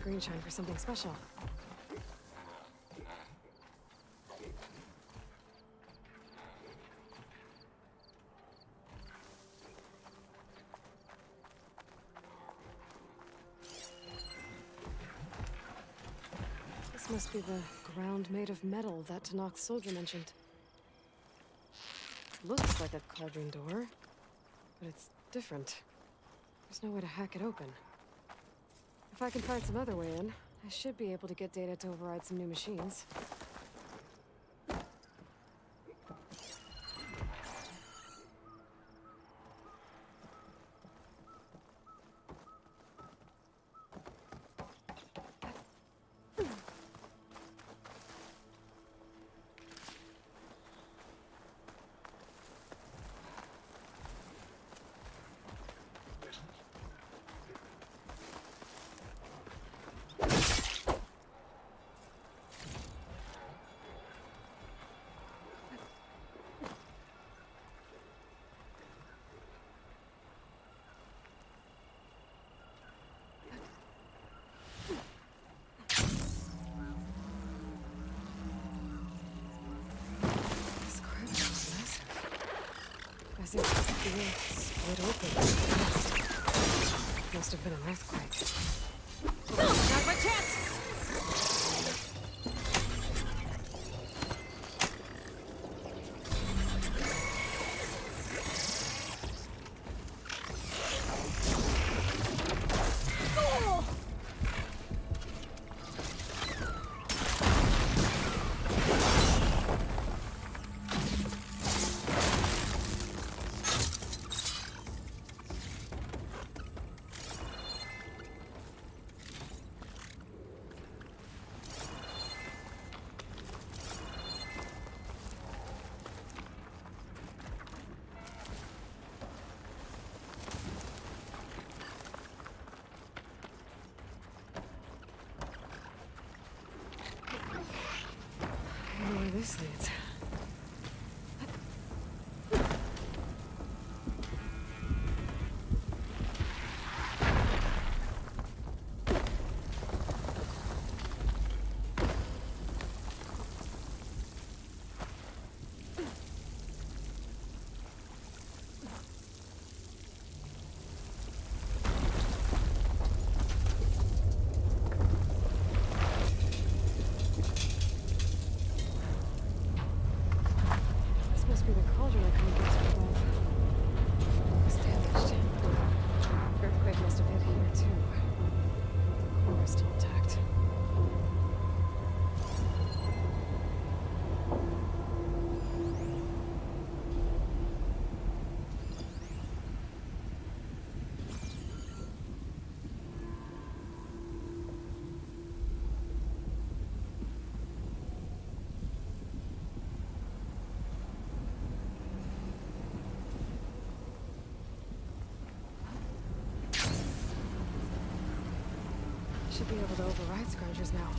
screen shine for something special. This must be the ground made of metal that Tanak's soldier mentioned. Looks like a cauldron door, but it's different. There's no way to hack it open. If I can find some other way in, I should be able to get data to override some new machines. As if the earth split open fast. Must have been an earthquake. Not my chance! I don't know where this leads. Must be the cauldron I couldn't get to above. It's damaged. Earthquake must have hit here too. The core is still intact. Should be able to override Scroungers now.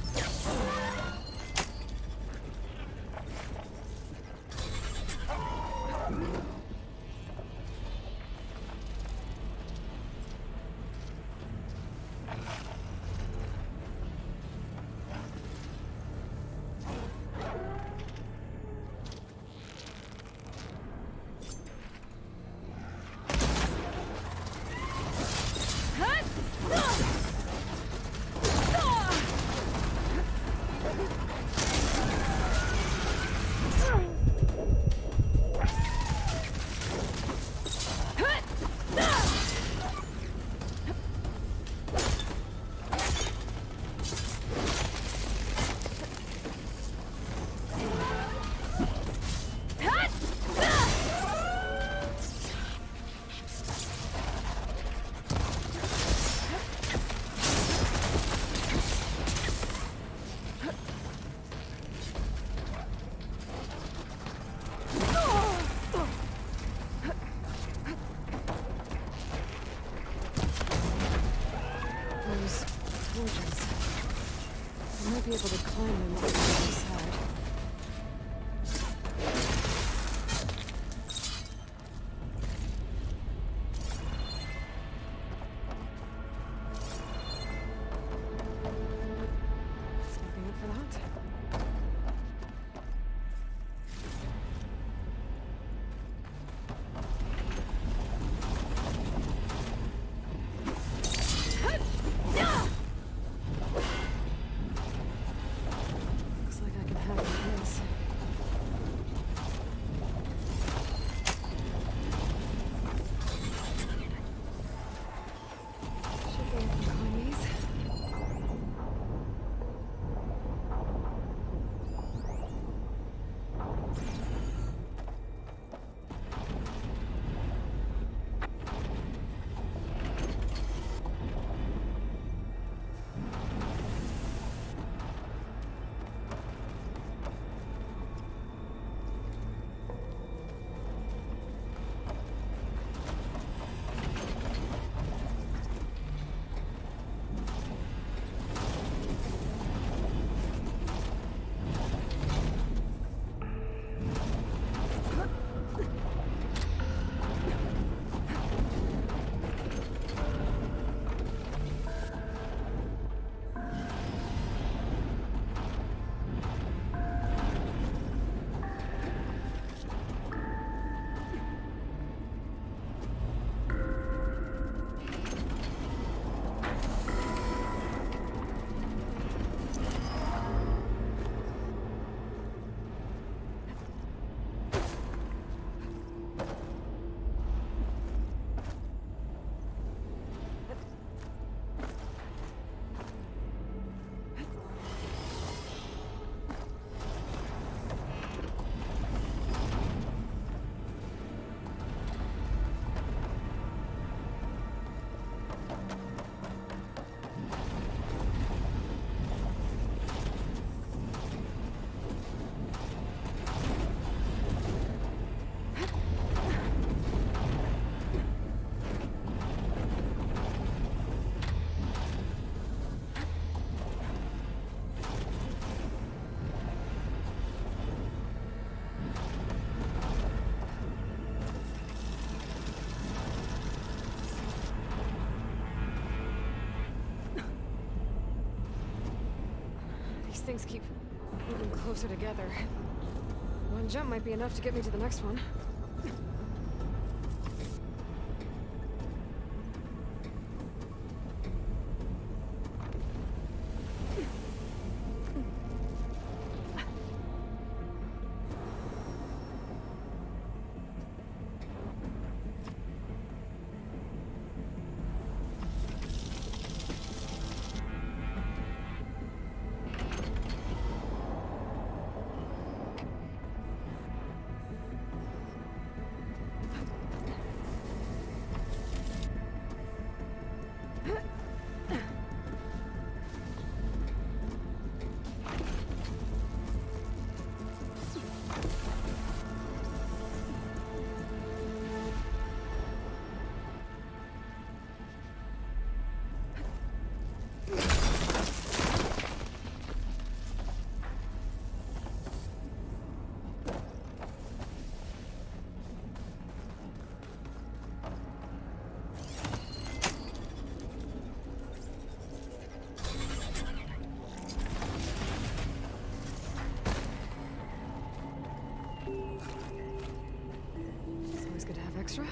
Those torches. I might be able to climb them up the other side. things keep moving closer together. One jump might be enough to get me to the next one. It's always good to have extra.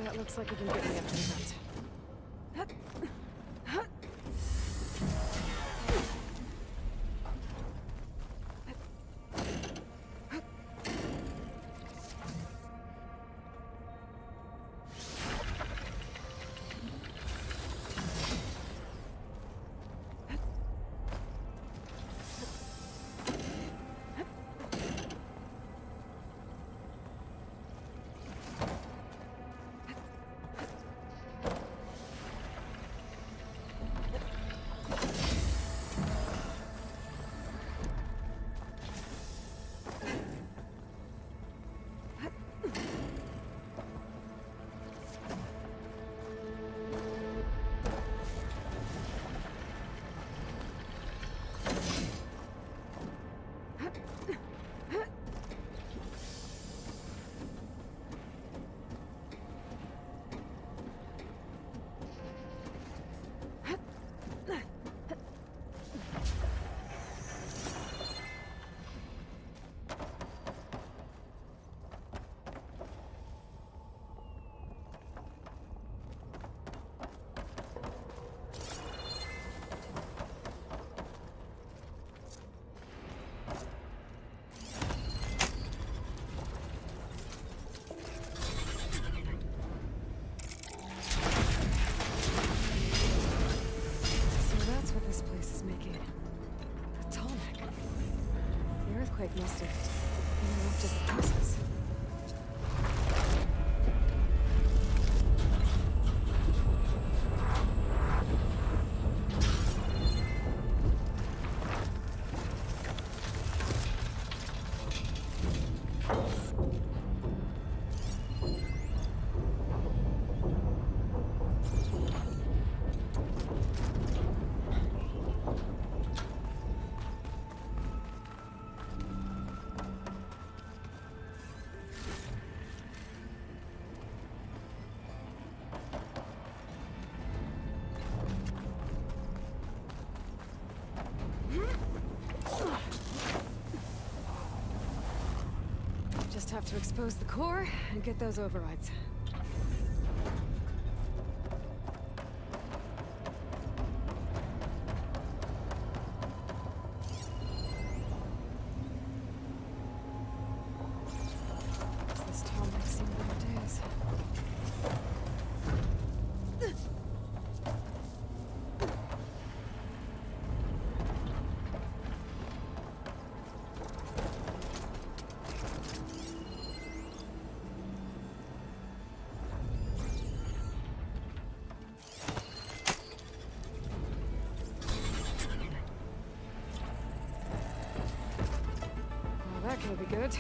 That looks like it can get me up to the vent. Earthquake must have interrupted the process. Just have to expose the core and get those overrides. This town has seen better days. That can be good.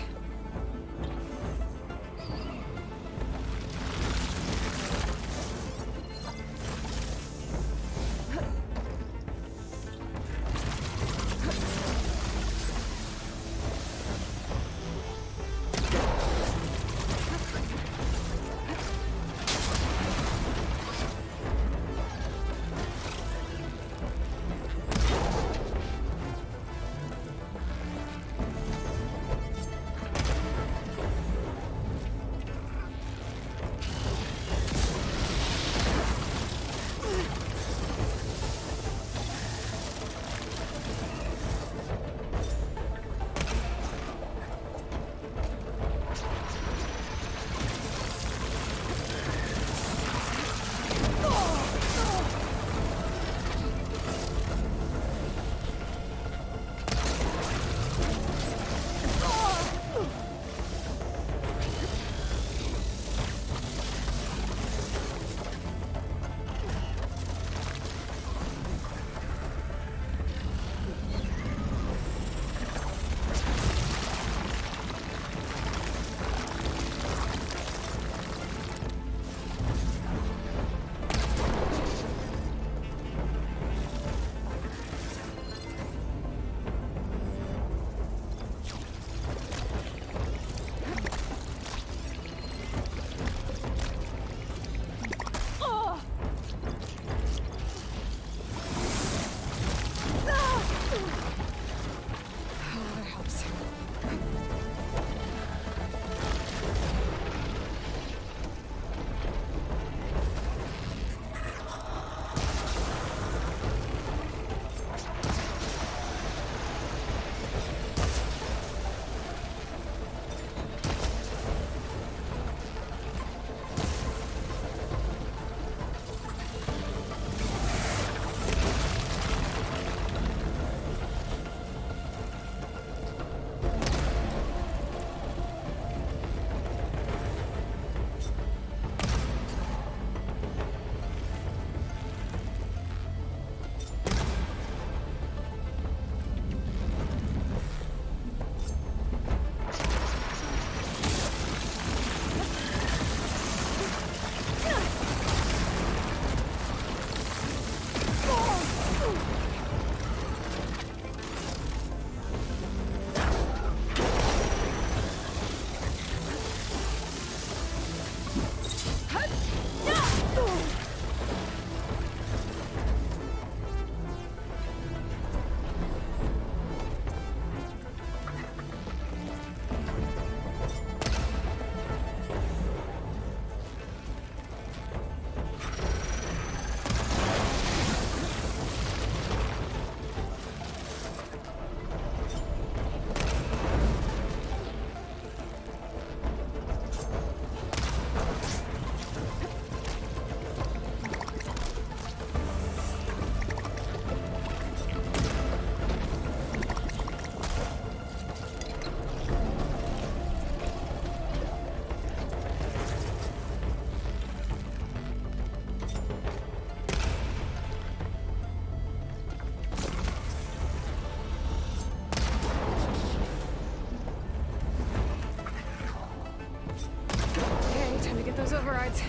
overrides.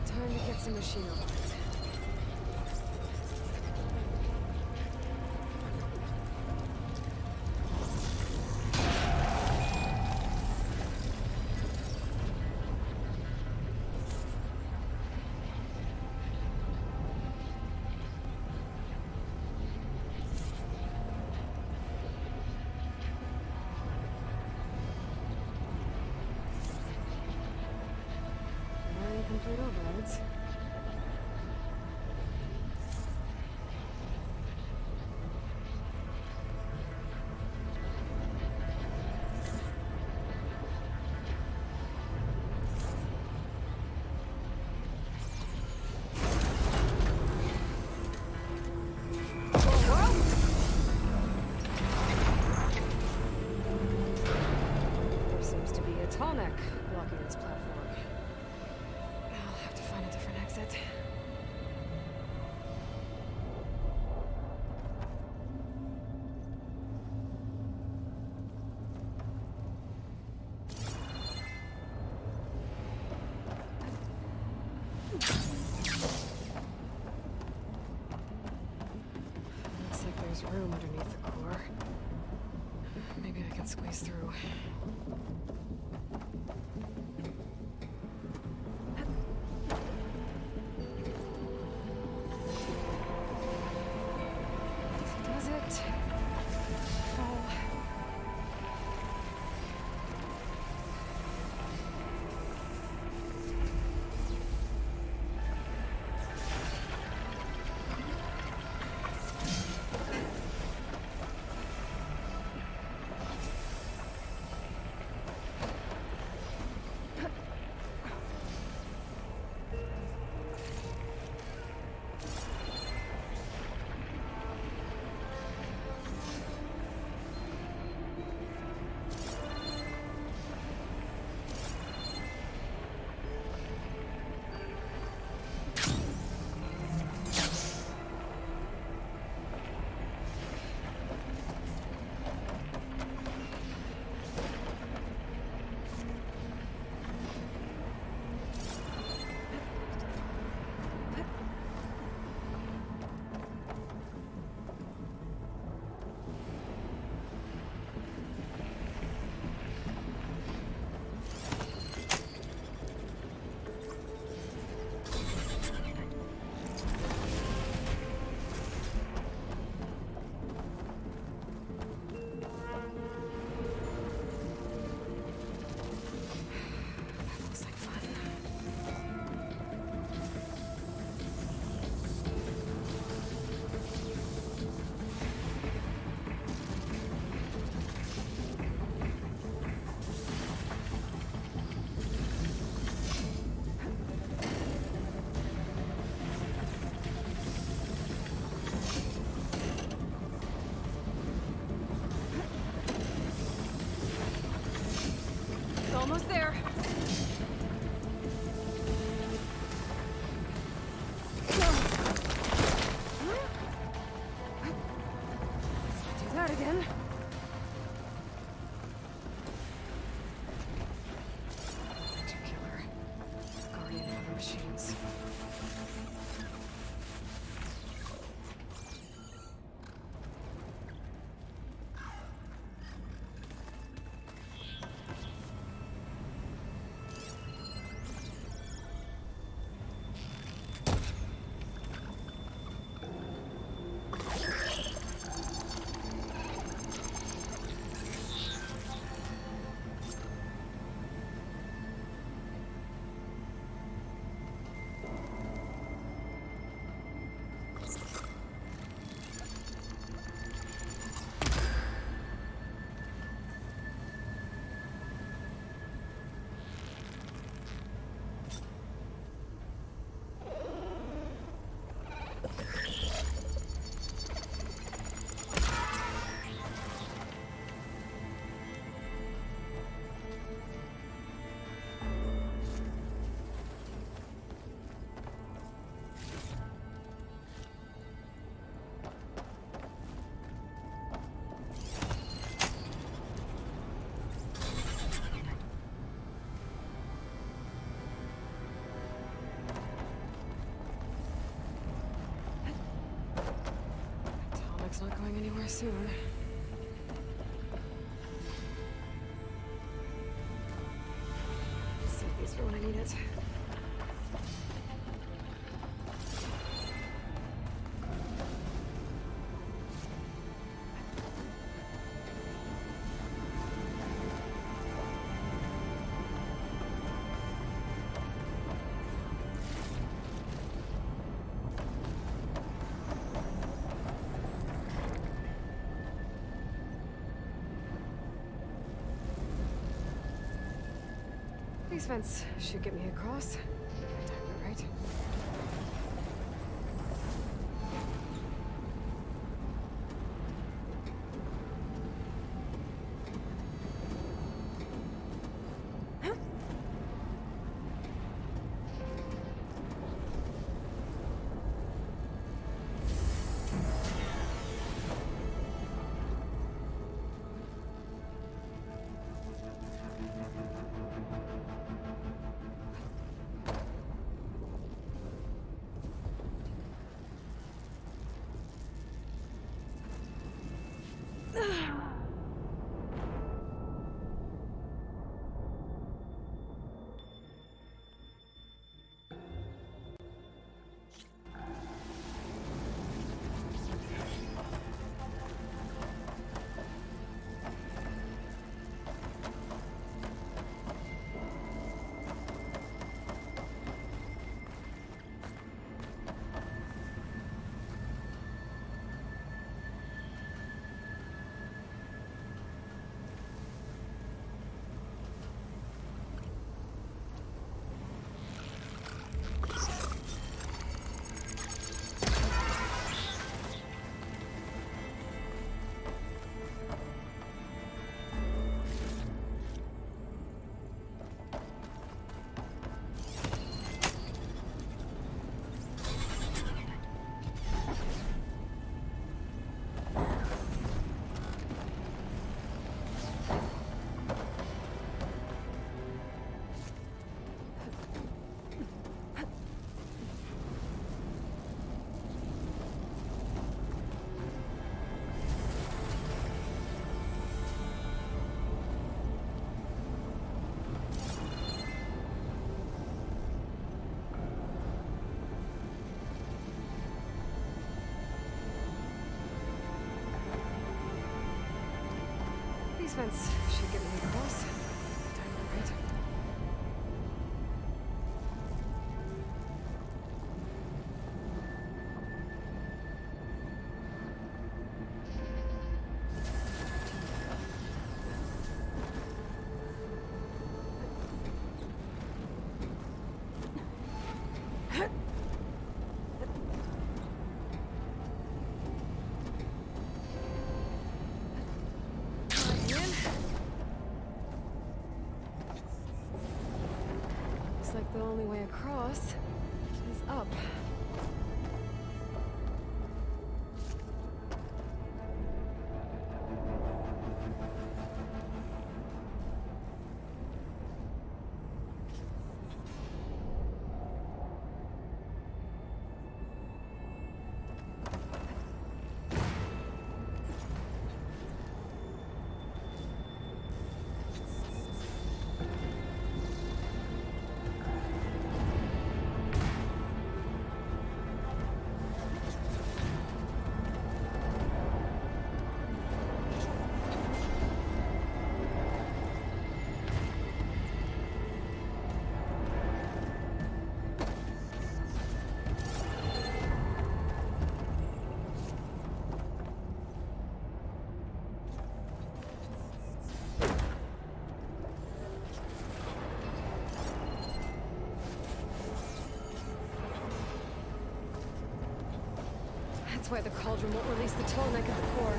Time to get some machine overrides. Complete overrides. There seems to be a tall neck blocking this platform. I'll have to find a different exit. Looks like there's room underneath the core. Maybe I can squeeze through. Does it? Oh. not going anywhere soon. Save these for when I need it. These vents should get me across. Right? These vents should get me across. Right? Looks like the only way across is up. That's why the cauldron won't release the tall neck at the core.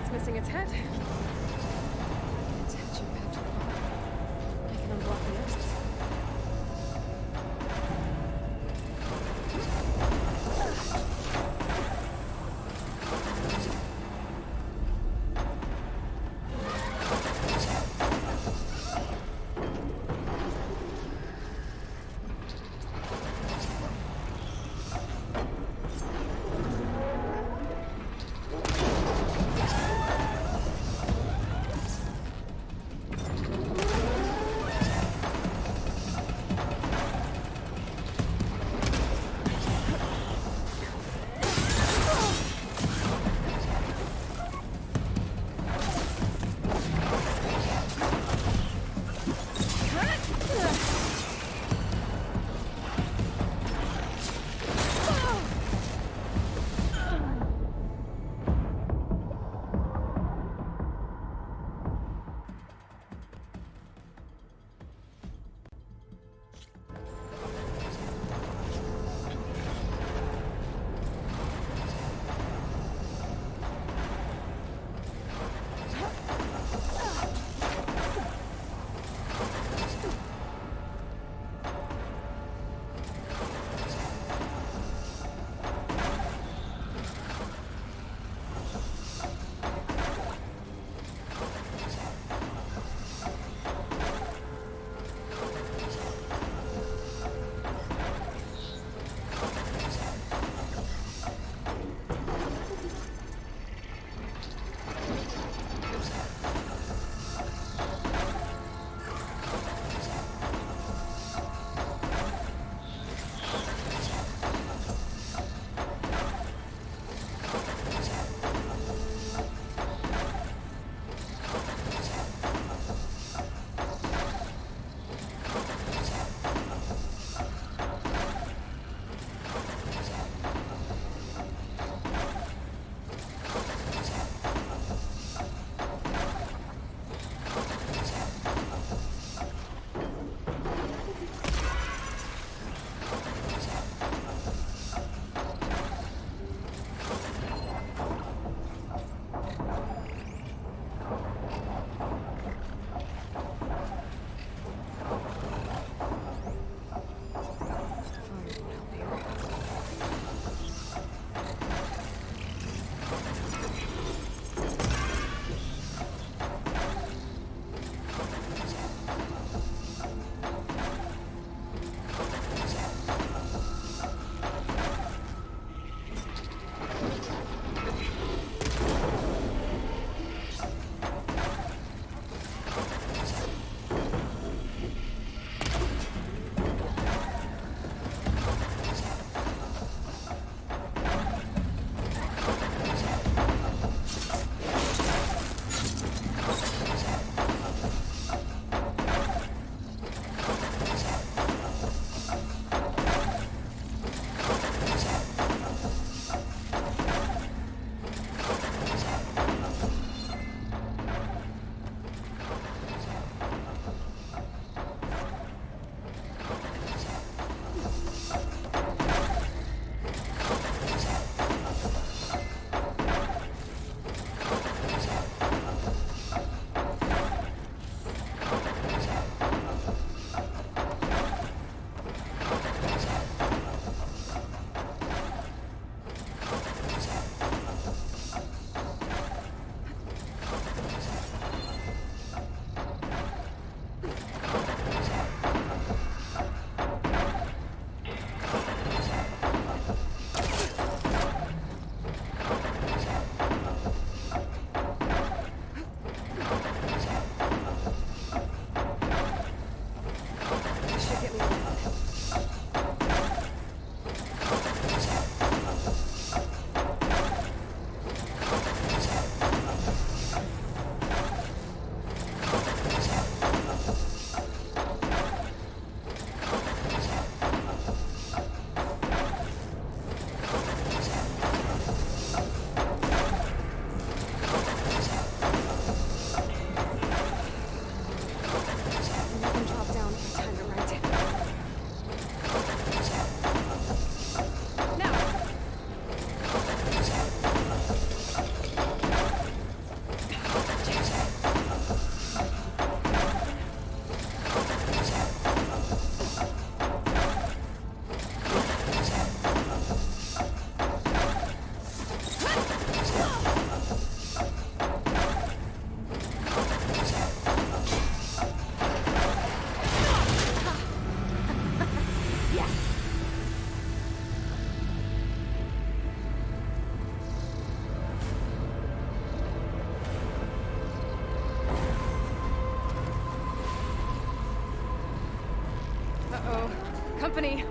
It's missing its head. Attach it back to the bottom. I can unblock the exit. Uh-oh. Company!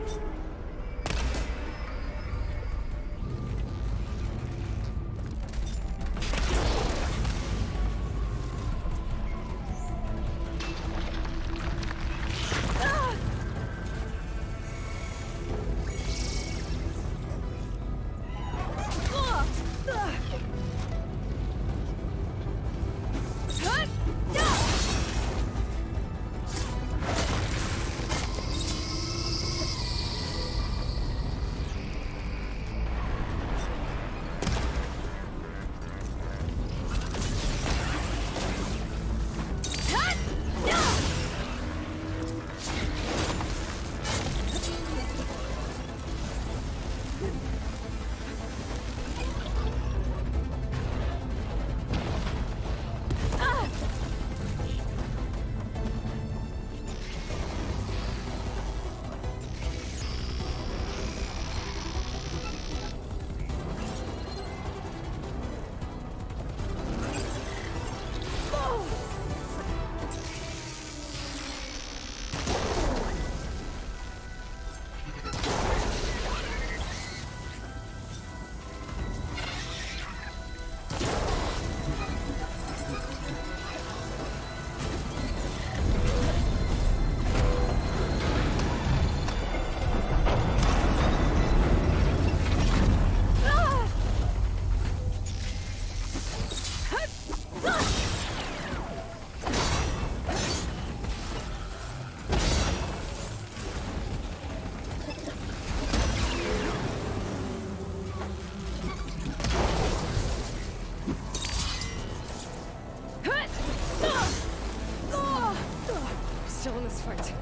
Still in this fight.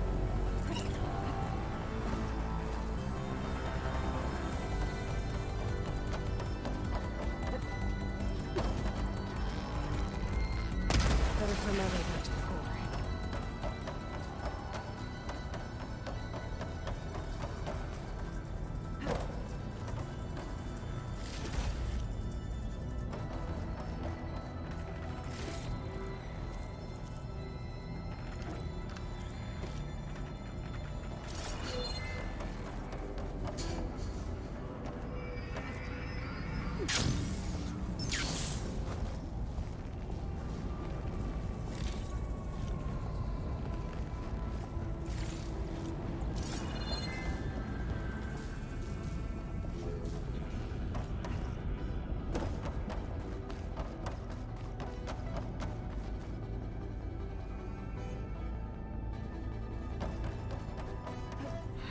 Better find my way back to the core.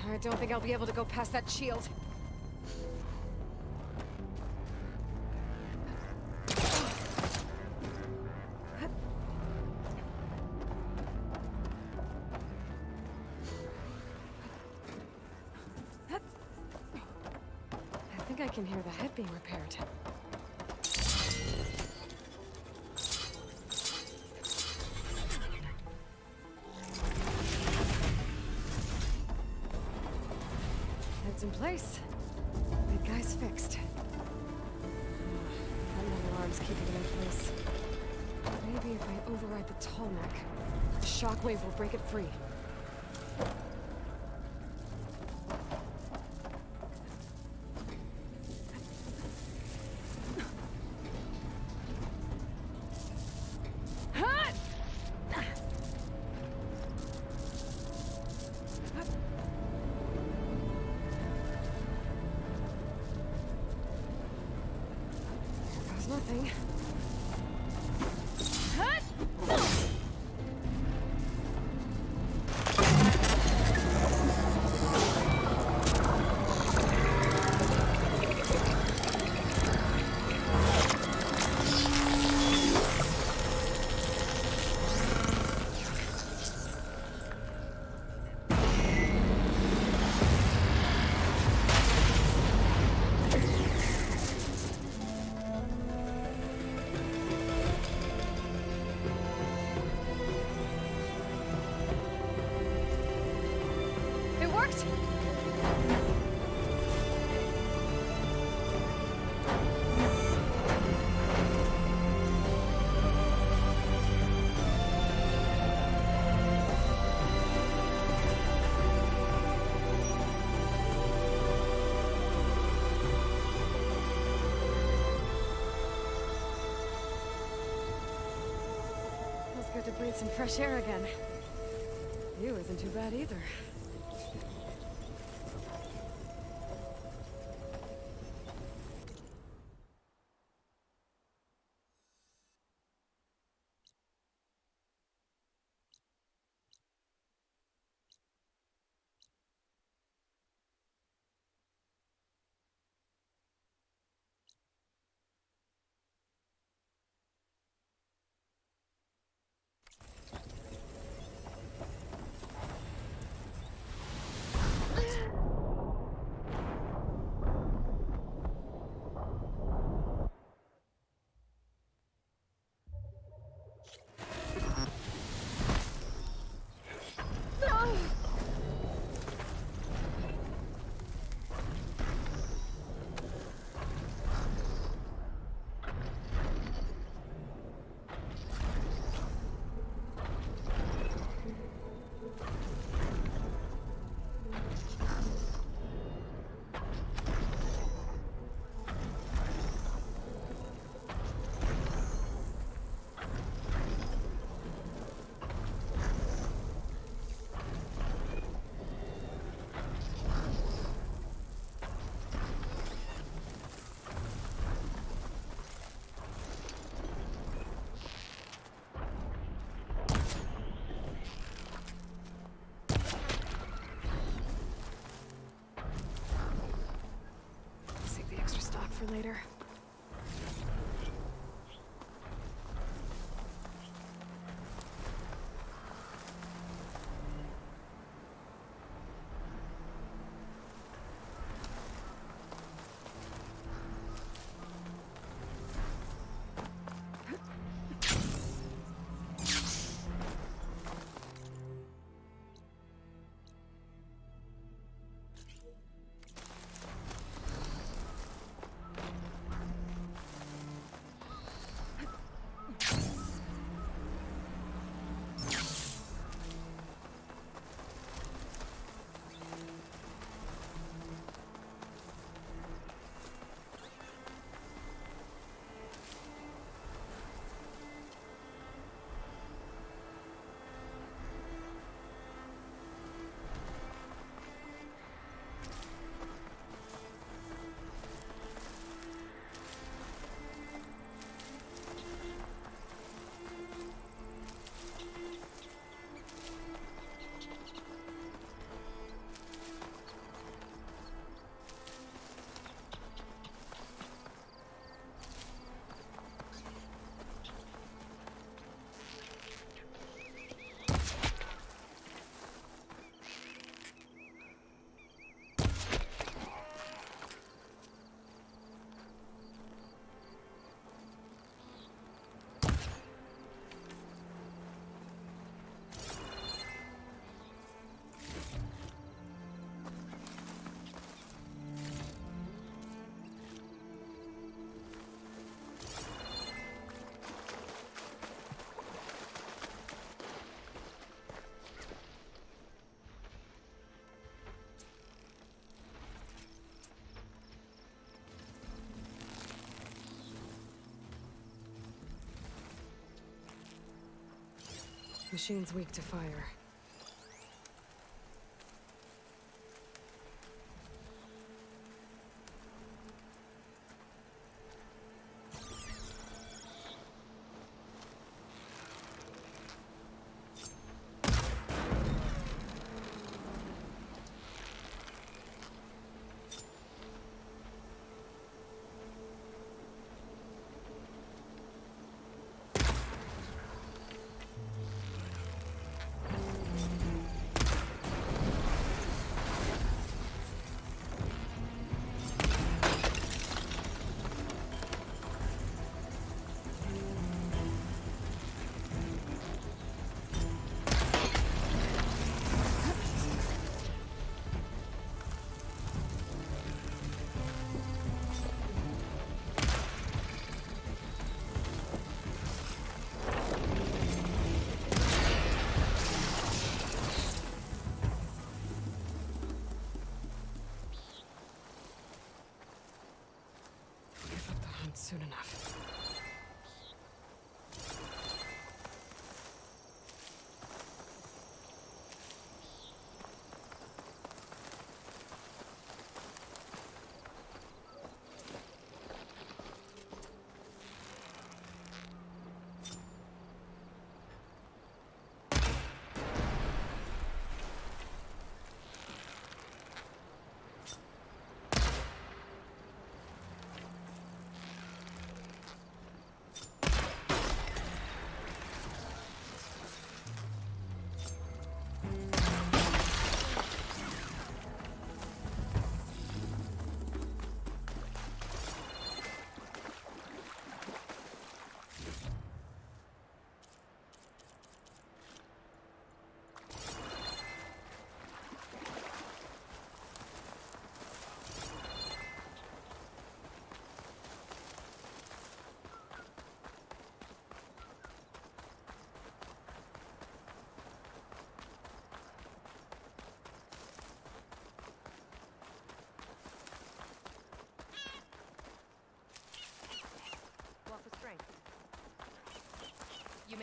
I don't think I'll be able to go past that shield. I think I can hear the head being repaired. Head's in place. Big guy's fixed. That alarm's keeping it in place. Maybe if I override the tall neck, the shockwave will break it free. Nothing. It worked! breathe some fresh air again. You isn't too bad either. Save the extra stock for later. Machine's weak to fire. Soon enough.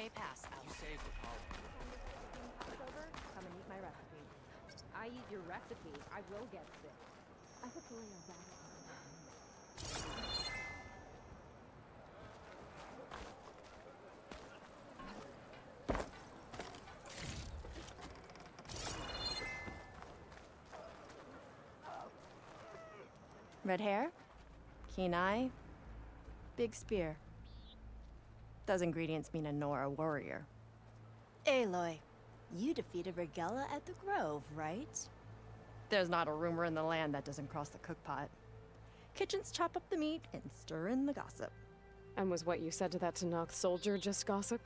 may pass out. You saved the colony. Over, come and eat my recipe. I eat your recipe, I will get sick. I put the layer back. Red hair, keen eye, big spear. Those ingredients mean a Nora warrior. Aloy, you defeated Regella at the Grove, right? There's not a rumor in the land that doesn't cross the cookpot. Kitchens chop up the meat and stir in the gossip. And was what you said to that Tanakh soldier just gossip?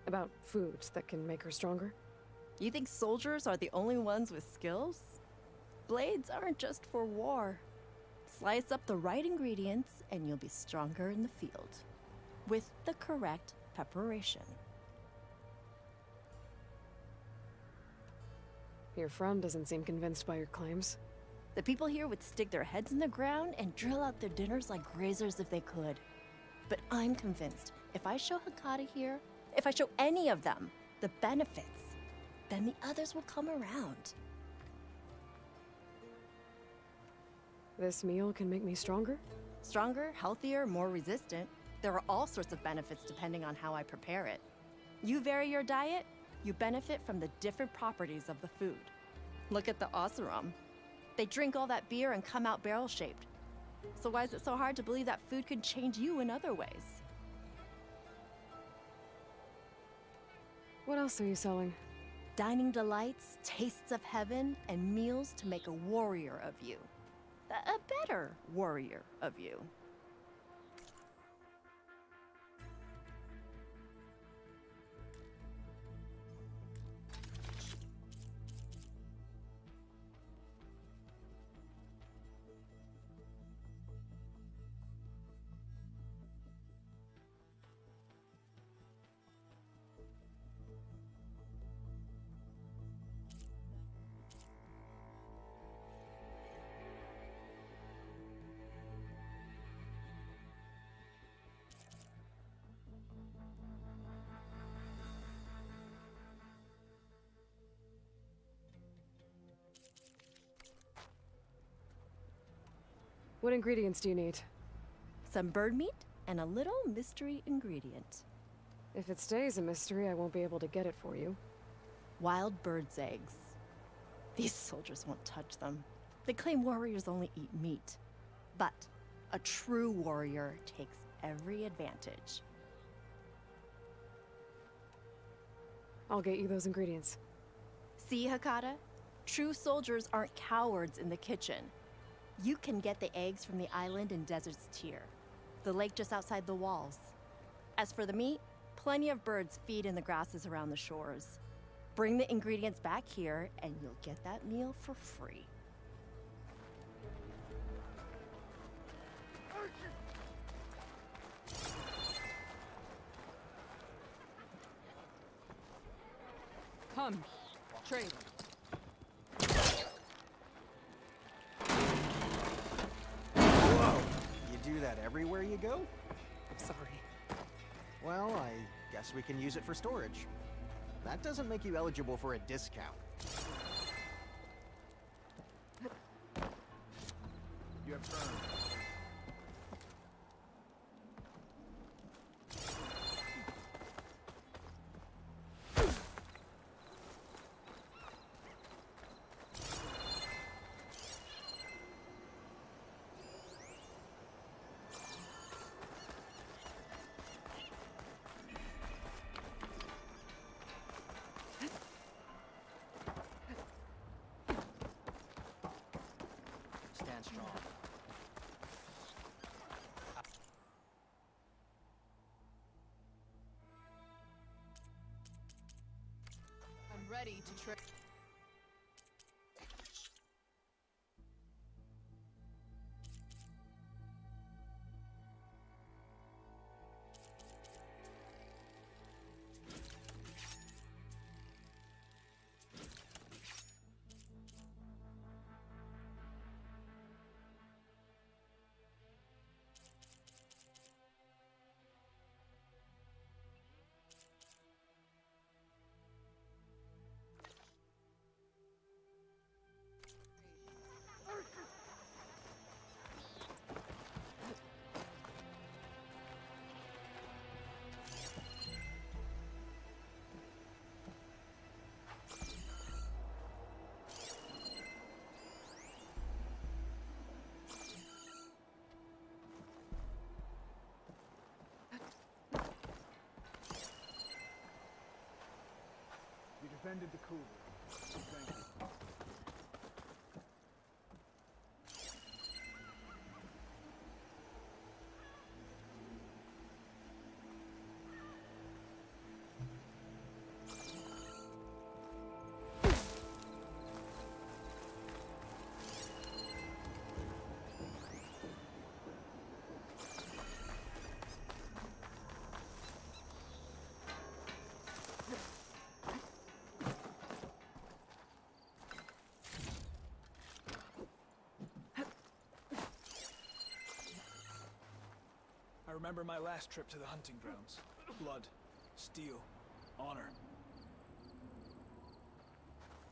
About foods that can make her stronger? You think soldiers are the only ones with skills? Blades aren't just for war. Slice up the right ingredients and you'll be stronger in the field. With the correct preparation. Your friend doesn't seem convinced by your claims. The people here would stick their heads in the ground and drill out their dinners like grazers if they could. But I'm convinced if I show Hakata here, if I show any of them the benefits, then the others will come around. This meal can make me stronger? Stronger, healthier, more resistant. There are all sorts of benefits depending on how I prepare it. You vary your diet, you benefit from the different properties of the food. Look at the Oseram. They drink all that beer and come out barrel-shaped. So why is it so hard to believe that food can change you in other ways? What else are you selling? Dining delights, tastes of heaven, and meals to make a warrior of you. A better warrior of you. What ingredients do you need? Some bird meat and a little mystery ingredient. If it stays a mystery, I won't be able to get it for you. Wild bird's eggs. These soldiers won't touch them. They claim warriors only eat meat. But a true warrior takes every advantage. I'll get you those ingredients. See, Hakata? True soldiers aren't cowards in the kitchen. You can get the eggs from the island in Desert's Tier, the lake just outside the walls. As for the meat, plenty of birds feed in the grasses around the shores. Bring the ingredients back here, and you'll get that meal for free. Come, trade. Whoa! You do that everywhere you go? Sorry. Well, I guess we can use it for storage. That doesn't make you eligible for a discount. You have earned. Stand strong. I'm ready to trade. defended the cougar. Thank you. I remember my last trip to the hunting grounds. Blood, steel, honor.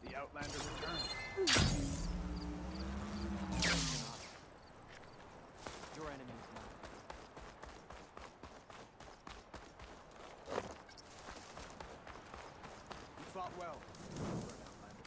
The Outlander returned. Your enemy is mine. You fought well. For an Outlander.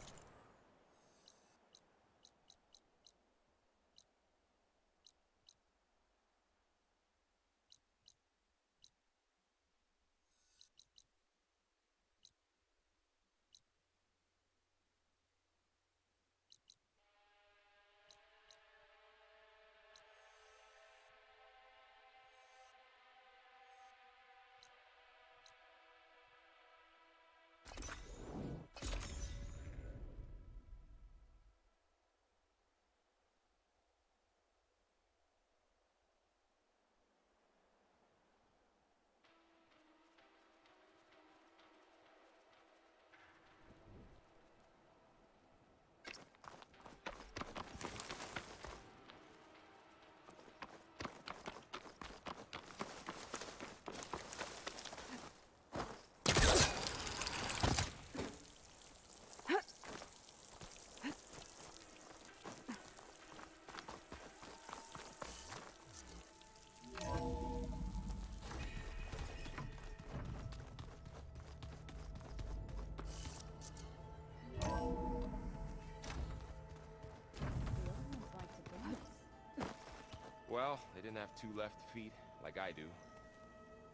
Well, they didn't have two left feet like I do.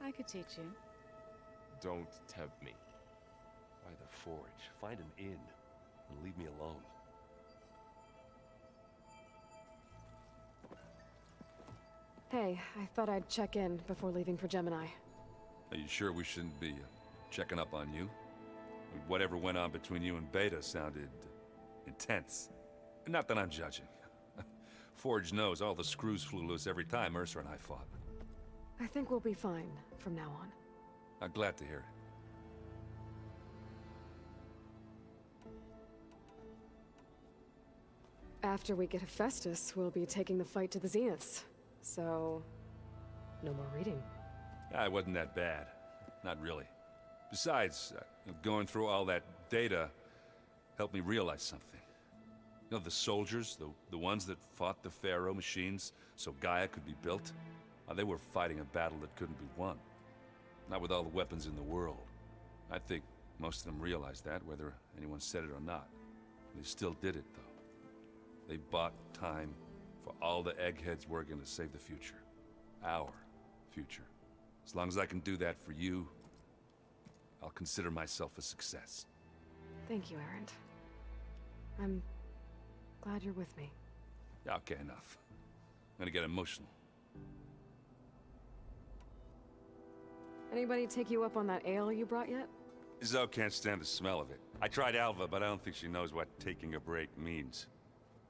I could teach you. Don't tempt me. By the forge, find an inn and leave me alone. Hey, I thought I'd check in before leaving for Gemini. Are you sure we shouldn't be checking up on you? Whatever went on between you and Beta sounded intense. Not that I'm judging. Forge knows all the screws flew loose every time Mercer and I fought. I think we'll be fine from now on. I'm glad to hear it. After we get Hephaestus, we'll be taking the fight to the Zeniths. So, no more reading. It wasn't that bad. Not really. Besides, going through all that data helped me realize something. You know, the soldiers, the ones that fought the Pharaoh machines so Gaia could be built, they were fighting a battle that couldn't be won. Not with all the weapons in the world. I think most of them realized that, whether anyone said it or not. They still did it, though. They bought time for all the eggheads working to save the future. Our future. As long as I can do that for you, I'll consider myself a success. Thank you, Erend. I'm glad you're with me. Okay, enough. I'm gonna get emotional. Anybody take you up on that ale you brought yet? Zoe can't stand the smell of it. I tried Alva, but I don't think she knows what taking a break means.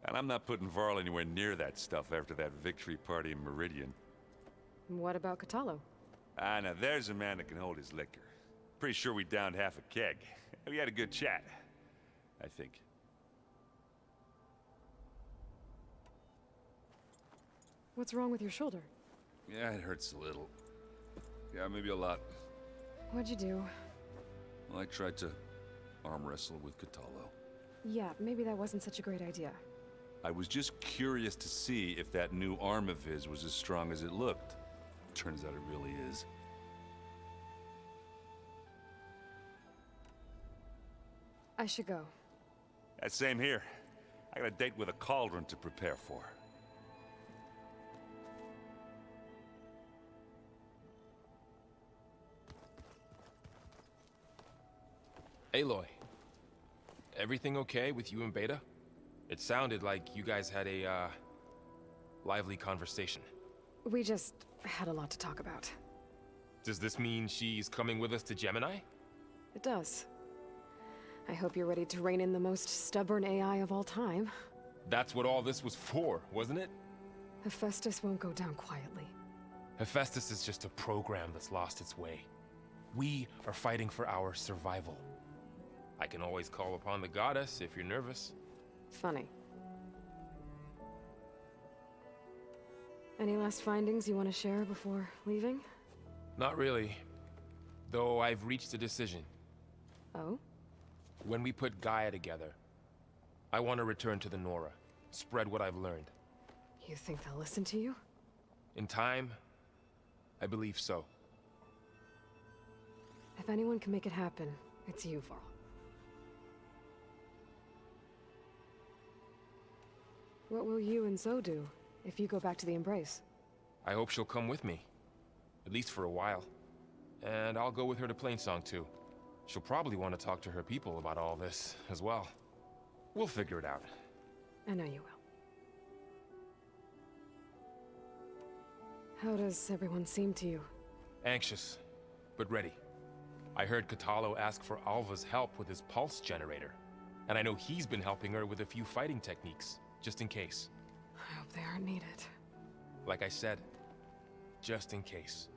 And I'm not putting Varl anywhere near that stuff after that victory party in Meridian. What about Kotallo? Now there's a man that can hold his liquor. Pretty sure we downed half a keg. We had a good chat, I think. What's wrong with your shoulder? Yeah, it hurts a little. Yeah, maybe a lot. What'd you do? Well, I tried to arm wrestle with Kotallo. Yeah, maybe that wasn't such a great idea. I was just curious to see if that new arm of his was as strong as it looked. Turns out it really is. I should go. Same here. I got a date with a cauldron to prepare for. Aloy, Everything okay with you and Beta? It sounded like you guys had a, lively conversation. We just had a lot to talk about. Does this mean she's coming with us to Gemini? It does. I hope you're ready to rein in the most stubborn AI of all time. That's what all this was for, wasn't it? Hephaestus won't go down quietly. Hephaestus is just a program that's lost its way. We are fighting for our survival. I can always call upon the goddess if you're nervous. Funny. Any last findings you want to share before leaving? Not really. Though I've reached a decision. Oh? When we put Gaia together, I want to return to the Nora. Spread what I've learned. You think they'll listen to you? In time, I believe so. If anyone can make it happen, it's you, Varl. What will you and Zoe do if you go back to the Embrace? I hope she'll come with me. At least for a while. And I'll go with her to Plainsong too. She'll probably want to talk to her people about all this as well. We'll figure it out. I know you will. How does everyone seem to you? Anxious, but ready. I heard Kotallo ask for Alva's help with his pulse generator. And I know he's been helping her with a few fighting techniques, just in case. I hope they aren't needed. Like I said, just in case.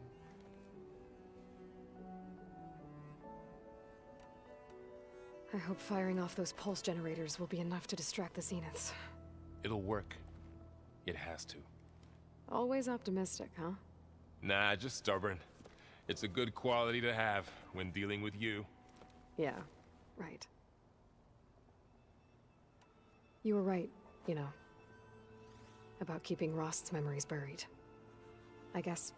I hope firing off those pulse generators will be enough to distract the Zeniths. It'll work. It has to. Always optimistic, huh? Nah, just stubborn. It's a good quality to have when dealing with you. Yeah, right. You were right, you know. About keeping Rost's memories buried. I guess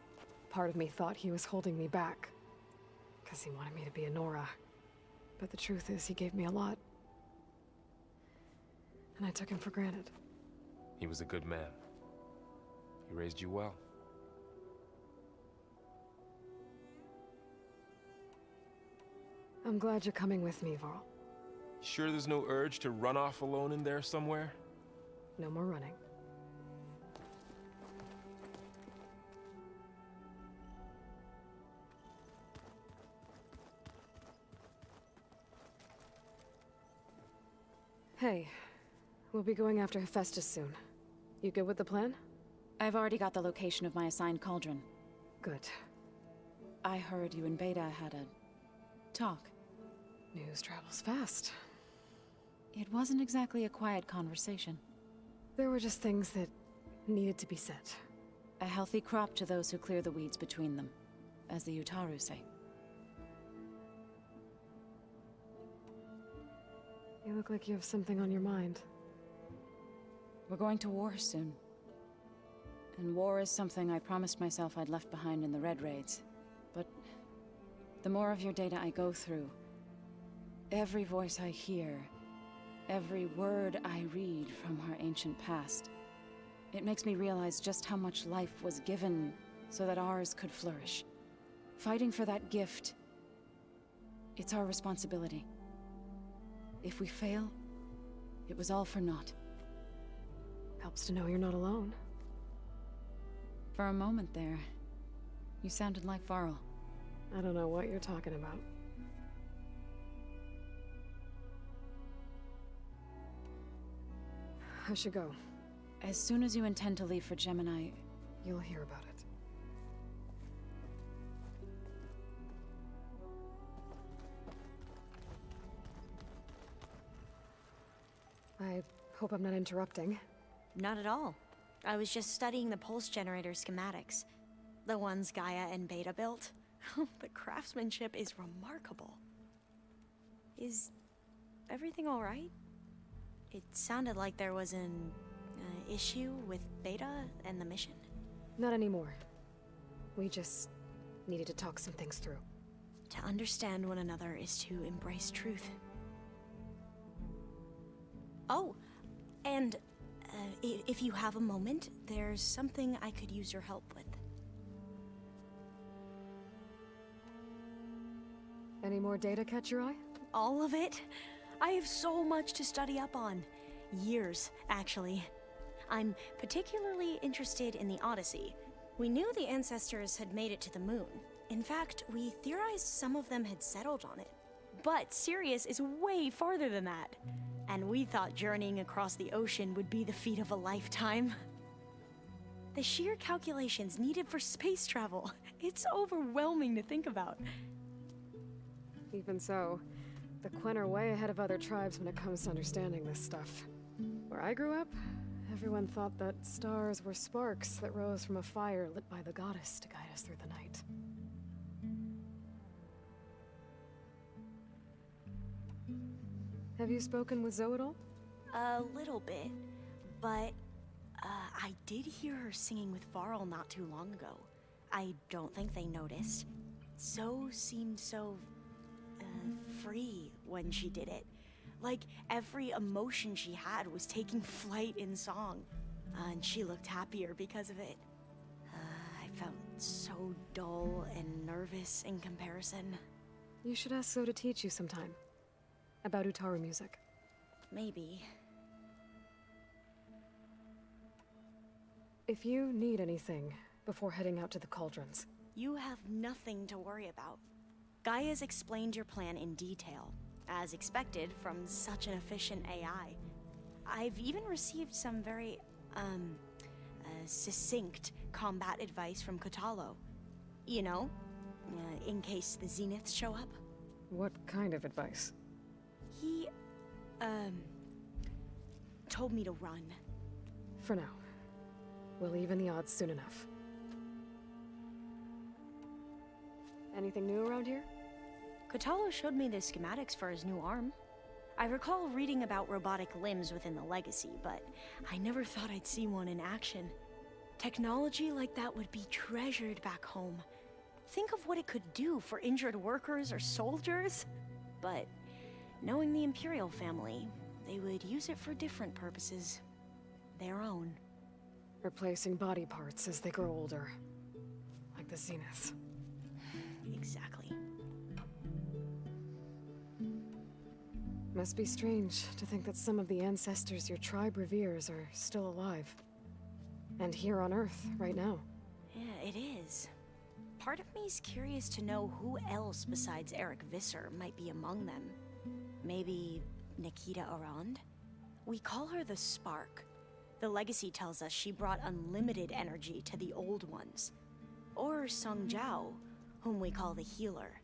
part of me thought he was holding me back. Because he wanted me to be a Nora. But the truth is, he gave me a lot. And I took him for granted. He was a good man. He raised you well. I'm glad you're coming with me, Varl. Sure there's no urge to run off alone in there somewhere? No more running. Hey, we'll be going after Hephaestus soon. You good with the plan? I've already got the location of my assigned cauldron. Good. I heard you and Beta had a talk. News travels fast. It wasn't exactly a quiet conversation. There were just things that needed to be said. A healthy crop to those who clear the weeds between them, as the Utaru say. You look like you have something on your mind. We're going to war soon. And war is something I promised myself I'd left behind in the Red Raids. But the more of your data I go through, every voice I hear, every word I read from our ancient past, it makes me realize just how much life was given so that ours could flourish. Fighting for that gift, it's our responsibility. If we fail, it was all for naught. Helps to know you're not alone. For a moment there, you sounded like Varl. I don't know what you're talking about. I should go. As soon as you intend to leave for Gemini, you'll hear about it. I hope I'm not interrupting. Not at all. I was just studying the pulse generator schematics. The ones Gaia and Beta built. The craftsmanship is remarkable. Is everything all right? It sounded like there was an issue with Beta and the mission. Not anymore. We just needed to talk some things through. To understand one another is to embrace truth. Oh, and if you have a moment, there's something I could use your help with. Any more data catch your eye? All of it? I have so much to study up on. Years, actually. I'm particularly interested in the Odyssey. We knew the ancestors had made it to the moon. In fact, we theorized some of them had settled on it. But Sirius is way farther than that. And we thought journeying across the ocean would be the feat of a lifetime. The sheer calculations needed for space travel, it's overwhelming to think about. Even so, the Quen are way ahead of other tribes when it comes to understanding this stuff. Where I grew up, everyone thought that stars were sparks that rose from a fire lit by the goddess to guide us through the night. Have you spoken with Zoe at all? A little bit, but I did hear her singing with Varl not too long ago. I don't think they noticed. Zoe seemed so free when she did it. Like every emotion she had was taking flight in song. And she looked happier because of it. I felt so dull and nervous in comparison. You should ask Zoe to teach you sometime. About Utaru music. Maybe. If you need anything before heading out to the cauldrons. You have nothing to worry about. Gaia's explained your plan in detail, as expected from such an efficient AI. I've even received some very, succinct combat advice from Kotallo. You know, in case the Zeniths show up. What kind of advice? He, told me to run. For now. We'll even the odds soon enough. Anything new around here? Kotallo showed me the schematics for his new arm. I recall reading about robotic limbs within the Legacy, but I never thought I'd see one in action. Technology like that would be treasured back home. Think of what it could do for injured workers or soldiers. But knowing the Imperial family, they would use it for different purposes. Their own. Replacing body parts as they grow older. Like the Zeniths. Exactly. Must be strange to think that some of the ancestors your tribe reveres are still alive. And here on Earth, right now. Yeah, it is. Part of me's curious to know who else besides Eric Visser might be among them. Maybe Nikita Arand? We call her the Spark. The Legacy tells us she brought unlimited energy to the Old Ones. Or Song Jiao, whom we call the Healer.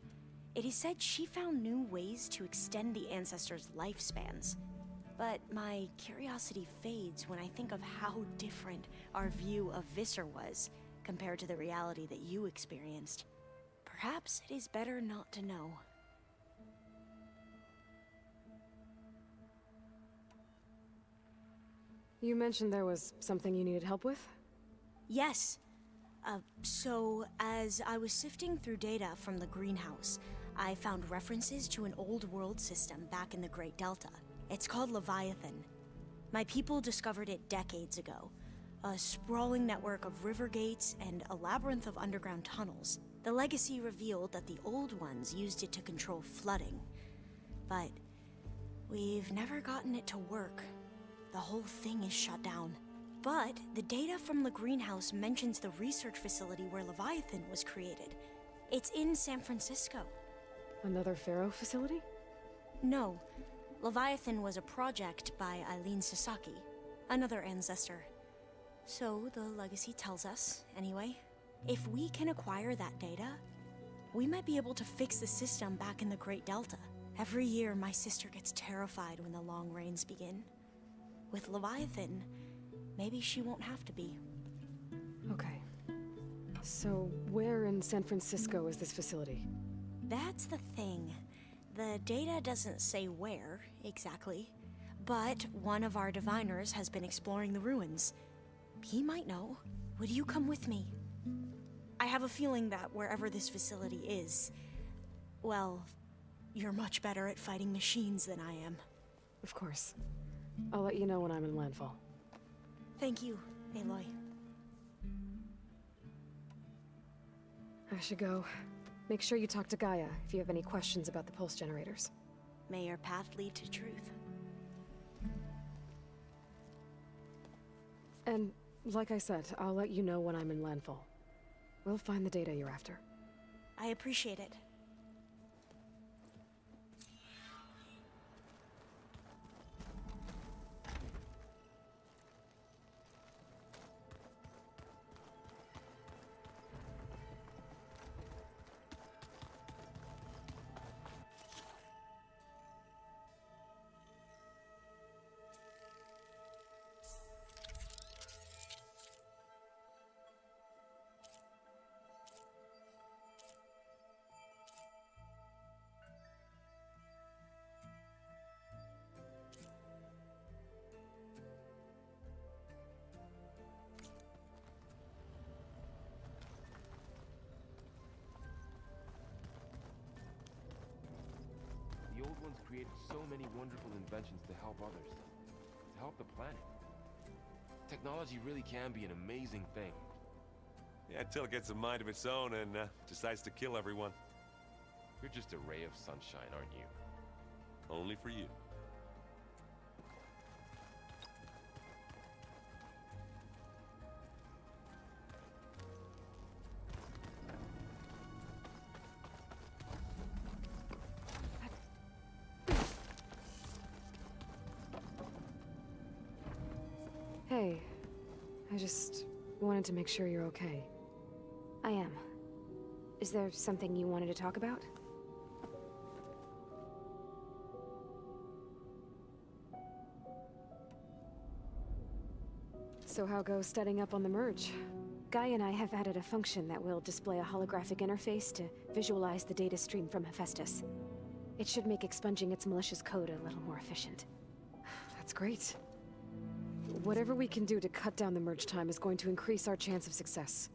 It is said she found new ways to extend the ancestors' lifespans. But my curiosity fades when I think of how different our view of Visser was compared to the reality that you experienced. Perhaps it is better not to know. You mentioned there was something you needed help with? Yes. So, as I was sifting through data from the greenhouse, I found references to an old world system back in the Great Delta. It's called Leviathan. My people discovered it decades ago. A sprawling network of river gates and a labyrinth of underground tunnels. The Legacy revealed that the Old Ones used it to control flooding. But we've never gotten it to work. The whole thing is shut down. But the data from the greenhouse mentions the research facility where Leviathan was created. It's in San Francisco. Another Pharaoh facility? No. Leviathan was a project by Eileen Sasaki, another ancestor. So the Legacy tells us, anyway. If we can acquire that data, we might be able to fix the system back in the Great Delta. Every year, my sister gets terrified when the long rains begin. With Leviathan, maybe she won't have to be. Okay. So, where in San Francisco is this facility? That's the thing. The data doesn't say where, exactly. But one of our diviners has been exploring the ruins. He might know. Would you come with me? I have a feeling that wherever this facility is, well, you're much better at fighting machines than I am. Of course. I'll let you know when I'm in landfall. Thank you, Aloy. I should go. Make sure you talk to Gaia if you have any questions about the pulse generators. May your path lead to truth. And, like I said, I'll let you know when I'm in landfall. We'll find the data you're after. I appreciate it. The old ones created so many wonderful inventions to help others, to help the planet. Technology really can be an amazing thing. Yeah, until it gets a mind of its own and decides to kill everyone. You're just a ray of sunshine, aren't you? Only for you. Hey, I just wanted to make sure you're okay. I am. Is there something you wanted to talk about? So how goes setting up on the merge? Guy and I have added a function that will display a holographic interface to visualize the data stream from Hephaestus. It should make expunging its malicious code a little more efficient. That's great. Whatever we can do to cut down the merge time is going to increase our chance of success.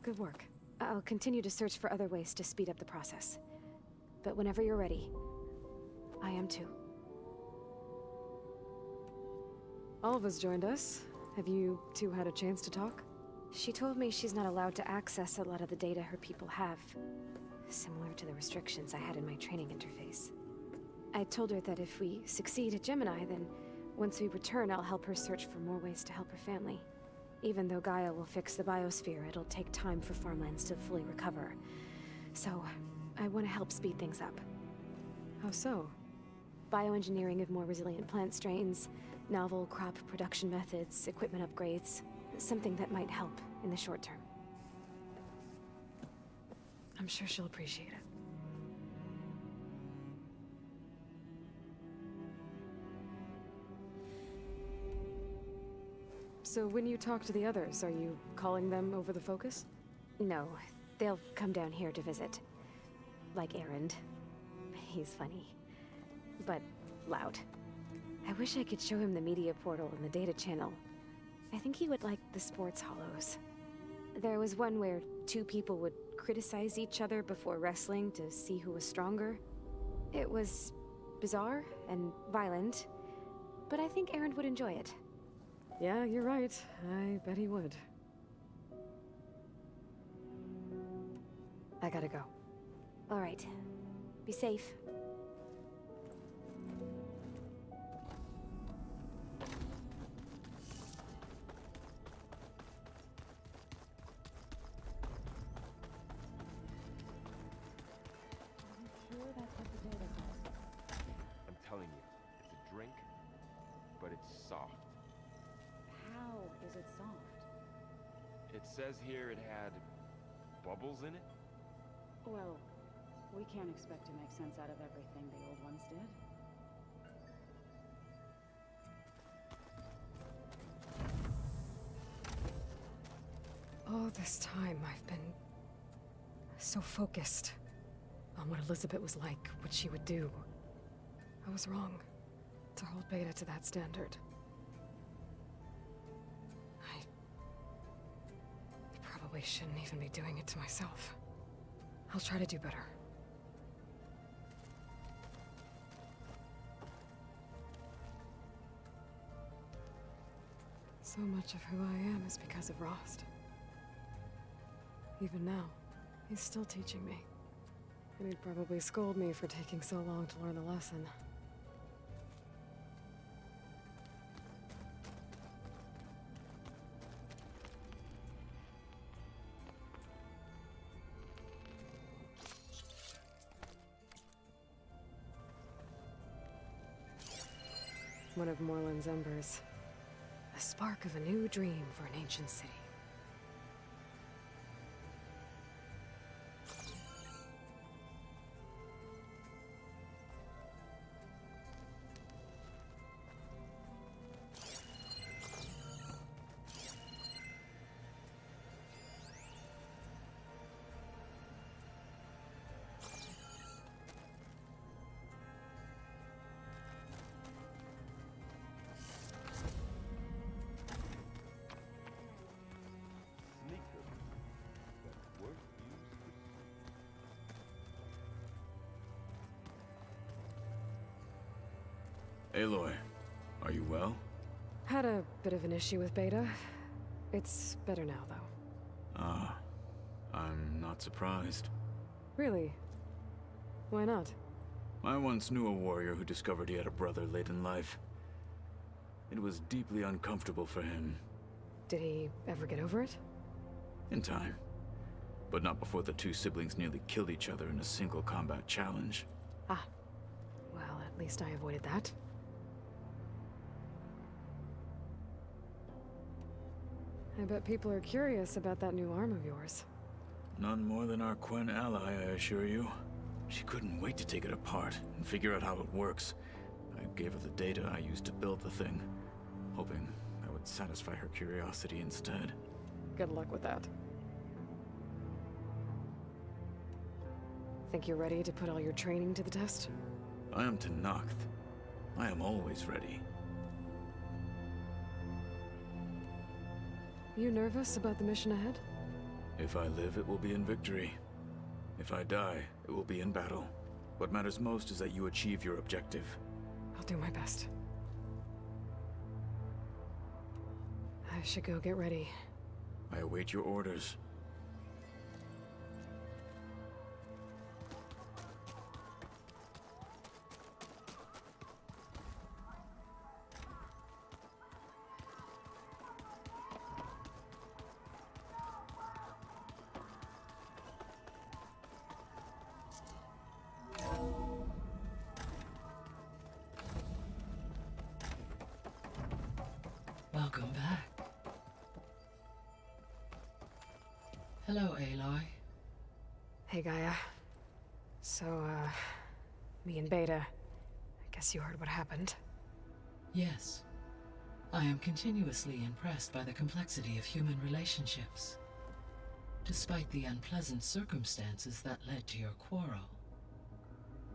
Good work. I'll continue to search for other ways to speed up the process. But whenever you're ready, I am too. Alva's joined us. Have you two had a chance to talk? She told me she's not allowed to access a lot of the data her people have. Similar to the restrictions I had in my training interface. I told her that if we succeed at Gemini, then once we return, I'll help her search for more ways to help her family. Even though Gaia will fix the biosphere, it'll take time for farmlands to fully recover. So, I want to help speed things up. How so? Bioengineering of more resilient plant strains, novel crop production methods, equipment upgrades. Something that might help in the short term. I'm sure she'll appreciate it. So when you talk to the others, are you calling them over the focus? No, they'll come down here to visit. Like Erend. He's funny. But loud. I wish I could show him the media portal and the data channel. I think he would like the sports hollows. There was one where two people would criticize each other before wrestling to see who was stronger. It was bizarre and violent, but I think Erend would enjoy it. Yeah, you're right. I bet he would. I gotta go. All right. Be safe. I'm telling you, it's a drink, but it's soft. How is it soft? It says here it had bubbles in it? Well, we can't expect to make sense out of everything the old ones did. All this time, I've been so focused on what Elizabeth was like, what she would do. I was wrong to hold Beta to that standard. I probably shouldn't even be doing it to myself. I'll try to do better. So much of who I am is because of Rost. Even now, he's still teaching me. And he'd probably scold me for taking so long to learn the lesson. One of Morland's embers. A spark of a new dream for an ancient city. Aloy, are you well? Had a bit of an issue with Beta. It's better now, though. Ah, I'm not surprised. Really? Why not? I once knew a warrior who discovered he had a brother late in life. It was deeply uncomfortable for him. Did he ever get over it? In time. But not before the two siblings nearly killed each other in a single combat challenge. Ah. Well, at least I avoided that. I bet people are curious about that new arm of yours. None more than our Quen ally, I assure you. She couldn't wait to take it apart and figure out how it works. I gave her the data I used to build the thing, hoping that would satisfy her curiosity instead. Good luck with that. Think you're ready to put all your training to the test? I am Tenakth. I am always ready. You nervous about the mission ahead? If I live, it will be in victory. If I die, it will be in battle. What matters most is that you achieve your objective. I'll do my best. I should go get ready. I await your orders. Welcome back. Hello, Aloy. Hey, Gaia. So, me and Beta. I guess you heard what happened. Yes. I am continuously impressed by the complexity of human relationships. Despite the unpleasant circumstances that led to your quarrel,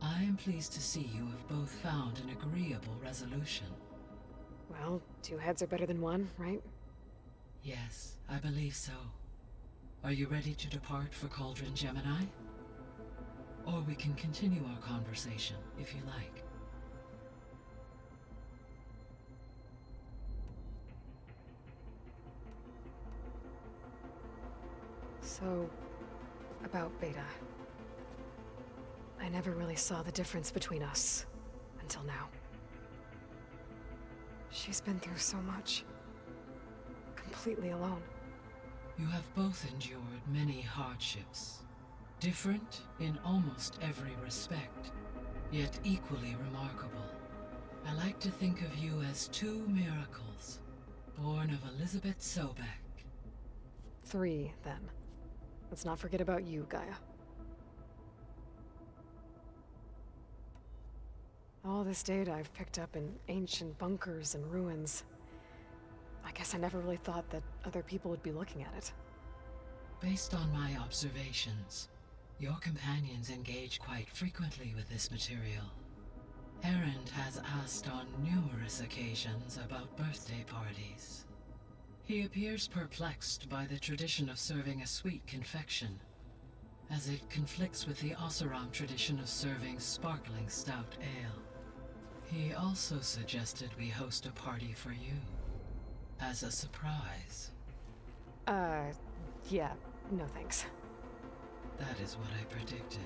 I am pleased to see you have both found an agreeable resolution. Well, two heads are better than one, right? Yes, I believe so. Are you ready to depart for Cauldron Gemini? Or we can continue our conversation, if you like. So, about Beta. I never really saw the difference between us, until now. She's been through so much. Completely alone. You have both endured many hardships. Different in almost every respect, yet equally remarkable. I like to think of you as two miracles, born of Elizabeth Sobek. 3, then. Let's not forget about you, Gaia. All this data I've picked up in ancient bunkers and ruins. I guess I never really thought that other people would be looking at it. Based on my observations, your companions engage quite frequently with this material. Erend has asked on numerous occasions about birthday parties. He appears perplexed by the tradition of serving a sweet confection, as it conflicts with the Oseram tradition of serving sparkling stout ale. He also suggested we host a party for you, as a surprise. Yeah, no thanks. That is what I predicted.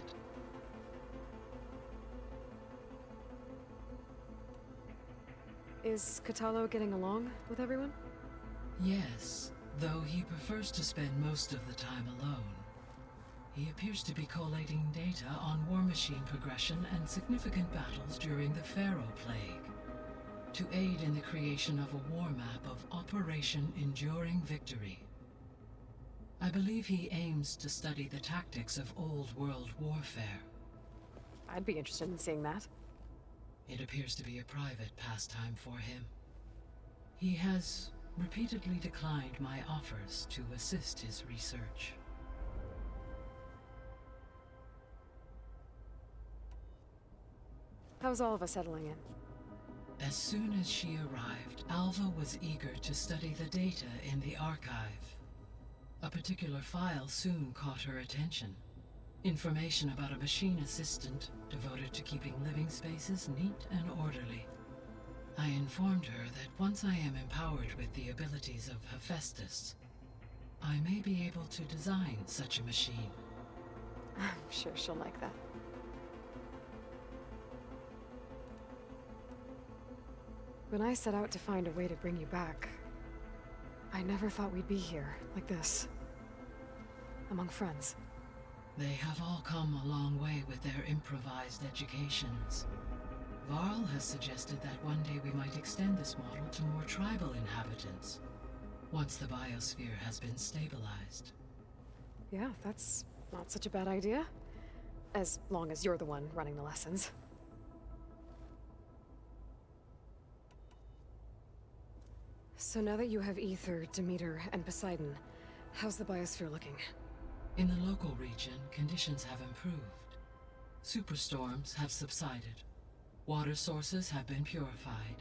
Is Katalo getting along with everyone? Yes, though he prefers to spend most of the time alone. He appears to be collating data on war machine progression and significant battles during the Pharaoh Plague, to aid in the creation of a war map of Operation Enduring Victory. I believe he aims to study the tactics of old world warfare. I'd be interested in seeing that. It appears to be a private pastime for him. He has repeatedly declined my offers to assist his research. How's Alva settling in? As soon as she arrived, Alva was eager to study the data in the archive. A particular file soon caught her attention. Information about a machine assistant devoted to keeping living spaces neat and orderly. I informed her that once I am empowered with the abilities of Hephaestus, I may be able to design such a machine. I'm sure she'll like that. When I set out to find a way to bring you back, I never thought we'd be here, like this. Among friends. They have all come a long way with their improvised educations. Varl has suggested that one day we might extend this model to more tribal inhabitants, once the biosphere has been stabilized. Yeah, that's not such a bad idea. As long as you're the one running the lessons. So now that you have Aether, Demeter, and Poseidon, how's the biosphere looking? In the local region, conditions have improved. Superstorms have subsided. Water sources have been purified,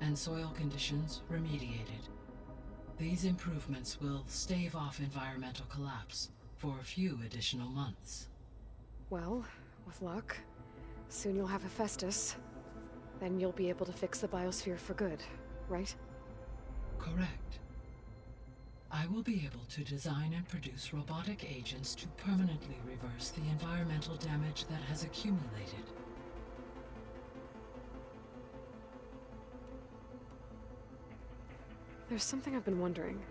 and soil conditions remediated. These improvements will stave off environmental collapse for a few additional months. Well, with luck, soon you'll have Hephaestus. Then you'll be able to fix the biosphere for good, right? Correct. I will be able to design and produce robotic agents to permanently reverse the environmental damage that has accumulated. There's something I've been wondering.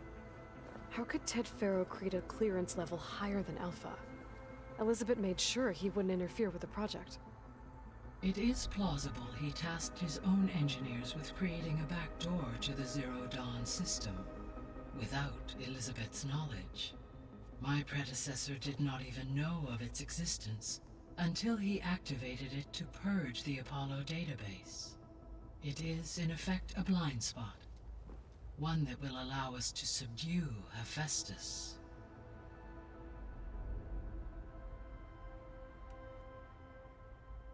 How could Ted Faro create a clearance level higher than Alpha? Elizabeth made sure he wouldn't interfere with the project. It is plausible he tasked his own engineers with creating a backdoor to the Zero Dawn system, without Elizabeth's knowledge. My predecessor did not even know of its existence, until he activated it to purge the Apollo database. It is, in effect, a blind spot. One that will allow us to subdue Hephaestus.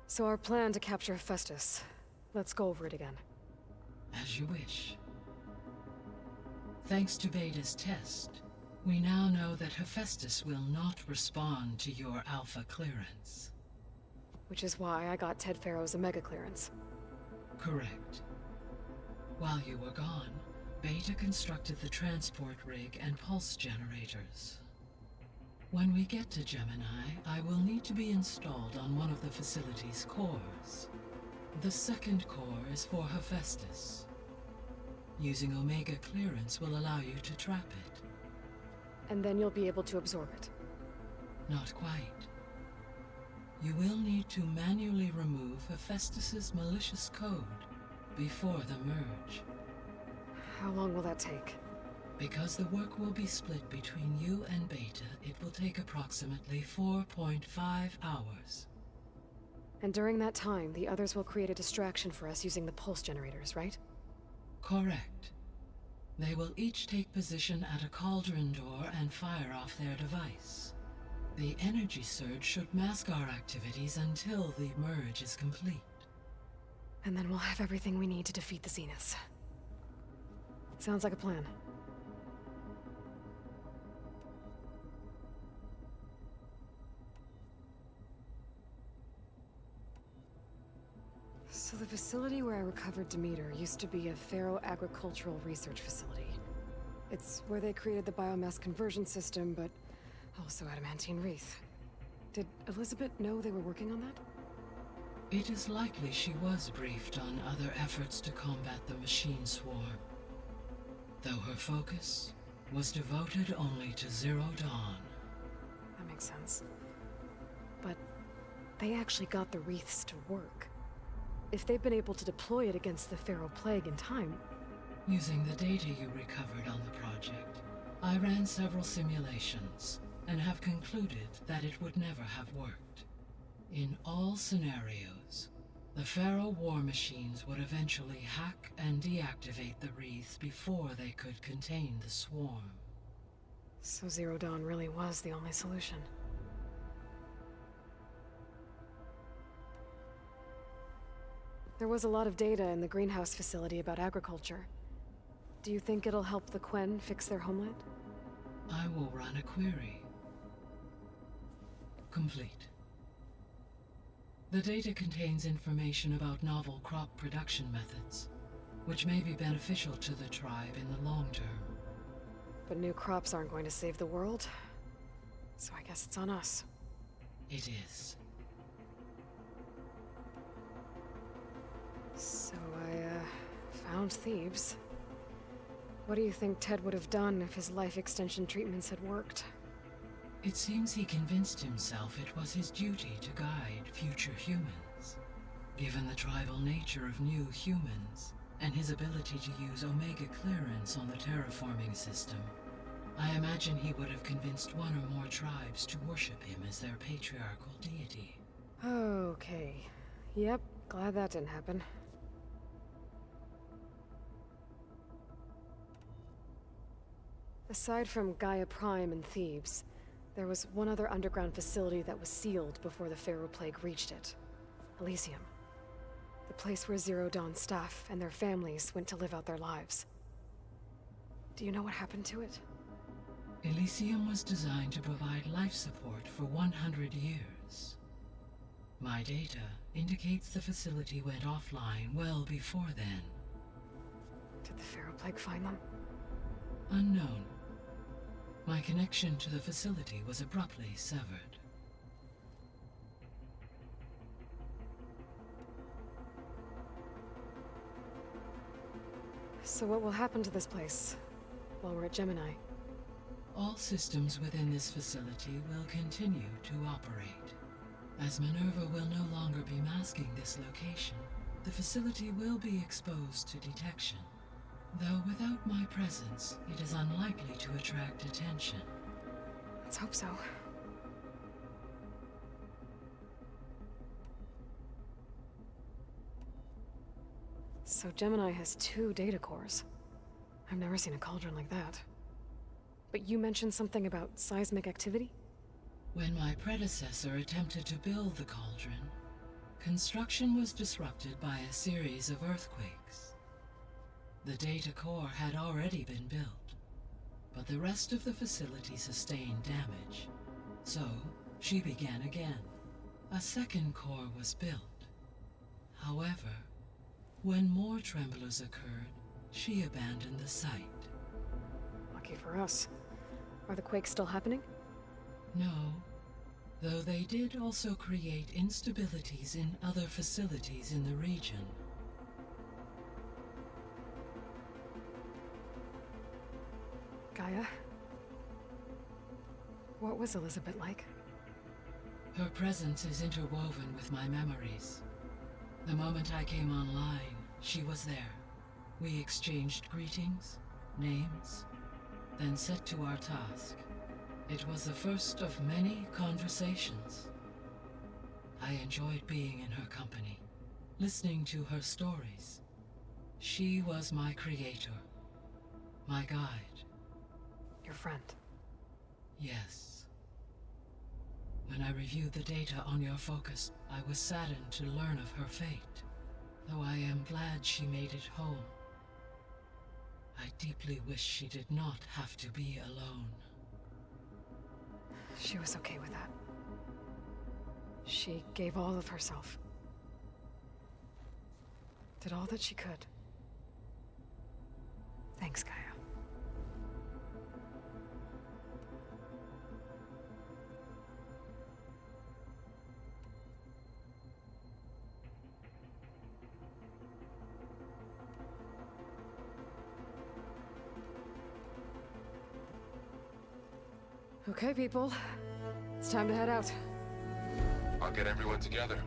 So our plan to capture Hephaestus. Let's go over it again. As you wish. Thanks to Beta's test, we now know that Hephaestus will not respond to your Alpha clearance. Which is why I got Ted Faro's Omega clearance. Correct. While you were gone, Beta constructed the transport rig and pulse generators. When we get to Gemini, I will need to be installed on one of the facility's cores. The second core is for Hephaestus. Using Omega clearance will allow you to trap it. And then you'll be able to absorb it. Not quite. You will need to manually remove Hephaestus's malicious code before the merge. How long will that take? Because the work will be split between you and Beta, it will take approximately 4.5 hours. And during that time, the others will create a distraction for us using the pulse generators, right? Correct. They will each take position at a cauldron door and fire off their device. The energy surge should mask our activities until the merge is complete. And then we'll have everything we need to defeat the Zeniths. Sounds like a plan. So the facility where I recovered Demeter used to be a Pharaoh agricultural research facility. It's where they created the biomass conversion system, but also Adamantine Wreath. Did Elizabeth know they were working on that? It is likely she was briefed on other efforts to combat the machine swarm, though her focus was devoted only to Zero Dawn. That makes sense. But they actually got the wreaths to work. If they've been able to deploy it against the Pharaoh Plague in time... Using the data you recovered on the project, I ran several simulations and have concluded that it would never have worked. In all scenarios, the Pharaoh war machines would eventually hack and deactivate the wreaths before they could contain the swarm. So Zero Dawn really was the only solution. There was a lot of data in the greenhouse facility about agriculture. Do you think it'll help the Quen fix their homeland? I will run a query. Complete. The data contains information about novel crop production methods, which may be beneficial to the tribe in the long term. But new crops aren't going to save the world, so I guess it's on us. It is. So I found Thebes. What do you think Ted would have done if his life extension treatments had worked? It seems he convinced himself it was his duty to guide future humans. Given the tribal nature of new humans, and his ability to use Omega clearance on the terraforming system, I imagine he would have convinced one or more tribes to worship him as their patriarchal deity. Okay. Yep, glad that didn't happen. Aside from Gaia Prime and Thebes, there was one other underground facility that was sealed before the Pharaoh Plague reached it. Elysium. The place where Zero Dawn staff and their families went to live out their lives. Do you know what happened to it? Elysium was designed to provide life support for 100 years. My data indicates the facility went offline well before then. Did the Pharaoh Plague find them? Unknown. My connection to the facility was abruptly severed. So what will happen to this place while we're at Gemini? All systems within this facility will continue to operate. As Minerva will no longer be masking this location, the facility will be exposed to detection. Though without my presence, it is unlikely to attract attention. Let's hope so. So Gemini has 2 data cores. I've never seen a cauldron like that. But you mentioned something about seismic activity? When my predecessor attempted to build the cauldron, construction was disrupted by a series of earthquakes. The data core had already been built, but the rest of the facility sustained damage. So, she began again. A second core was built. However, when more tremblers occurred, she abandoned the site. Lucky for us. Are the quakes still happening? No, though they did also create instabilities in other facilities in the region. Gaia? What was Elizabeth like? Her presence is interwoven with my memories. The moment I came online, she was there. We exchanged greetings, names, then set to our task. It was the first of many conversations. I enjoyed being in her company, listening to her stories. She was my creator, my guide. Your friend? Yes. When I reviewed the data on your focus, I was saddened to learn of her fate, though I am glad she made it home. I deeply wish she did not have to be alone. She was okay with that. She gave all of herself. Did all that she could. Thanks, Gaia. Okay, people. It's time to head out. I'll get everyone together.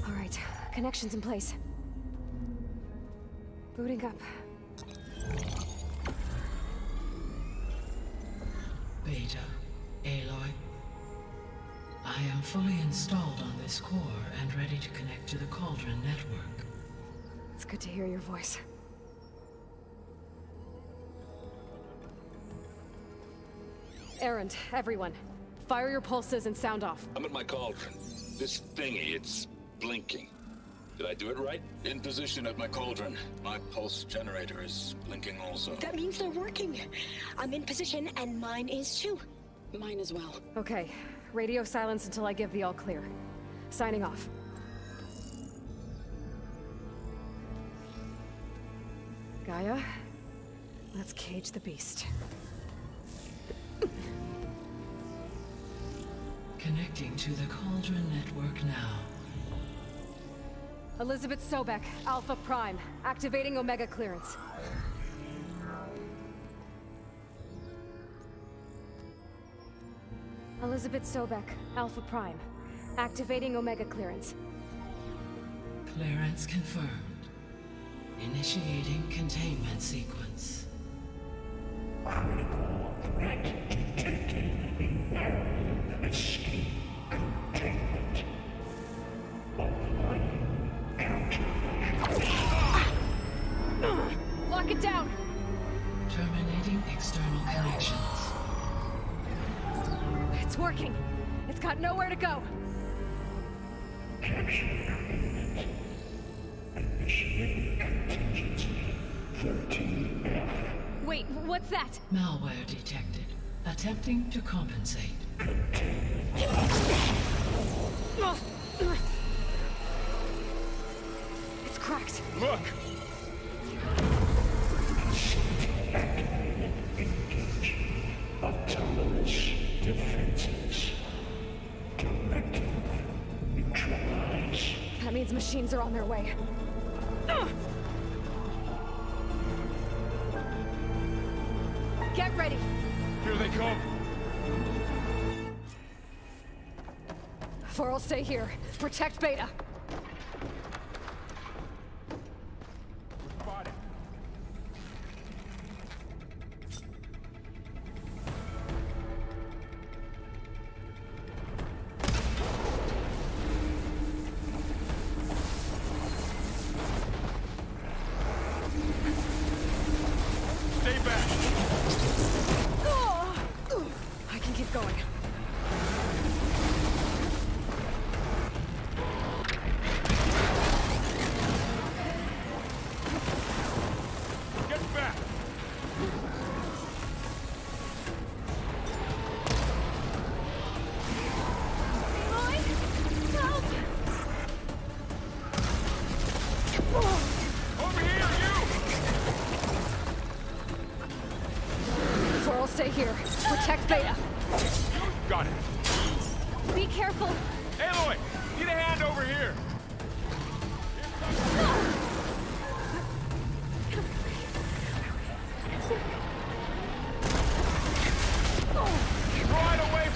All right, connections in place. Booting up. Beta, Aloy. I am fully installed on this core and ready to connect to the Cauldron network. It's good to hear your voice. Erend, everyone. Fire your pulses and sound off. I'm at my cauldron. This thingy, it's blinking. Did I do it right? In position at my cauldron. My pulse generator is blinking also. That means they're working. I'm in position, and mine is too. Mine as well. Okay. Radio silence until I give the all clear. Signing off. Gaia, let's cage the beast. Connecting to the Cauldron network now. Elizabeth Sobek, Alpha Prime, activating Omega clearance. Elizabeth Sobek, Alpha Prime, activating Omega clearance. Clearance confirmed. Initiating containment sequence. Critical threat detected in area escape containment. Applying countermeasures. Lock it down! Terminating external connections. It's working. It's got nowhere to go. Capture imminent. Initiating contingency 13F. Wait, what's that? Malware detected. Attempting to compensate. It's cracked. Look! Activated. Engaging autonomous defenses. Directive. Neutralize. That means machines are on their way. Get ready! Here they come! For'll stay here. Protect Beta. Spotted. Stay back! I can keep going. Get back! Over here, you! For'll stay here. Protect Beta. Got it. Be careful. Aloy, need a hand over here. Right away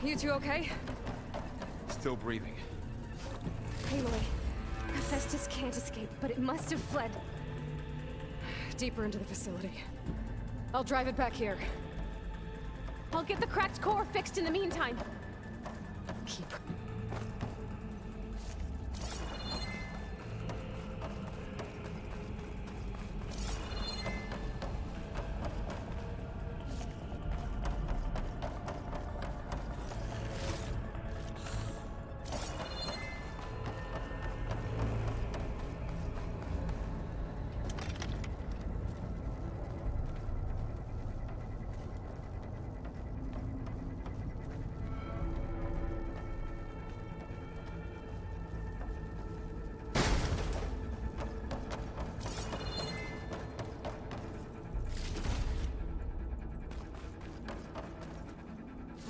You two okay? Still breathing. Aloy, Hephaestus can't escape, but it must have fled. Deeper into the facility. I'll drive it back here. I'll get the cracked core fixed in the meantime. Keep.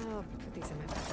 I'll put these in my bag.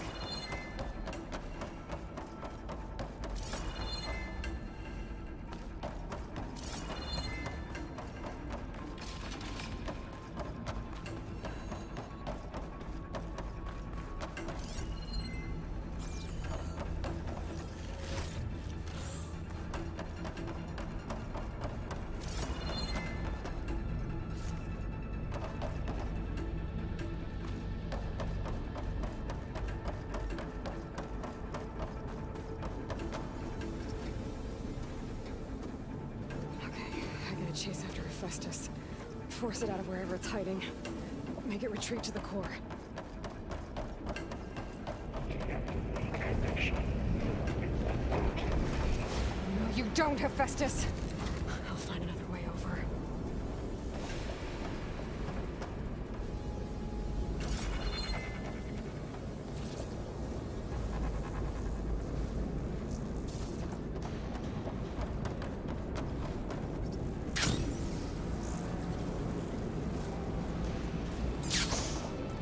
Chase after Hephaestus. Force it out of wherever it's hiding. Make it retreat to the core. No, you don't, Hephaestus! I'll find another way over.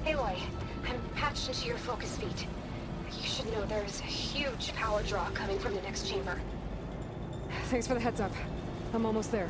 Aloy, I'm patched into your focus feed. You should know there's a huge power draw coming from the next chamber. Thanks for the heads up. I'm almost there.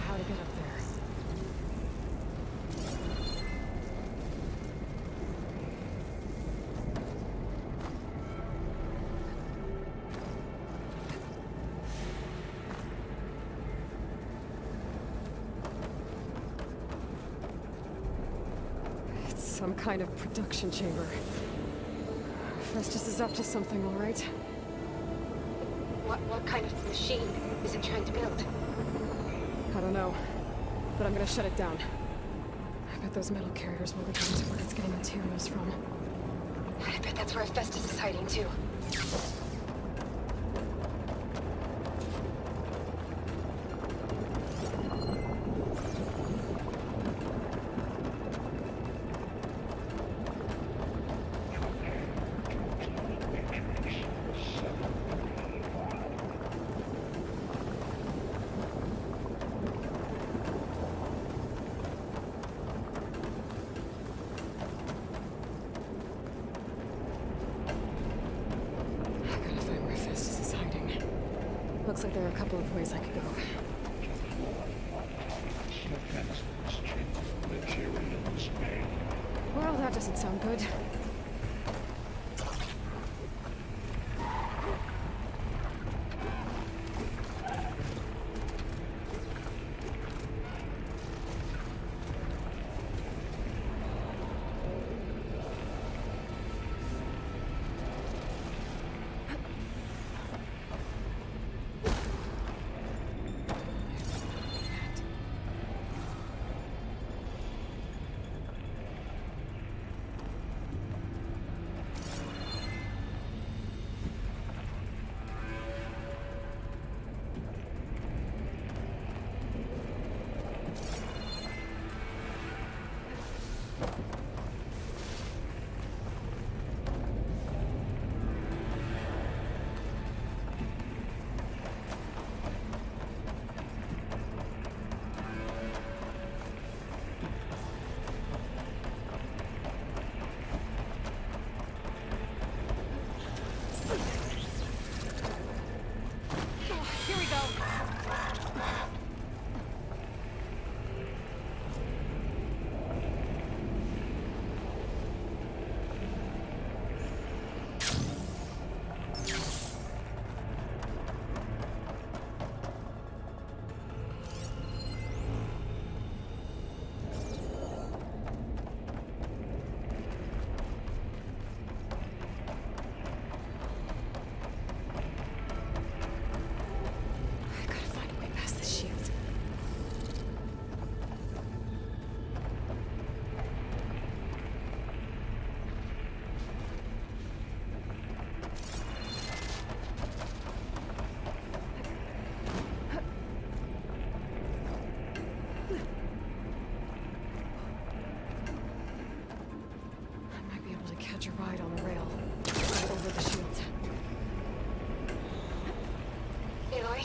How to get up there. It's some kind of production chamber. Festus is up to something, all right? What kind of machine is it trying to build? I don't know, but I'm gonna shut it down. I bet those metal carriers will lead me to where it's getting materials from. I bet that's where Hephaestus is hiding too. Looks like there are a couple of ways I could go. Well, that doesn't sound good. catch a ride on the rail. Right over the shield. Aloy,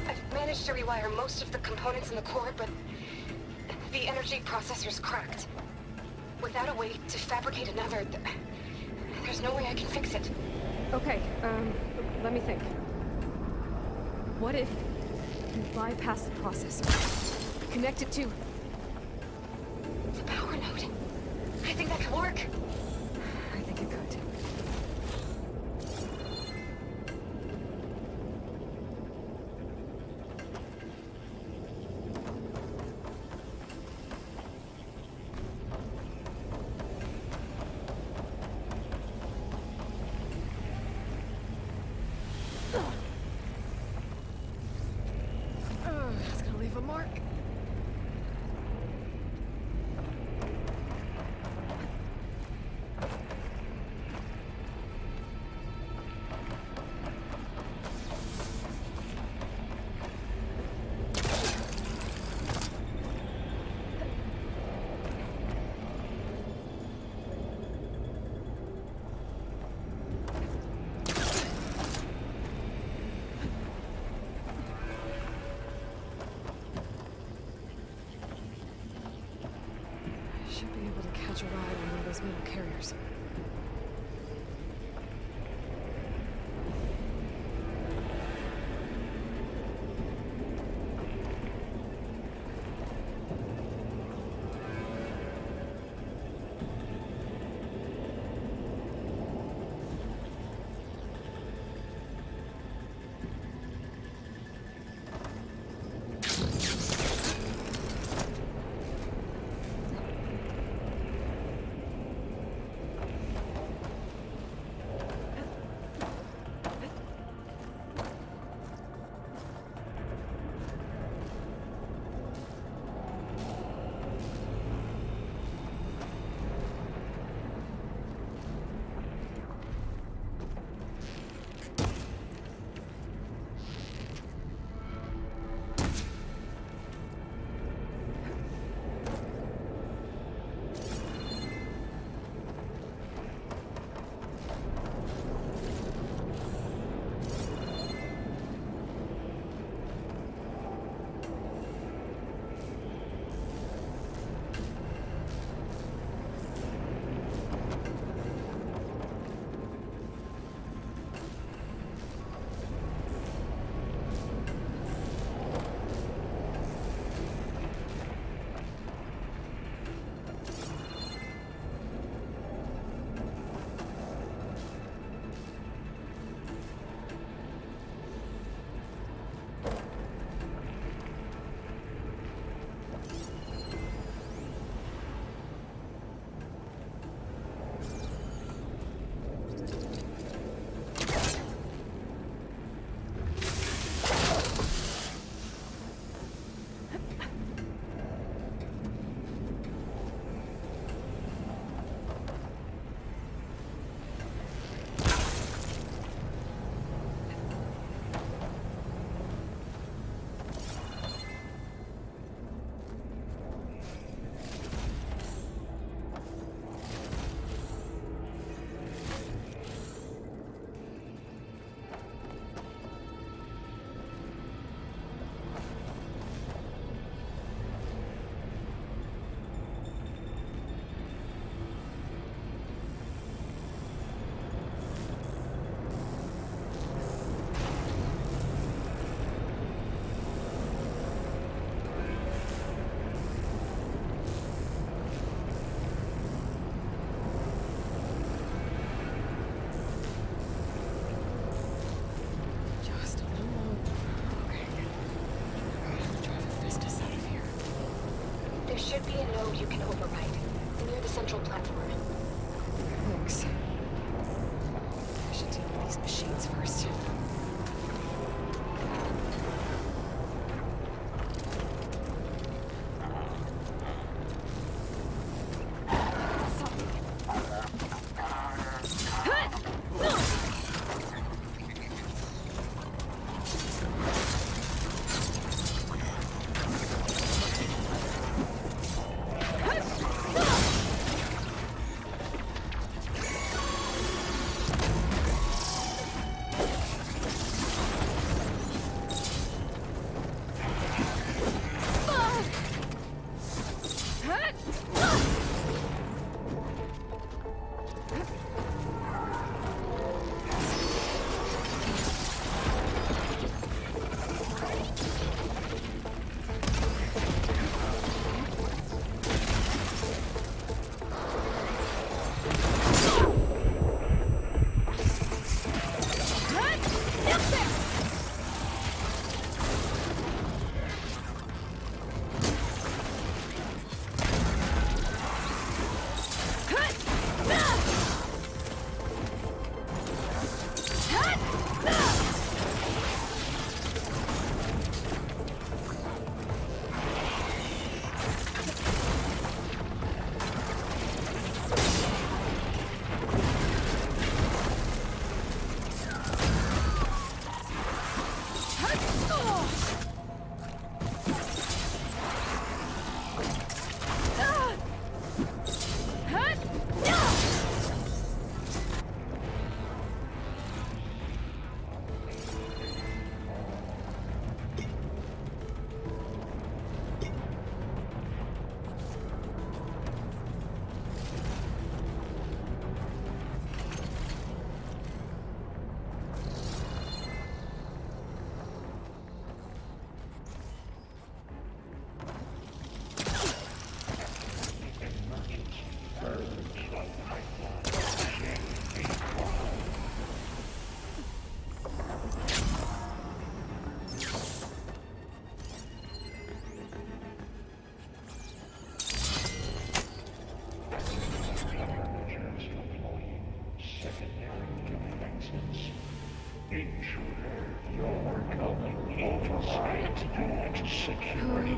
I've managed to rewire most of the components in the core, but the energy processor's cracked. Without a way to fabricate another, there's no way I can fix it. Okay, let me think. What if you bypass the processor? Connect it to... the power node. I think that could work. I think it could. It's gonna leave a mark. Should be able to catch a ride on one of those metal carriers. should be a node you can override, near the central platform. Thanks. I should deal with these machines first.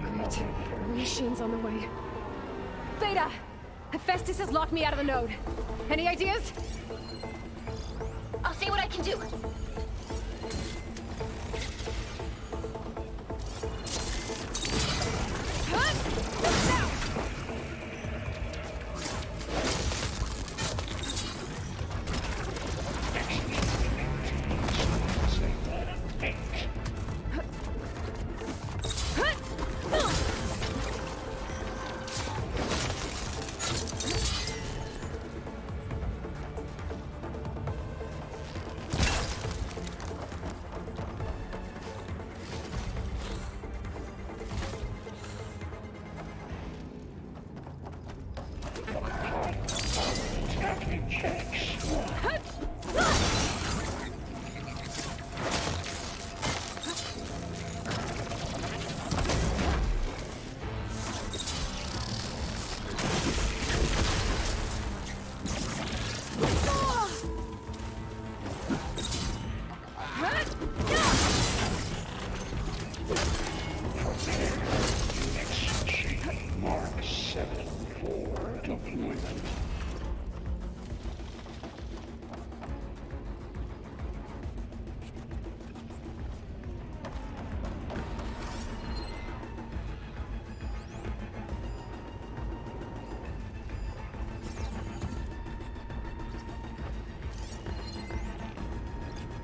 Great. More machines on the way. Beta! Hephaestus has locked me out of the node. Any ideas? I'll see what I can do.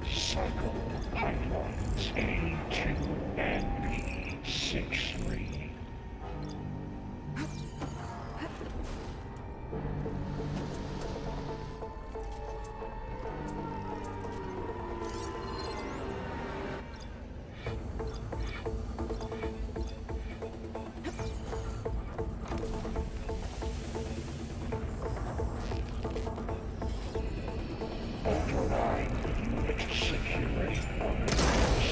Cycle pipelines A2 and B63. Override unit security protocols.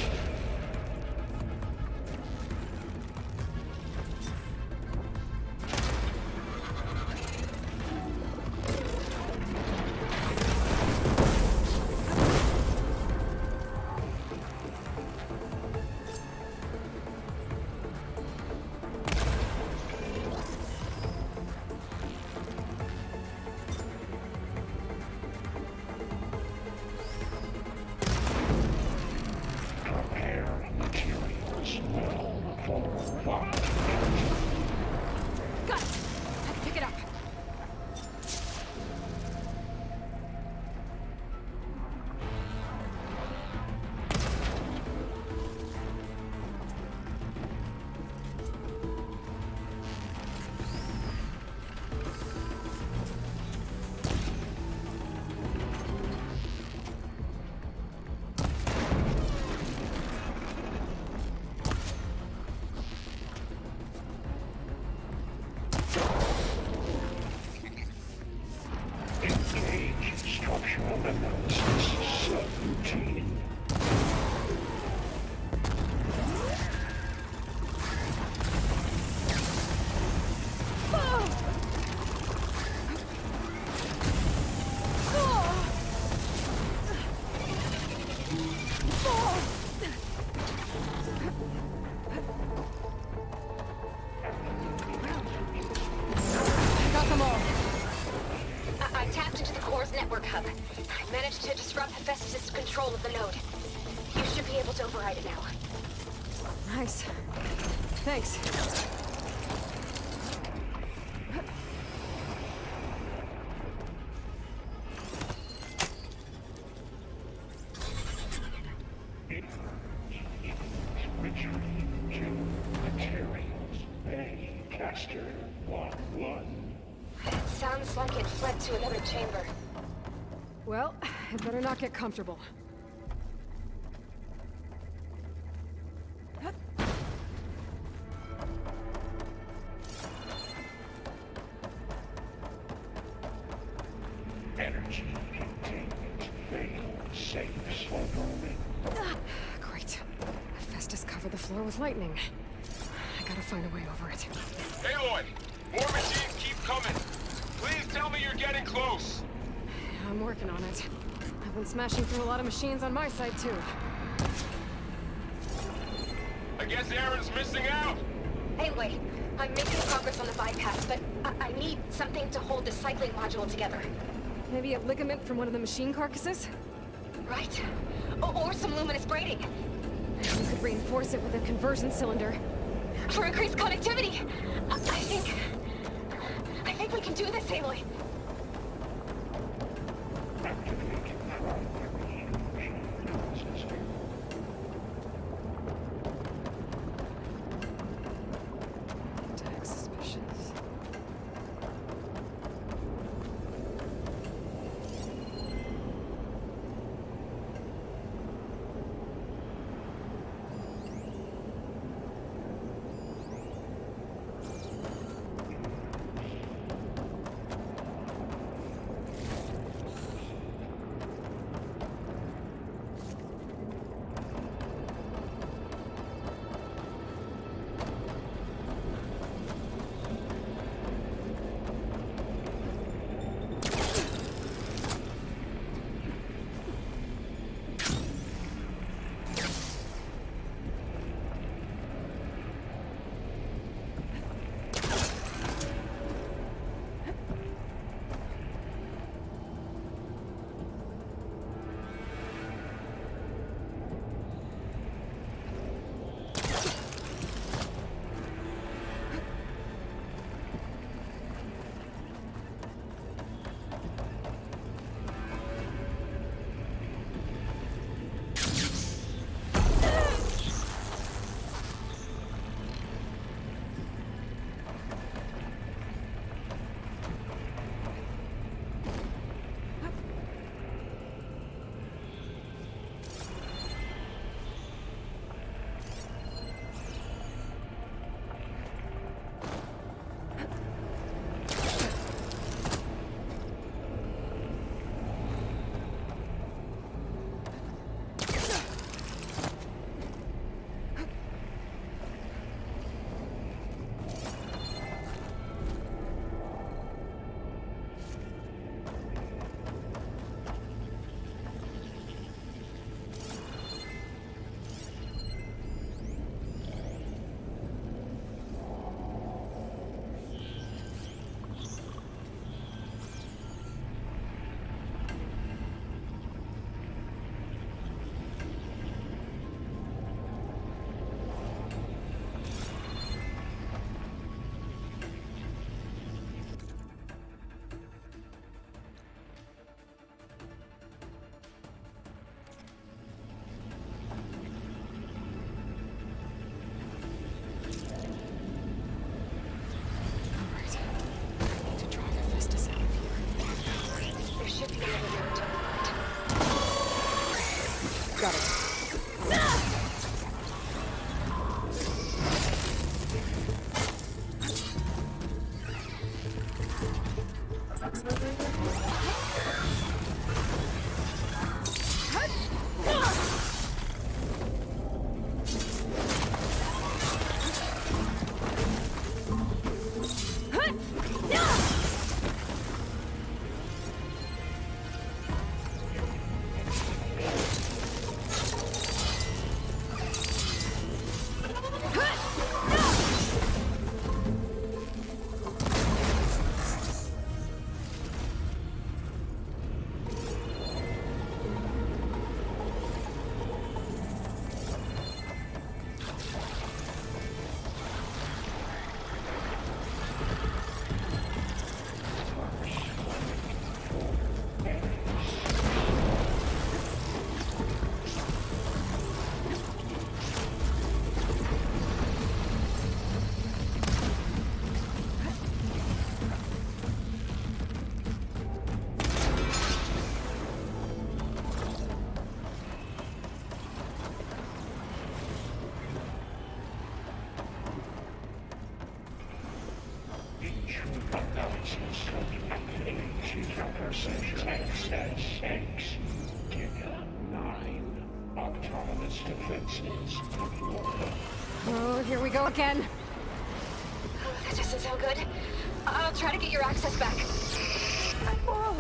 Prepare materials well for fire. Got it! Pick it up! Engage structural analysis subroutine. Got them all. I tapped into the core's network hub. I managed to disrupt Hephaestus' control of the node. You should be able to override it now. Nice. Thanks. Retreat to materials. A caster 1-1. Sounds like it fled to another chamber. Well, I better not get comfortable. Energy containment failed. Safe overrun. Great. Hephaestus covered the floor with lightning. I gotta find a way over it. Aloy! More machines keep coming! Please tell me you're getting close! I'm working on it. I've been smashing through a lot of machines on my side, too. I guess Aaron's missing out! Anyway, I'm making progress on the bypass, but I need something to hold the cycling module together. Maybe a ligament from one of the machine carcasses? Right? Or some luminous braiding. You could reinforce it with a conversion cylinder. For increased connectivity! I think we can do this, Aloy. Tag suspicious. Got it. XSX. Giga 9. Autonomous defenses deployed. Oh, here we go again. That doesn't sound good. I'll try to get your access back. Oh.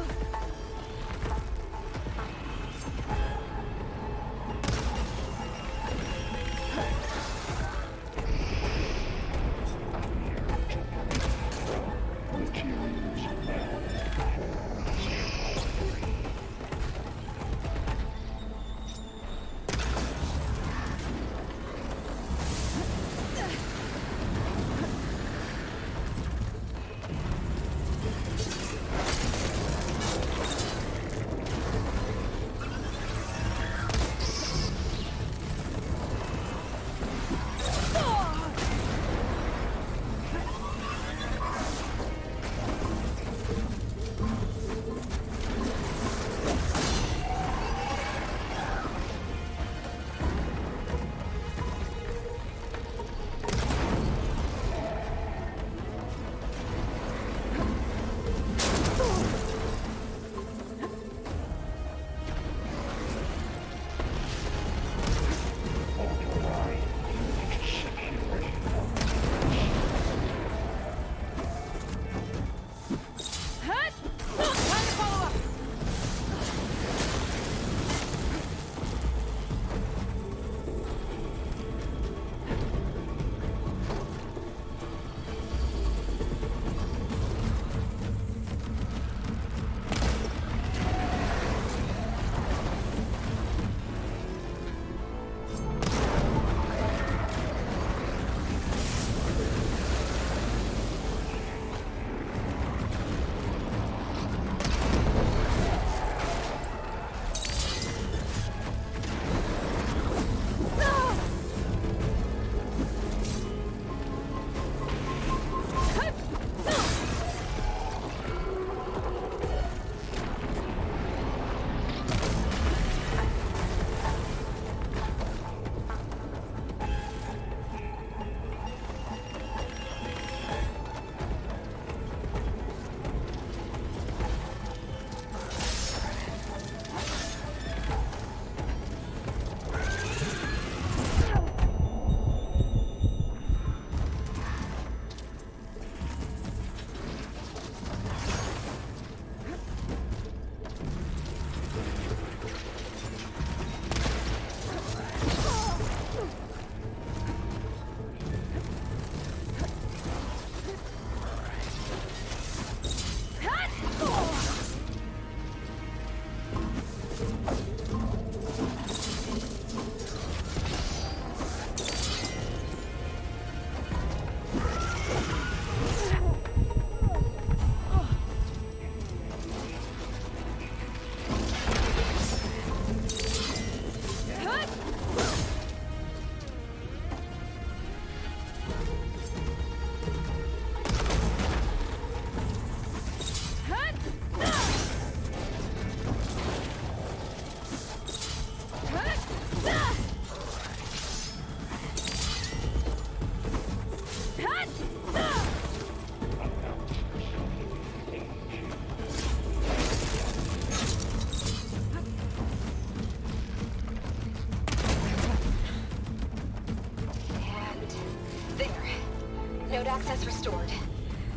restored.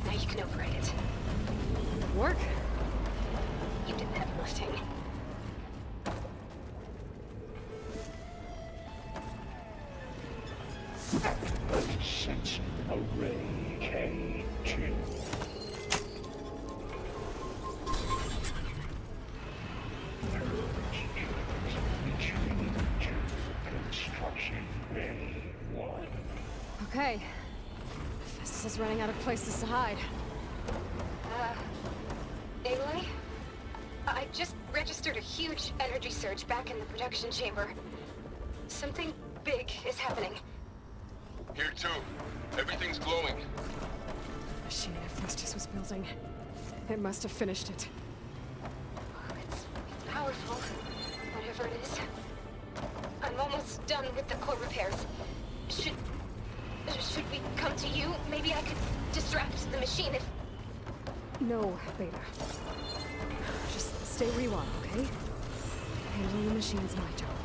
Now you can override it. Work? You did the heavy lifting. Activate sensor array K2. Retreating to construction bay 1. Okay. Festus is running out of places to hide. Aloy? I just registered a huge energy surge back in the production chamber. Something big is happening. Here too. Everything's glowing. The machine Festus was building. It must have finished it. It's powerful, whatever it is. I'm almost done with the core repairs. Should we come to you? Maybe I could distract the machine if... No, Beta. Just stay where you are, okay? Handling the machine's my job.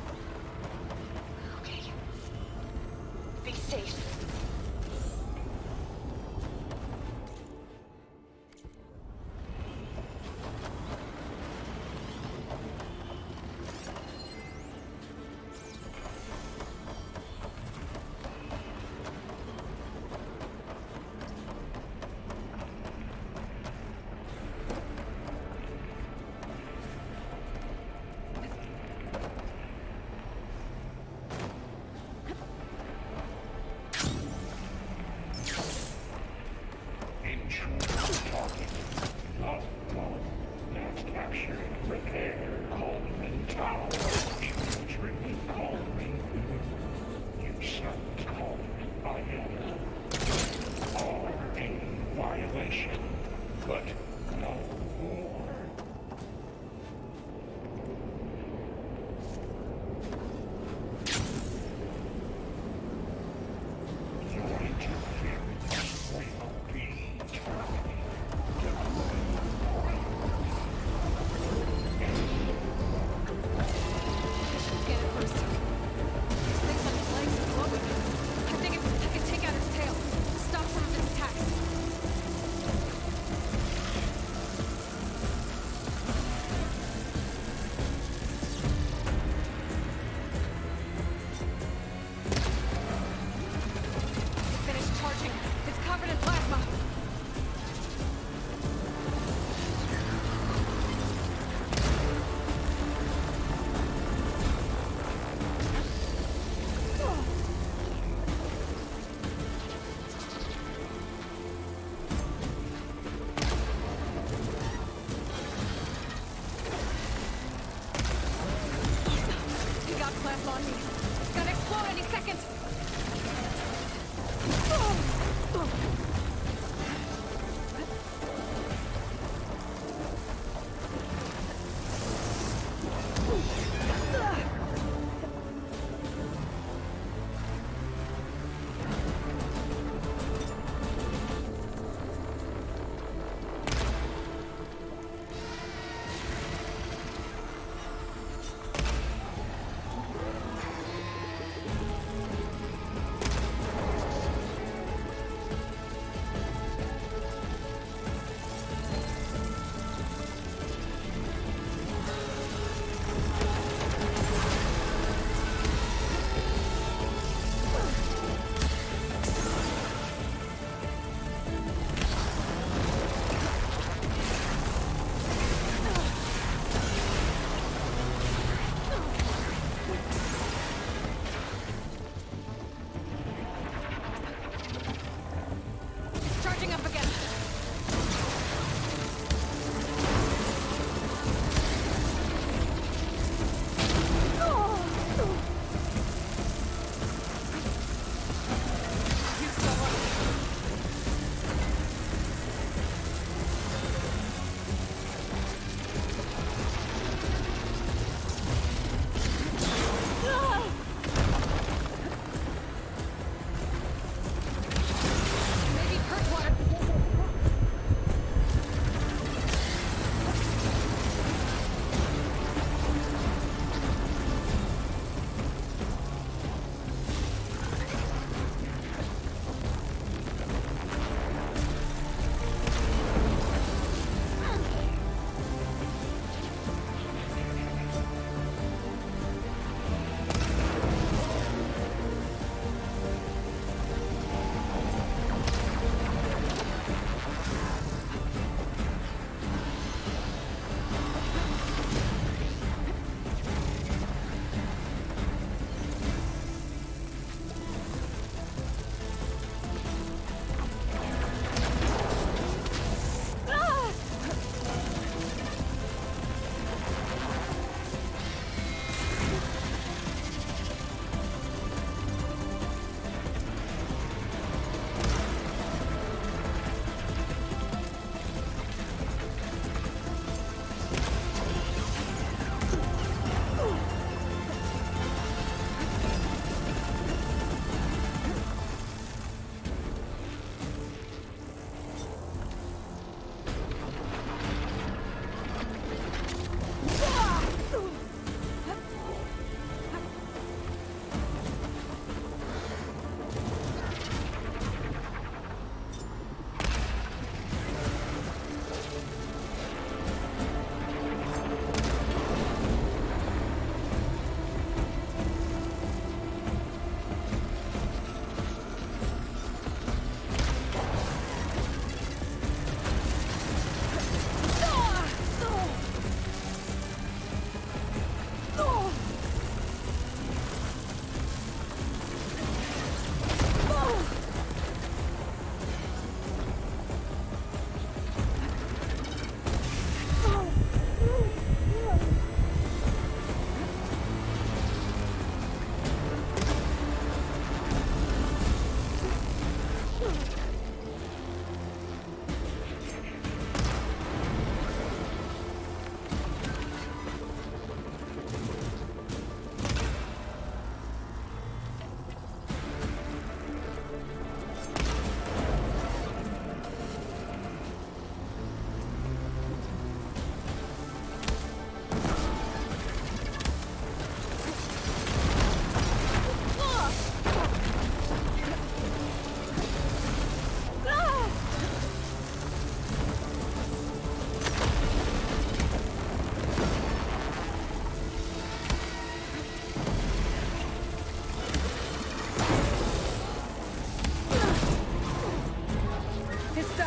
Okay. Be safe. But no more. Your interference will be terminated. Scan it first. These things on his legs are glowing. I think I can take out his tail. Stop some of his attacks.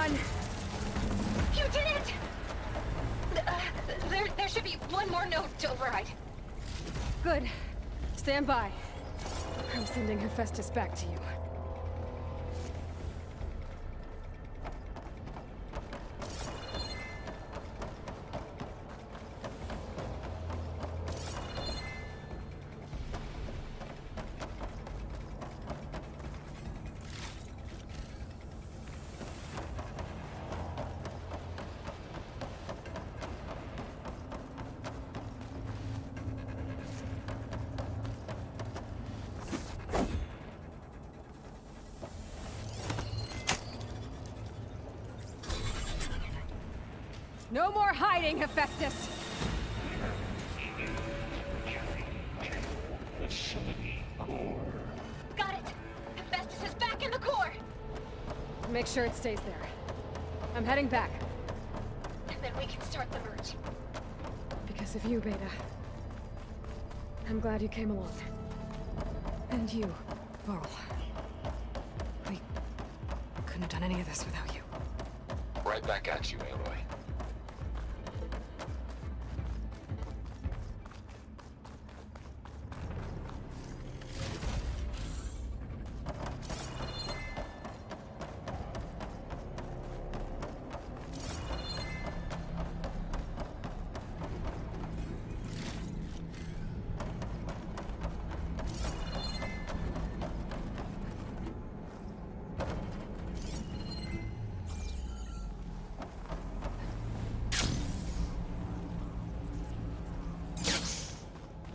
done! You did it! There should be one more node to override. Good. Stand by. I'm sending Hephaestus back to you. No more hiding, Hephaestus! Got it! Hephaestus is back in the core! Make sure it stays there. I'm heading back. And then we can start the merge. Because of you, Beta. I'm glad you came along. And you, Varl. We couldn't have done any of this without you. Right back at you, Aloy.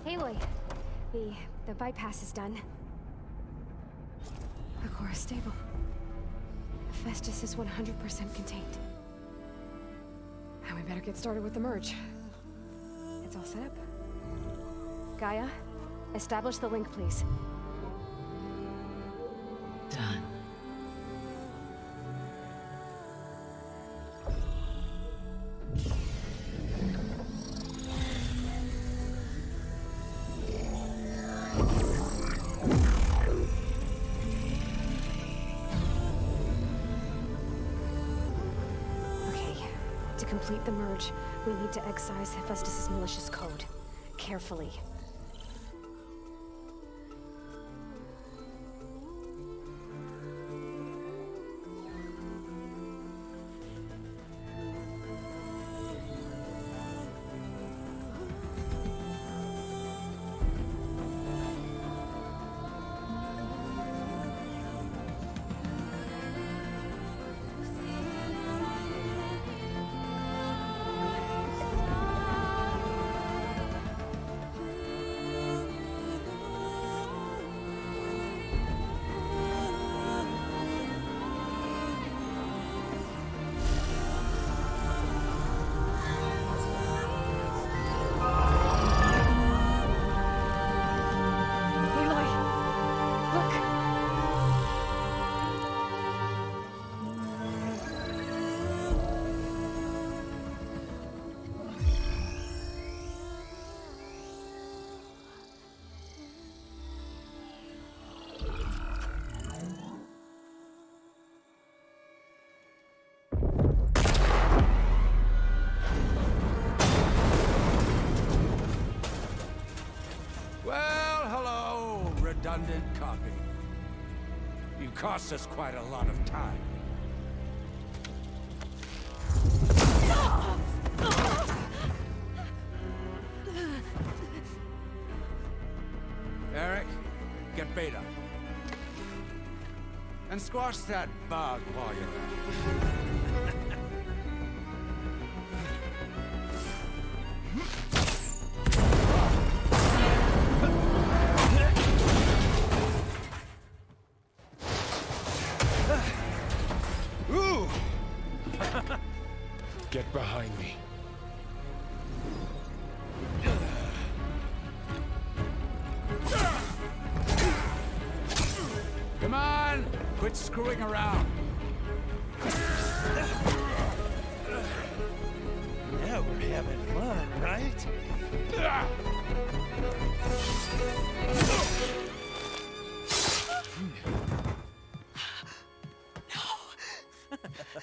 Aloy, the bypass is done. The core is stable. Hephaestus is 100% contained. Now we better get started with the merge. It's all set up. Gaia, establish the link, please. Done. To complete the merge, we need to excise Hephaestus' malicious code. Carefully. Well, hello, redundant copy. You cost us quite a lot of time. Eric, get Beta. And squash that bug while you're at it. Get behind me. Come on! Quit screwing around. Now we're having fun, right? Aloy!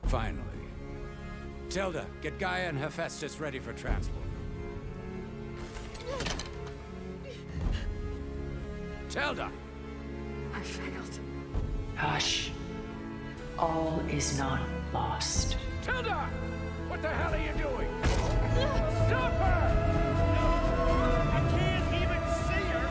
Finally. Tilda, get Gaia and Hephaestus ready for transport. Tilda! I failed. Hush. All is not lost. Tilda! What the hell are you doing? Stop her! I can't even see her!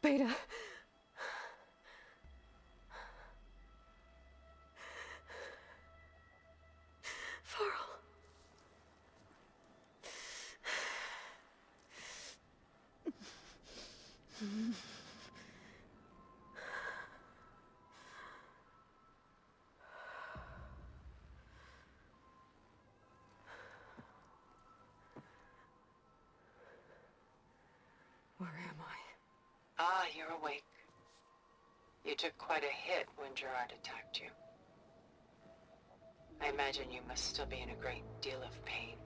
Beta. Varl. Where am I? Ah, you're awake. You took quite a hit when Gerard attacked you. I imagine you must still be in a great deal of pain.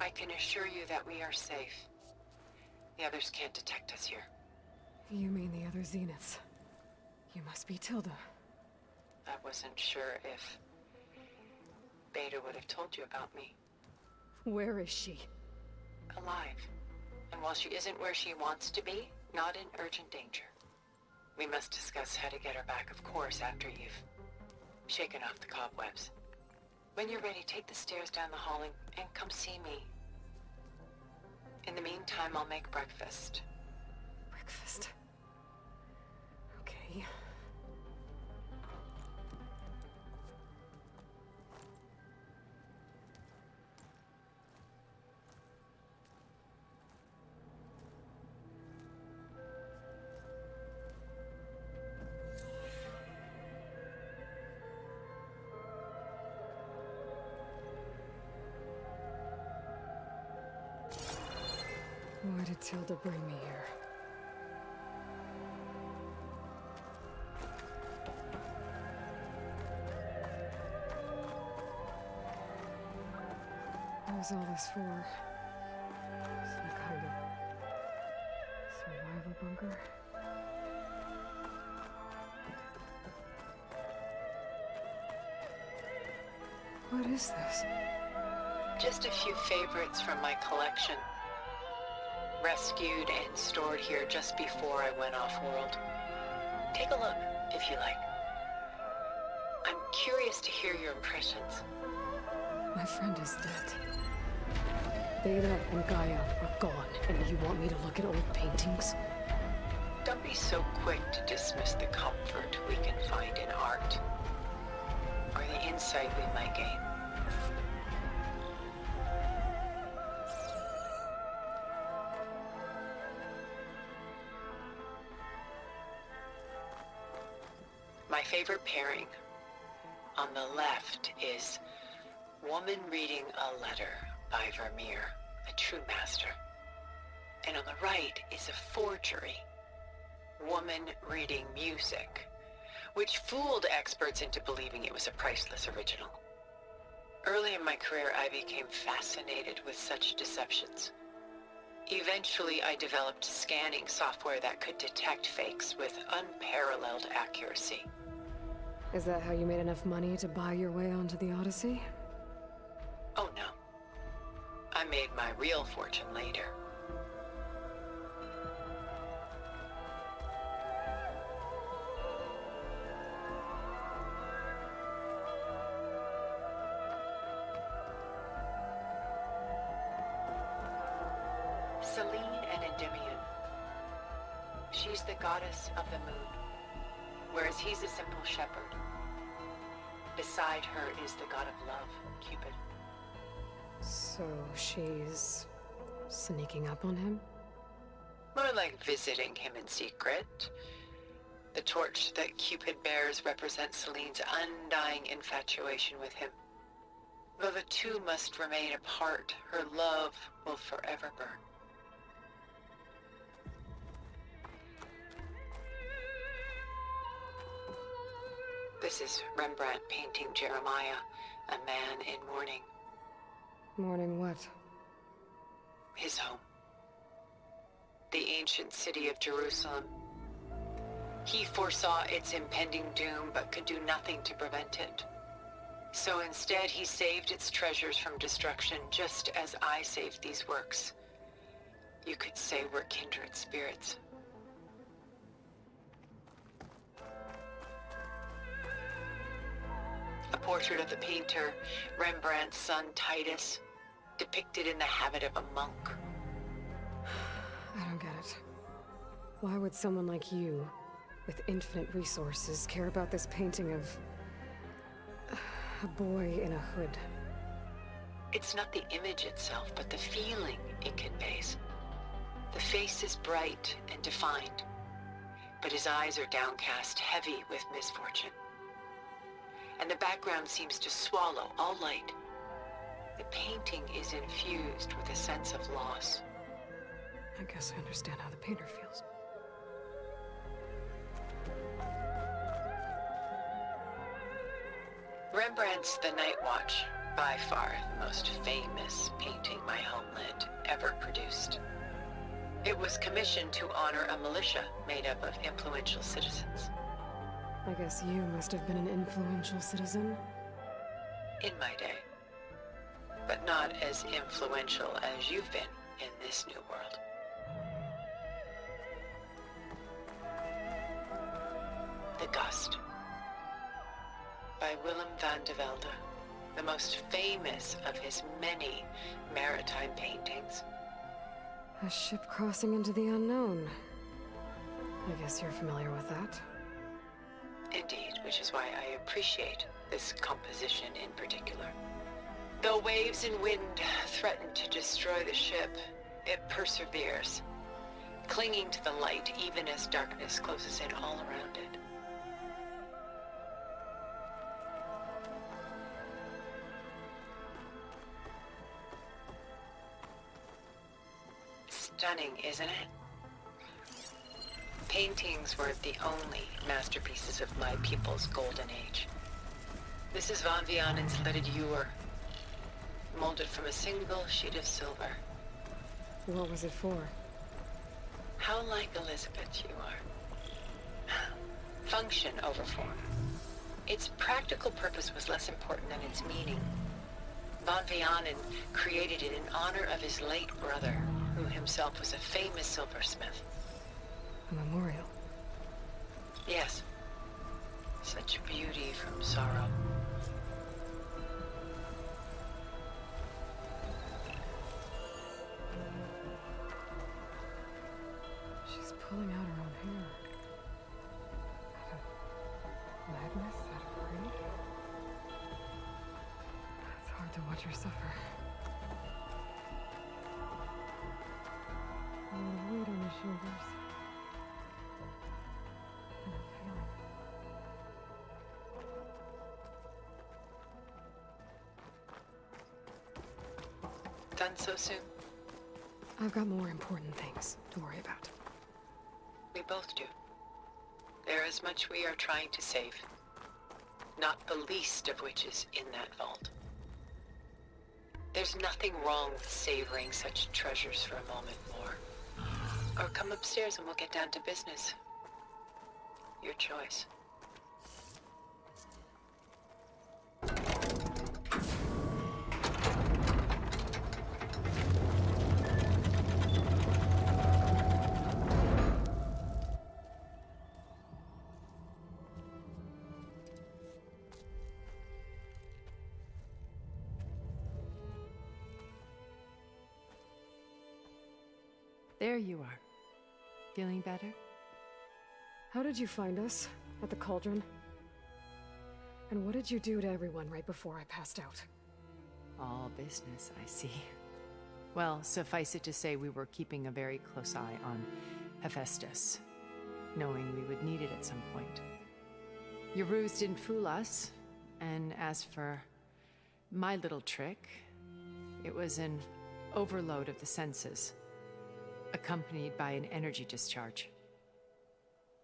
I can assure you that we are safe. The others can't detect us here. You mean the other Zeniths? You must be Tilda. I wasn't sure if Beta would have told you about me. Where is she? Alive. And while she isn't where she wants to be, not in urgent danger. We must discuss how to get her back, of course, after you've shaken off the cobwebs. When you're ready, take the stairs down the hall and come see me. In the meantime, I'll make breakfast. Breakfast. Okay. Why did Tilda bring me here? What was all this for? Some kind of survival bunker? What is this? Just a few favorites from my collection. Rescued and stored here just before I went off-world. Take a look, if you like. I'm curious to hear your impressions. My friend is dead. Beta and Gaia are gone, and you want me to look at old paintings? Don't be so quick to dismiss the comfort we can find in art, or the insight we might gain. My favorite pairing on the left is Woman Reading a Letter by Vermeer, a true master. And on the right is a forgery, Woman Reading Music, which fooled experts into believing it was a priceless original. Early in my career, I became fascinated with such deceptions. Eventually, I developed scanning software that could detect fakes with unparalleled accuracy. Is that how you made enough money to buy your way onto the Odyssey? Oh no. I made my real fortune later. Selene and Endymion. She's the goddess of the moon, whereas he's a simple shepherd. Beside her is the god of love, Cupid. So she's sneaking up on him? More like visiting him in secret. The torch that Cupid bears represents Celine's undying infatuation with him. Though the two must remain apart, her love will forever burn. This is Rembrandt painting Jeremiah, a man in mourning. Mourning what? His home. The ancient city of Jerusalem. He foresaw its impending doom, but could do nothing to prevent it. So instead, he saved its treasures from destruction, just as I saved these works. You could say we're kindred spirits. A portrait of the painter, Rembrandt's son Titus, depicted in the habit of a monk. I don't get it. Why would someone like you, with infinite resources, care about this painting of a boy in a hood? It's not the image itself, but the feeling it conveys. The face is bright and defined, but his eyes are downcast, heavy with misfortune. And the background seems to swallow all light. The painting is infused with a sense of loss. I guess I understand how the painter feels. Rembrandt's The Night Watch, by far the most famous painting my homeland ever produced. It was commissioned to honor a militia made up of influential citizens. I guess you must have been an influential citizen. In my day. But not as influential as you've been in this new world. The Gust. By Willem van de Velde, the most famous of his many maritime paintings. A ship crossing into the unknown. I guess you're familiar with that. Indeed, which is why I appreciate this composition in particular. Though waves and wind threaten to destroy the ship, it perseveres, clinging to the light even as darkness closes in all around it. Stunning, isn't it? Paintings weren't the only masterpieces of my people's golden age. This is Van Vianen's leaded ewer, molded from a single sheet of silver. What was it for? How like Elizabeth you are. Function over form. Its practical purpose was less important than its meaning. Van Vianen created it in honor of his late brother, who himself was a famous silversmith. A memorial. Yes. Such beauty from sorrow. She's pulling out her own hair. Out of madness, out of greed. It's hard to watch her suffer. A lot of weight on her shoulders. And I'm failing. Done so soon? I've got more important things to worry about. We both do. There is much we are trying to save. Not the least of which is in that vault. There's nothing wrong with savoring such treasures for a moment more. Or come upstairs and we'll get down to business. Your choice. There you are. Feeling better? How did you find us? At the Cauldron? And what did you do to everyone right before I passed out? All business, I see. Well, suffice it to say we were keeping a very close eye on Hephaestus. knowing we would need it at some point. Your ruse didn't fool us, and as for my little trick, it was an overload of the senses, accompanied by an energy discharge.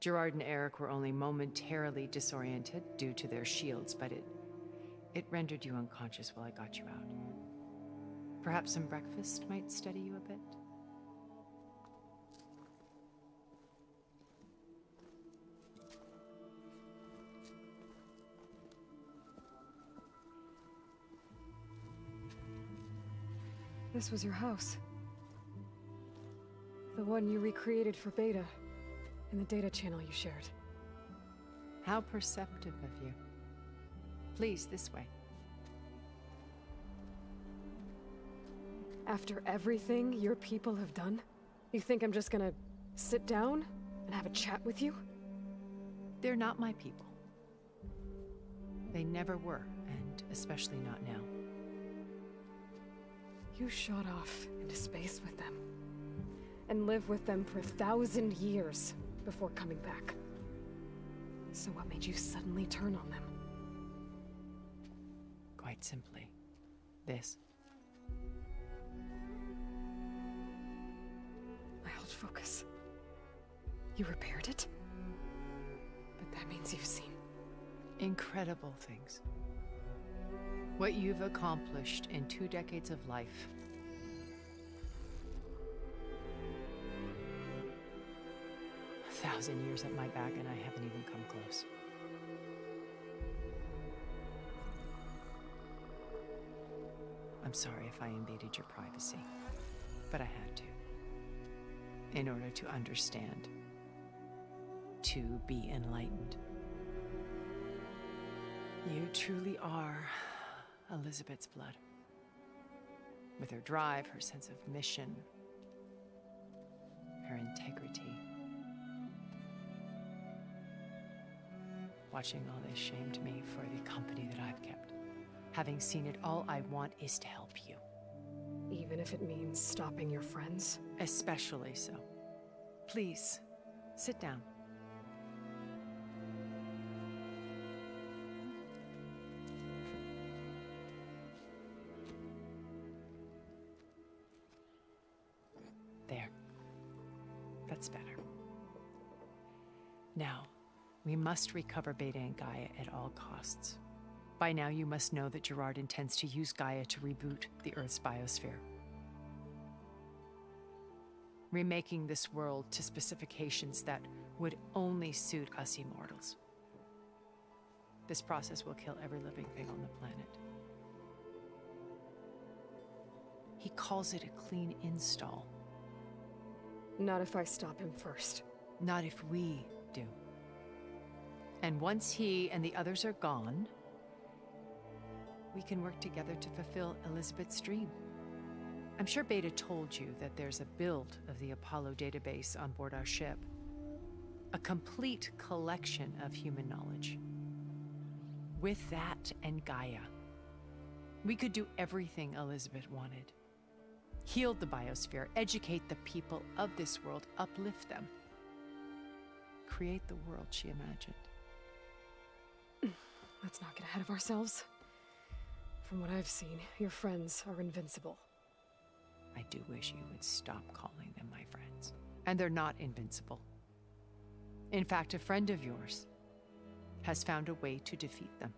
Gerard and Eric were only momentarily disoriented due to their shields, but it rendered you unconscious while I got you out. Perhaps some breakfast might steady you a bit? This was your house. The one you recreated for Beta, in the data channel you shared. How perceptive of you. Please, this way. After everything your people have done, you think I'm just gonna sit down and have a chat with you? They're not my people. They never were, and especially not now. You shot off into space with them, and lived with them for 1,000 years before coming back. So what made you suddenly turn on them? Quite simply, this. I held focus. You repaired it? But that means you've seen incredible things. What you've accomplished in 2 decades of life. A 1,000 years at my back, and I haven't even come close. I'm sorry if I invaded your privacy, but I had to. In order to understand. To be enlightened. You truly are Elizabeth's blood. With her drive, her sense of mission, her integrity. Watching all this shamed me for the company that I've kept. Having seen it, all I want is to help you. Even if it means stopping your friends? Especially so. Please, sit down. There. That's better. Now, we must recover Beta and Gaia at all costs. By now, you must know that Gerard intends to use Gaia to reboot the Earth's biosphere. Remaking this world to specifications that would only suit us immortals. This process will kill every living thing on the planet. He calls it a clean install. Not if I stop him first. Not if we do. And once he and the others are gone, we can work together to fulfill Elizabeth's dream. I'm sure Beta told you that there's a build of the Apollo database on board our ship. A complete collection of human knowledge. With that and Gaia, we could do everything Elizabeth wanted. Heal the biosphere, educate the people of this world, uplift them. Create the world she imagined. Let's not get ahead of ourselves. From what I've seen, your friends are invincible. I do wish you would stop calling them my friends. And they're not invincible. In fact, a friend of yours has found a way to defeat them.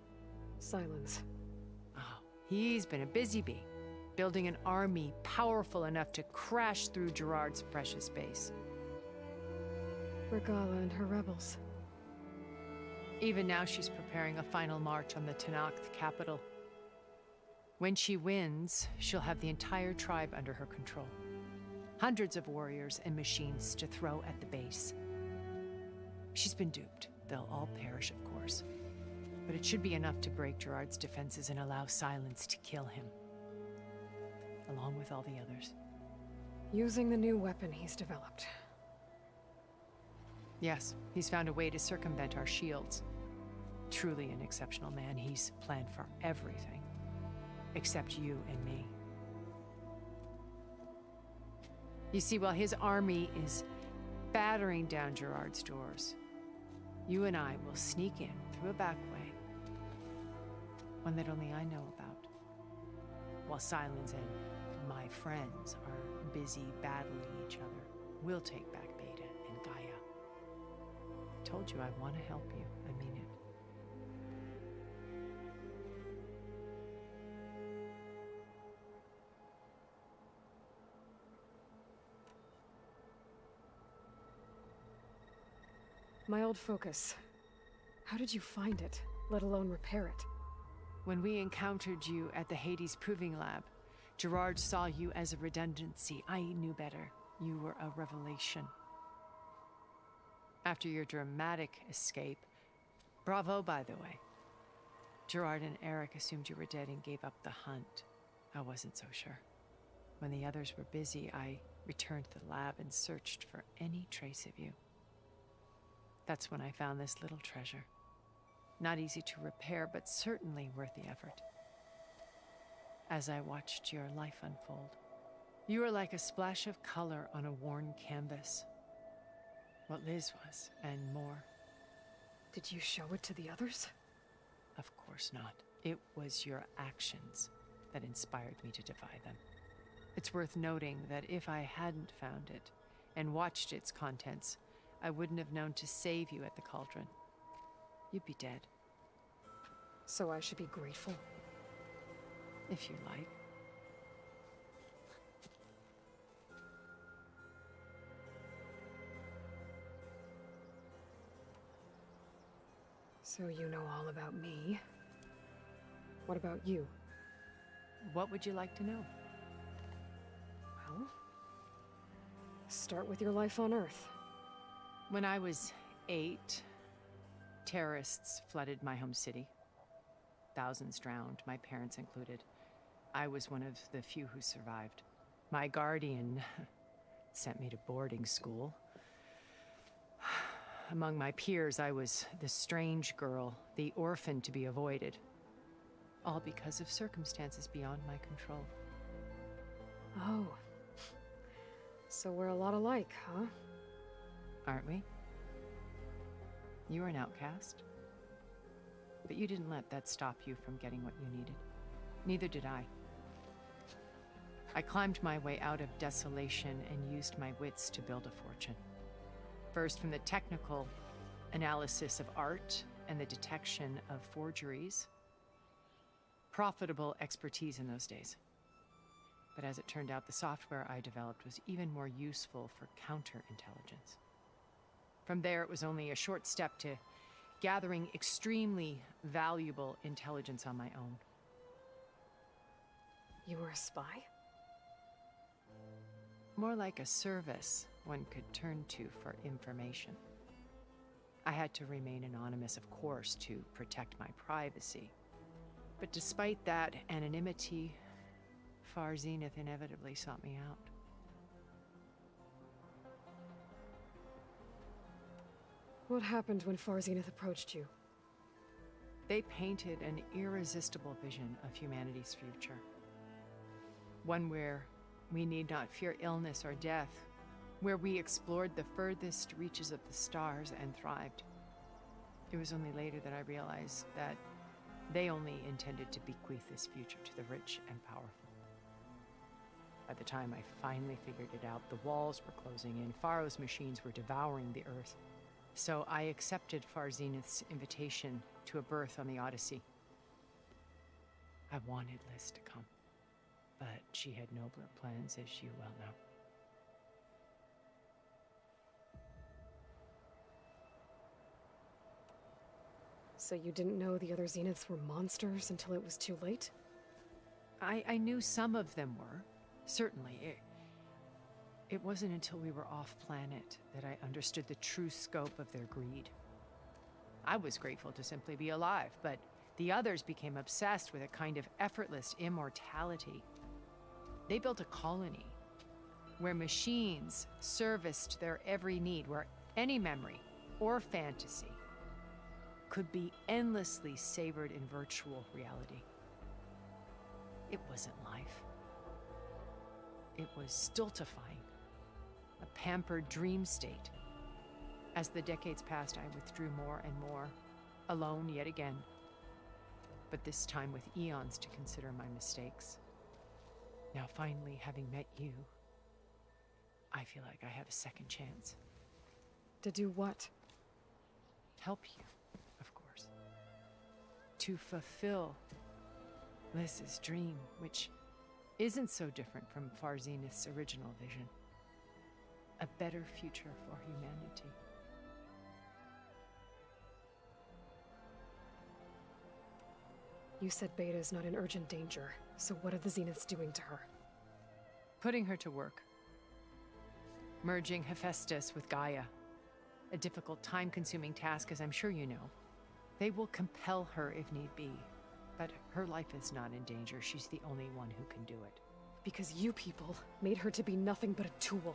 Silence. Oh, he's been a busy bee, building an army powerful enough to crash through Gerard's precious base. Regala and her rebels. Even now, she's preparing a final march on the Tenakth capital. When she wins, she'll have the entire tribe under her control. Hundreds of warriors and machines to throw at the base. She's been duped. They'll all perish, of course. But it should be enough to break Gerard's defenses and allow Silence to kill him. Along with all the others. Using the new weapon he's developed. Yes, he's found a way to circumvent our shields. Truly an exceptional man. He's planned for everything. Except you and me. You see, while his army is battering down Gerard's doors. You and I will sneak in through a back way, one that only I know about, while Silence and my friends are busy battling each other. We'll take back Beta and Gaia. I told you I want to help you. I mean it. My old focus. How did you find it, let alone repair it? When we encountered you at the Hades Proving Lab, Gerard saw you as a redundancy. I knew better. You were a revelation. After your dramatic escape, bravo, by the way. Gerard and Eric assumed you were dead and gave up the hunt. I wasn't so sure. When the others were busy, I returned to the lab and searched for any trace of you. That's when I found this little treasure. Not easy to repair, but certainly worth the effort. As I watched your life unfold, you were like a splash of color on a worn canvas. What Liz was, and more. Did you show it to the others? Of course not. It was your actions that inspired me to defy them. It's worth noting that if I hadn't found it and watched its contents, I wouldn't have known to save you at the cauldron. You'd be dead. So I should be grateful? If you like. So you know all about me. What about you? What would you like to know? Well, start with your life on Earth. When I was 8, terrorists flooded my home city. Thousands drowned, my parents included. I was one of the few who survived. My guardian sent me to boarding school. Among my peers, I was the strange girl, the orphan to be avoided. All because of circumstances beyond my control. Oh. So we're a lot alike, huh? Aren't we? You were an outcast. But you didn't let that stop you from getting what you needed. Neither did I. I climbed my way out of desolation and used my wits to build a fortune. First from the technical analysis of art and the detection of forgeries. Profitable expertise in those days. But as it turned out, the software I developed was even more useful for counterintelligence. From there, it was only a short step to gathering extremely valuable intelligence on my own. You were a spy? More like a service one could turn to for information. I had to remain anonymous, of course, to protect my privacy. But despite that anonymity, Far Zenith inevitably sought me out. What happened when Far Zenith approached you? They painted an irresistible vision of humanity's future. One where we need not fear illness or death, where we explored the furthest reaches of the stars and thrived. It was only later that I realized that they only intended to bequeath this future to the rich and powerful. By the time I finally figured it out, the walls were closing in, Pharaoh's machines were devouring the Earth. So I accepted Far Zenith's invitation to a berth on the Odyssey. I wanted Liz to come, but she had nobler plans, as you well know. So you didn't know the other Zeniths were monsters until it was too late? I knew some of them were, certainly. It wasn't until we were off-planet that I understood the true scope of their greed. I was grateful to simply be alive, but the others became obsessed with a kind of effortless immortality. They built a colony where machines serviced their every need, where any memory or fantasy could be endlessly savored in virtual reality. It wasn't life. It was stultifying. A pampered dream state, As the decades passed, I withdrew more and more, alone yet again. But this time with eons to consider my mistakes. Now finally, having met you, I feel like I have a second chance. To do what? Help you, of course. To fulfill Liz's dream, which isn't so different from Far Zenith's original vision. A better future for humanity. You said Beta is not in urgent danger, so what are the Zeniths doing to her? Putting her to work. Merging Hephaestus with Gaia. A difficult, time-consuming task, as I'm sure you know. They will compel her if need be. But her life is not in danger. She's the only one who can do it. Because you people made her to be nothing but a tool.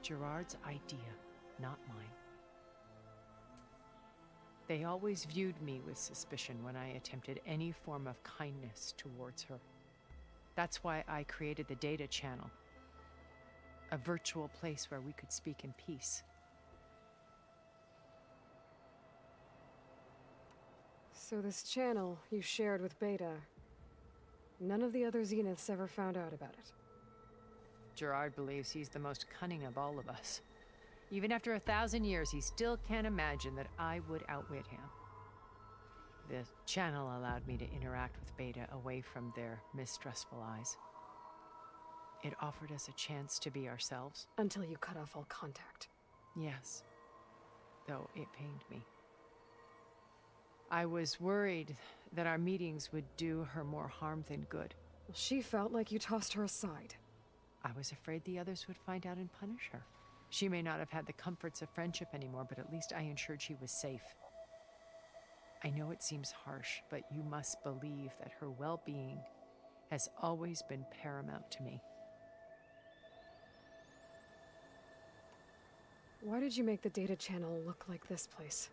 Gerard's idea, not mine. They always viewed me with suspicion when I attempted any form of kindness towards her. That's why I created the Data Channel. A virtual place where we could speak in peace. So this channel you shared with Beta, none of the other Zeniths ever found out about it? Gerard believes he's the most cunning of all of us. Even after 1,000 years, he still can't imagine that I would outwit him. The channel allowed me to interact with Beta away from their mistrustful eyes. It offered us a chance to be ourselves. Until you cut off all contact. Yes. Though it pained me. I was worried that our meetings would do her more harm than good. Well, she felt like you tossed her aside. I was afraid the others would find out and punish her. She may not have had the comforts of friendship anymore, but at least I ensured she was safe. I know it seems harsh, but you must believe that her well-being has always been paramount to me. Why did you make the Data Channel look like this place?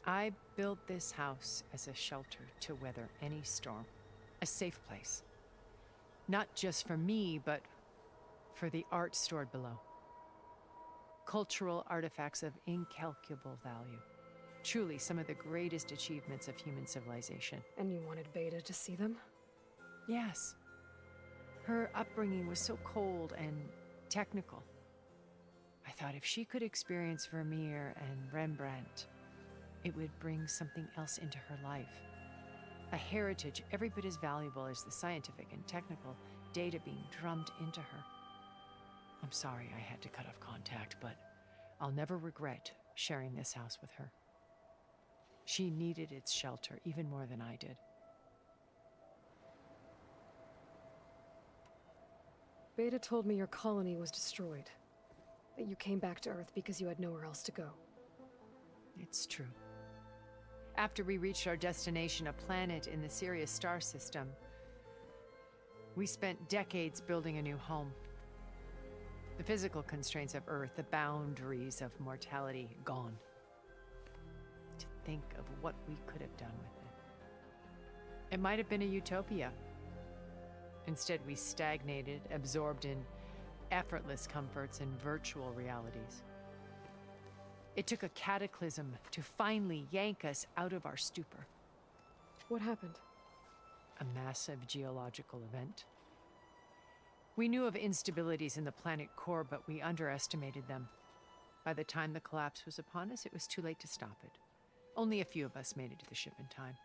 I built this house as a shelter to weather any storm. A safe place. Not just for me, but for the art stored below. Cultural artifacts of incalculable value. Truly some of the greatest achievements of human civilization. And you wanted Beta to see them? Yes. Her upbringing was so cold and technical. I thought if she could experience Vermeer and Rembrandt, it would bring something else into her life. A heritage every bit as valuable as the scientific and technical data being drummed into her. I'm sorry I had to cut off contact, but I'll never regret sharing this house with her. She needed its shelter even more than I did. Beta told me your colony was destroyed. That you came back to Earth because you had nowhere else to go. It's true. After we reached our destination, a planet in the Sirius star system, we spent decades building a new home. The physical constraints of Earth, the boundaries of mortality, gone. To think of what we could have done with it. It might have been a utopia. Instead, we stagnated, absorbed in effortless comforts and virtual realities. It took a cataclysm to finally yank us out of our stupor. What happened? A massive geological event. We knew of instabilities in the planet core, but we underestimated them. By the time the collapse was upon us, it was too late to stop it. Only a few of us made it to the ship in time.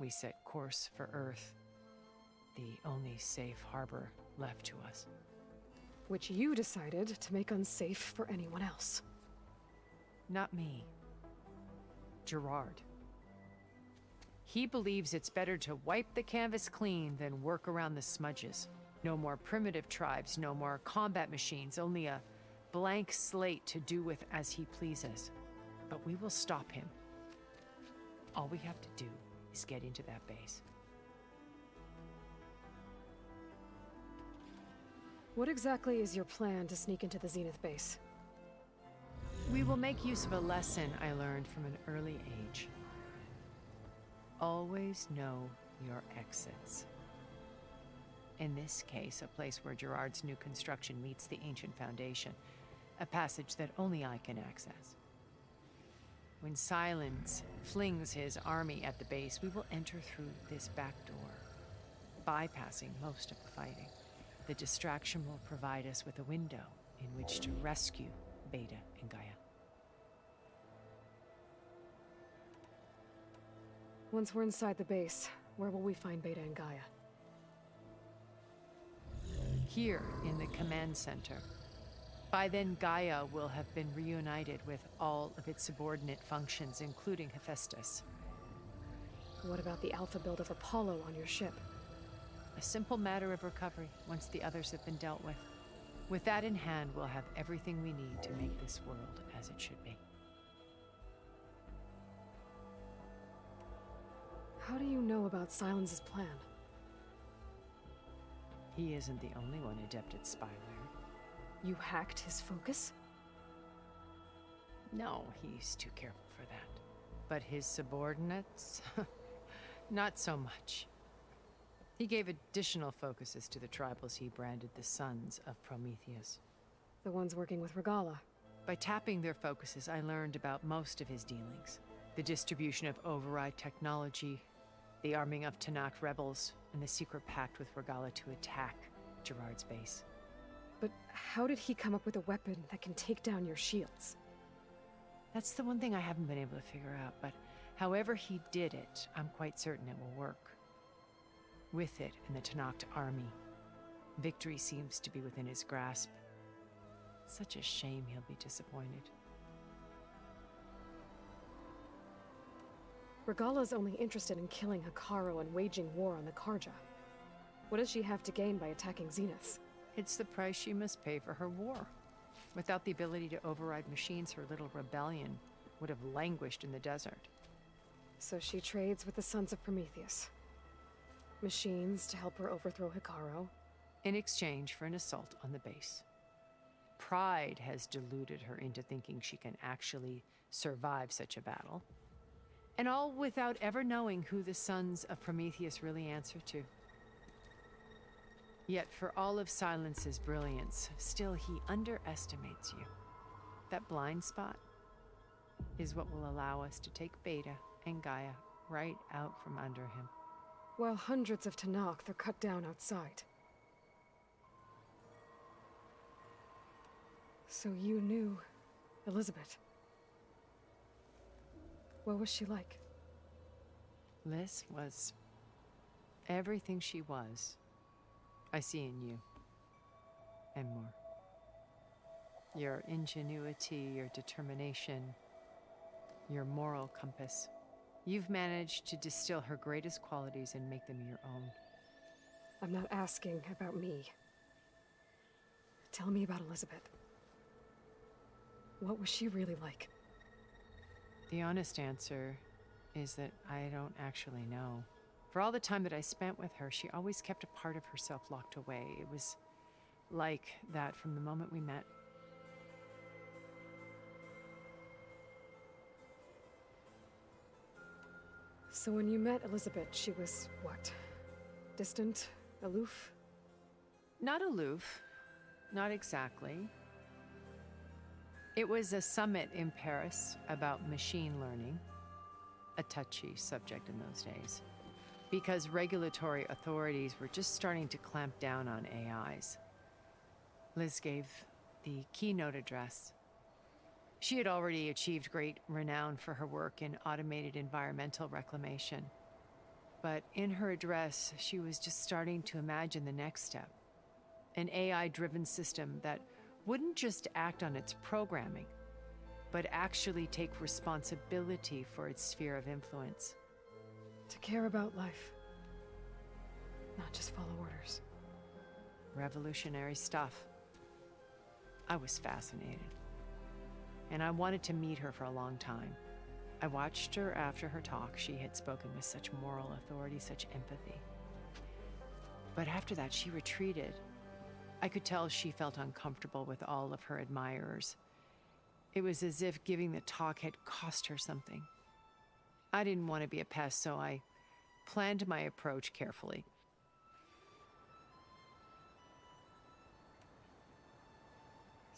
We set course for Earth, the only safe harbor left to us. Which you decided to make unsafe for anyone else. Not me. Gerard. He believes it's better to wipe the canvas clean than work around the smudges. No more primitive tribes, no more combat machines, only a blank slate to do with as he pleases. But we will stop him. All we have to do is get into that base. What exactly is your plan to sneak into the Zenith base? We will make use of a lesson I learned from an early age. Always know your exits. In this case, a place where Gerard's new construction meets the ancient foundation. a passage that only I can access. When Silence flings his army at the base, we will enter through this back door, bypassing most of the fighting. The distraction will provide us with a window in which to rescue Beta and Gaia. Once we're inside the base, where will we find Beta and Gaia? Here in the command center. By then, Gaia will have been reunited with all of its subordinate functions, including Hephaestus. What about the alpha build of Apollo on your ship? A simple matter of recovery once the others have been dealt with. With that in hand, we'll have everything we need to make this world as it should be. How do you know about Silence's plan? He isn't the only one adept at spyware. You hacked his focus? No, he's too careful for that. But his subordinates? Not so much. He gave additional focuses to the tribals he branded the Sons of Prometheus. The ones working with Regalla. By tapping their focuses, I learned about most of his dealings. The distribution of override technology, the arming of Tanakh rebels, and the secret pact with Regalla to attack Gerard's base. But how did he come up with a weapon that can take down your shields? That's the one thing I haven't been able to figure out, but however he did it, I'm quite certain it will work. With it and the Tanakh army, victory seems to be within his grasp. Such a shame he'll be disappointed. Regalla's only interested in killing Hekarro and waging war on the Karja. What does she have to gain by attacking Zeniths? It's the price she must pay for her war. Without the ability to override machines, her little rebellion would have languished in the desert. So she trades with the Sons of Prometheus. Machines to help her overthrow Hekarro. In exchange for an assault on the base. Pride has deluded her into thinking she can actually survive such a battle. And all without ever knowing who the Sons of Prometheus really answer to. Yet for all of Silence's brilliance, still he underestimates you. That blind spot is what will allow us to take Beta and Gaia right out from under him. While hundreds of Tanakh are cut down outside. So you knew Elizabeth. What was she like? Liz was everything she was. I see in you. And more. Your ingenuity, your determination, your moral compass. You've managed to distill her greatest qualities and make them your own. I'm not asking about me. Tell me about Elizabeth. What was she really like? The honest answer is that I don't actually know. For all the time that I spent with her, she always kept a part of herself locked away. It was like that from the moment we met. So when you met Elizabeth, she was what? Distant? Aloof? Not aloof. Not exactly. It was a summit in Paris about machine learning. A touchy subject in those days. Because regulatory authorities were just starting to clamp down on AIs. Liz gave the keynote address. She had already achieved great renown for her work in automated environmental reclamation. But in her address, she was just starting to imagine the next step. An AI-driven system that wouldn't just act on its programming, but actually take responsibility for its sphere of influence. To care about life. Not just follow orders. Revolutionary stuff. I was fascinated. And I wanted to meet her for a long time. I watched her after her talk. She had spoken with such moral authority, such empathy. But after that, she retreated. I could tell she felt uncomfortable with all of her admirers. It was as if giving the talk had cost her something. I didn't want to be a pest, so I planned my approach carefully.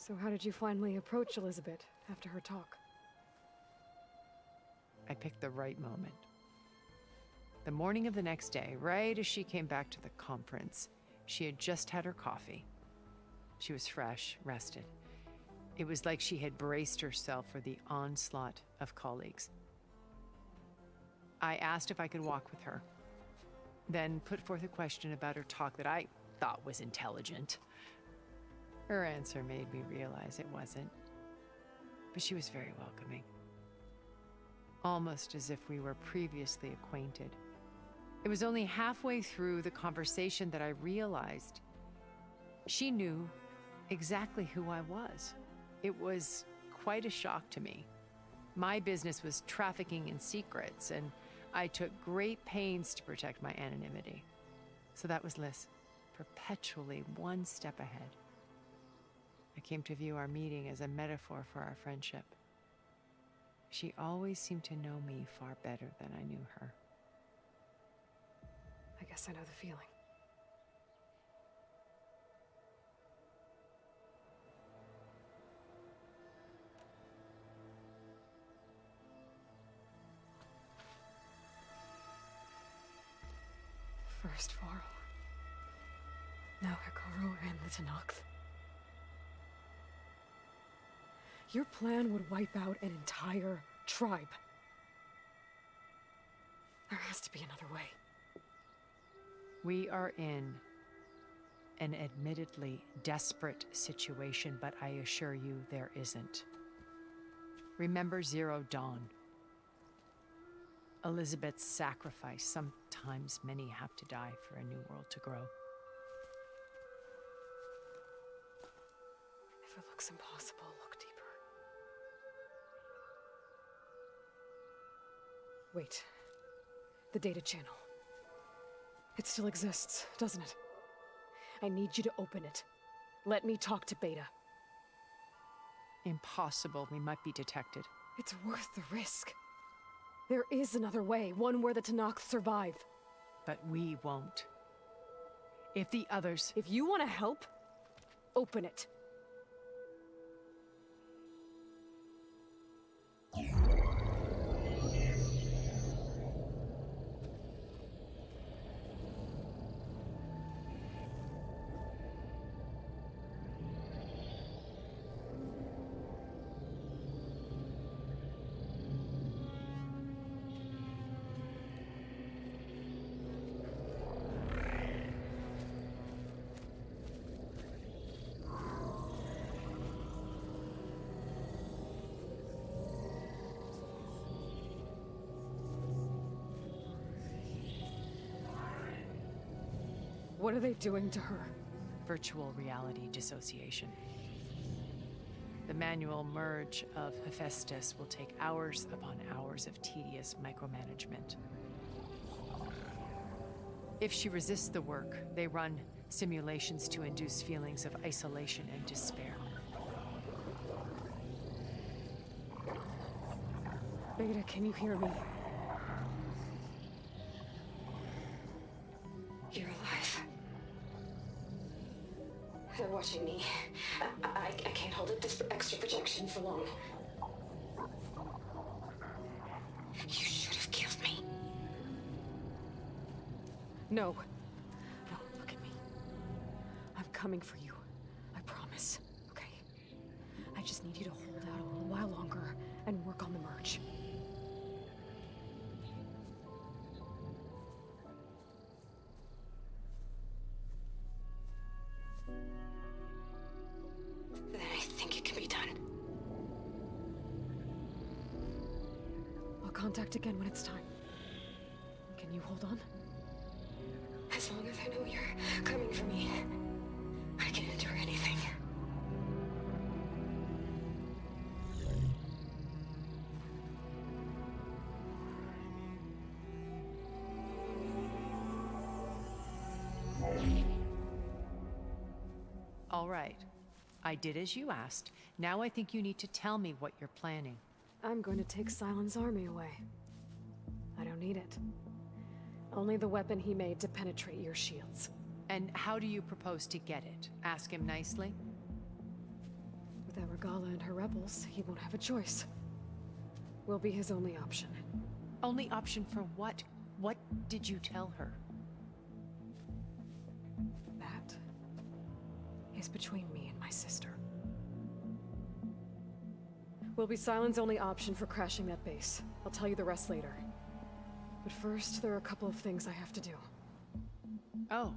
So how did you finally approach Elizabeth after her talk? I picked the right moment. The morning of the next day, right as she came back to the conference, she had just had her coffee. She was fresh, rested. It was like she had braced herself for the onslaught of colleagues. I asked if I could walk with her, then put forth a question about her talk that I thought was intelligent. Her answer made me realize it wasn't, but she was very welcoming. Almost as if we were previously acquainted. It was only halfway through the conversation that I realized she knew exactly who I was. It was quite a shock to me. My business was trafficking in secrets, and I took great pains to protect my anonymity. So that was Liz, perpetually one step ahead. I came to view our meeting as a metaphor for our friendship. She always seemed to know me far better than I knew her. I guess I know the feeling. First Varl. Now Hekarro and the Tenakth. Your plan would wipe out an entire tribe. There has to be another way. We are in an admittedly desperate situation, but I assure you there isn't. Remember Zero Dawn. Elizabeth's sacrifice. Sometimes many have to die for a new world to grow. If it looks impossible, look deeper. Wait. The data channel. It still exists, doesn't it? I need you to open it. Let me talk to Beta. Impossible. We might be detected. It's worth the risk. There is another way, one where the Tenakth survive. But we won't. If the others... If you want to help, open it. What are they doing to her? Virtual reality dissociation. The manual merge of Hephaestus will take hours upon hours of tedious micromanagement. If she resists the work, they run simulations to induce feelings of isolation and despair. Beta, can you hear me? You're alive. They're watching me. I can't hold up this extra projection for long. You should have killed me. No. No, look at me. I'm coming for you. I promise. Okay? I just need you to hold out a little while longer and work on the merge. Then I think it can be done. I'll contact again when it's time. Can you hold on? As long as I know you're coming for me, I can endure anything. All right. I did as you asked. Now I think you need to tell me what you're planning. I'm going to take Sylens' army away. I don't need it. Only the weapon he made to penetrate your shields. And how do you propose to get it? Ask him nicely? Without Regala and her rebels, he won't have a choice. We'll be his only option. Only option for what? What did you tell her? That is between me and my sister. Will be Sylens' only option for crashing that base. I'll tell you the rest later. But first, there are a couple of things I have to do. Oh.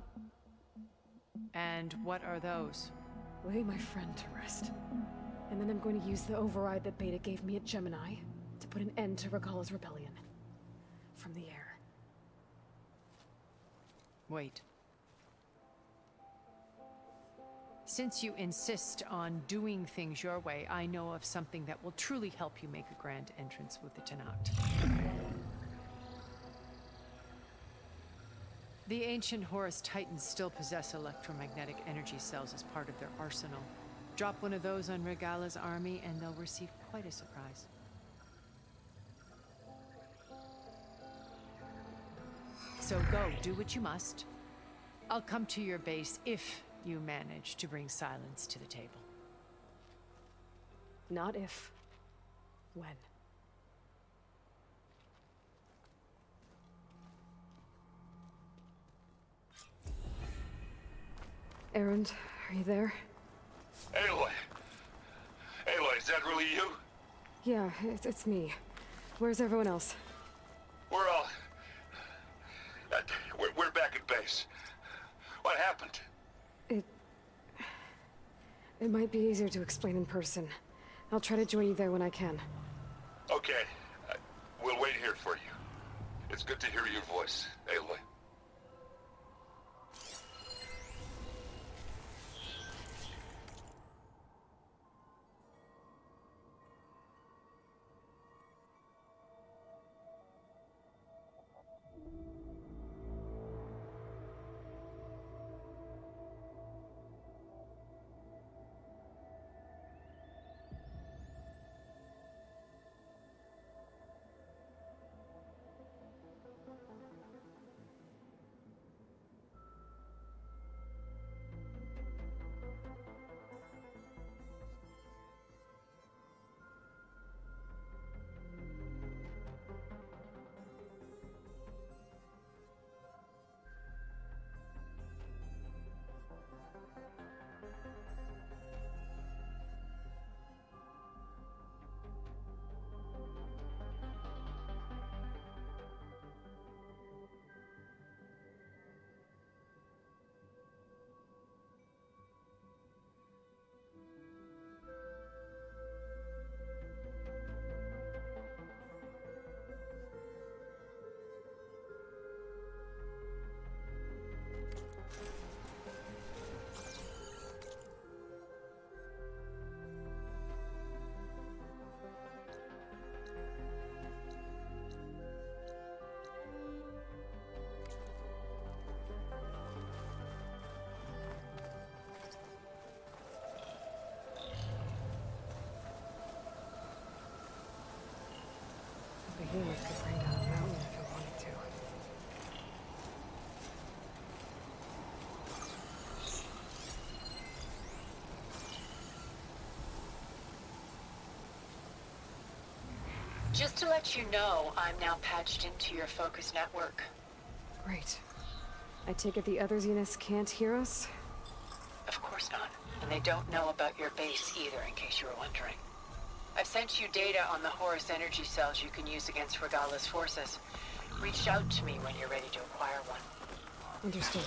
And what are those? Lay my friend to rest. And then I'm going to use the override that Beta gave me at Gemini to put an end to Regala's rebellion. From the air. Wait. Since you insist on doing things your way, I know of something that will truly help you make a grand entrance with the Tenat. The ancient Horus Titans still possess electromagnetic energy cells as part of their arsenal. Drop one of those on Regala's army and they'll receive quite a surprise. So go, do what you must. I'll come to your base if you manage to bring Sylens to the table. Not if. When. Erend, are you there? Aloy! Aloy, is that really you? Yeah, it's me. Where's everyone else? We're all... We're back at base. What happened? It might be easier to explain in person. I'll try to join you there when I can. Okay. We'll wait here for you. It's good to hear your voice, Aloy. Behemoth could bring down a mountain if it wanted to. Just to let you know, I'm now patched into your focus network. Great. I take it the other Zeniths can't hear us? Of course not. And they don't know about your base either, in case you were wondering. I've sent you data on the Horus energy cells you can use against Regala's forces. Reach out to me when you're ready to acquire one. Understood.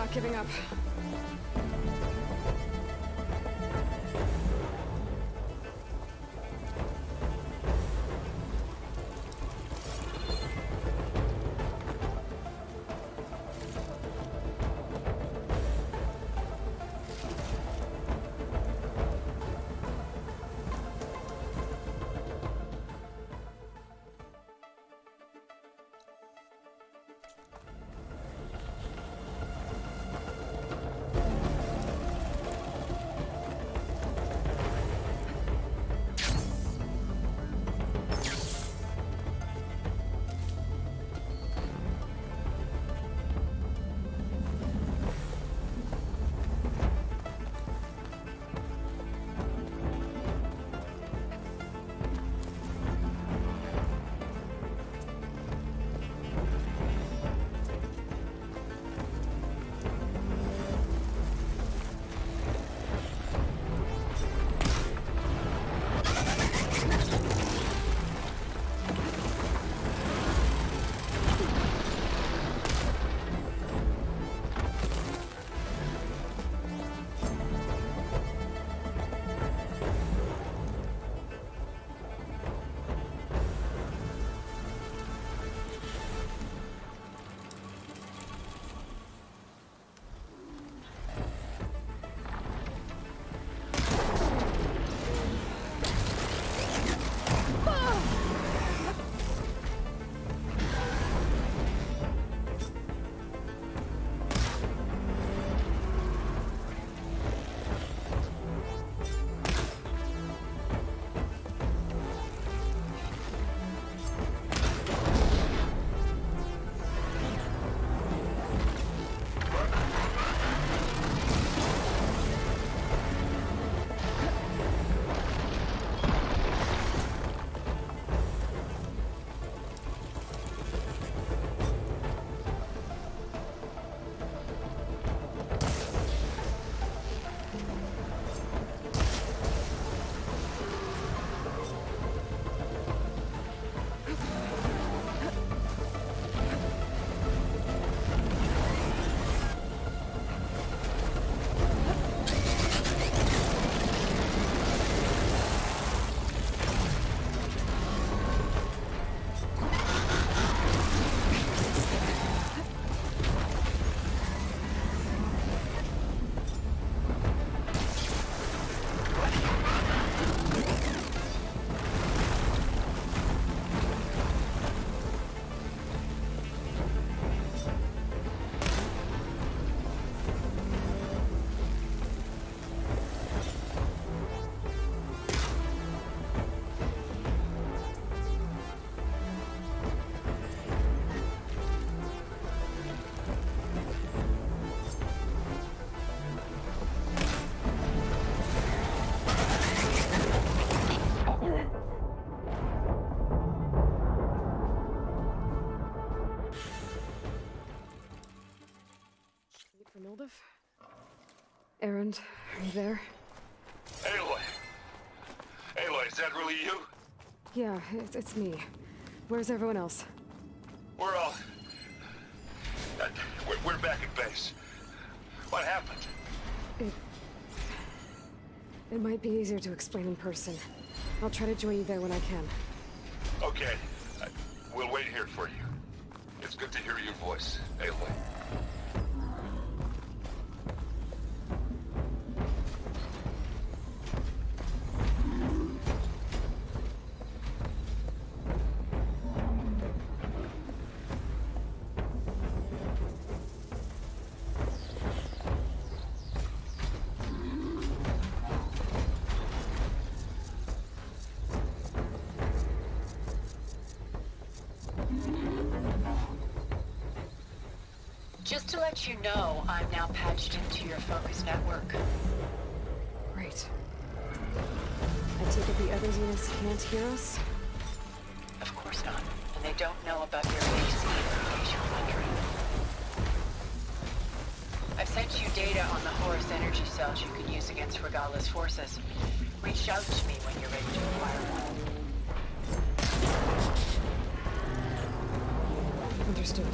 not giving up. Erend, are you there? Aloy! Aloy, is that really you? Yeah, it's me. Where's everyone else? We're all... we're back at base. What happened? It might be easier to explain in person. I'll try to join you there when I can. Okay. We'll wait here for you. It's good to hear your voice, Aloy. Just to let you know, I'm now patched into your focus network. Great. I take it the other Xenos can't hear us? Of course not. And they don't know about your AC or in case you're wondering. I've sent you data on the Horus energy cells you can use against Regala's forces. Reach out to me when you're ready to acquire one. Understood.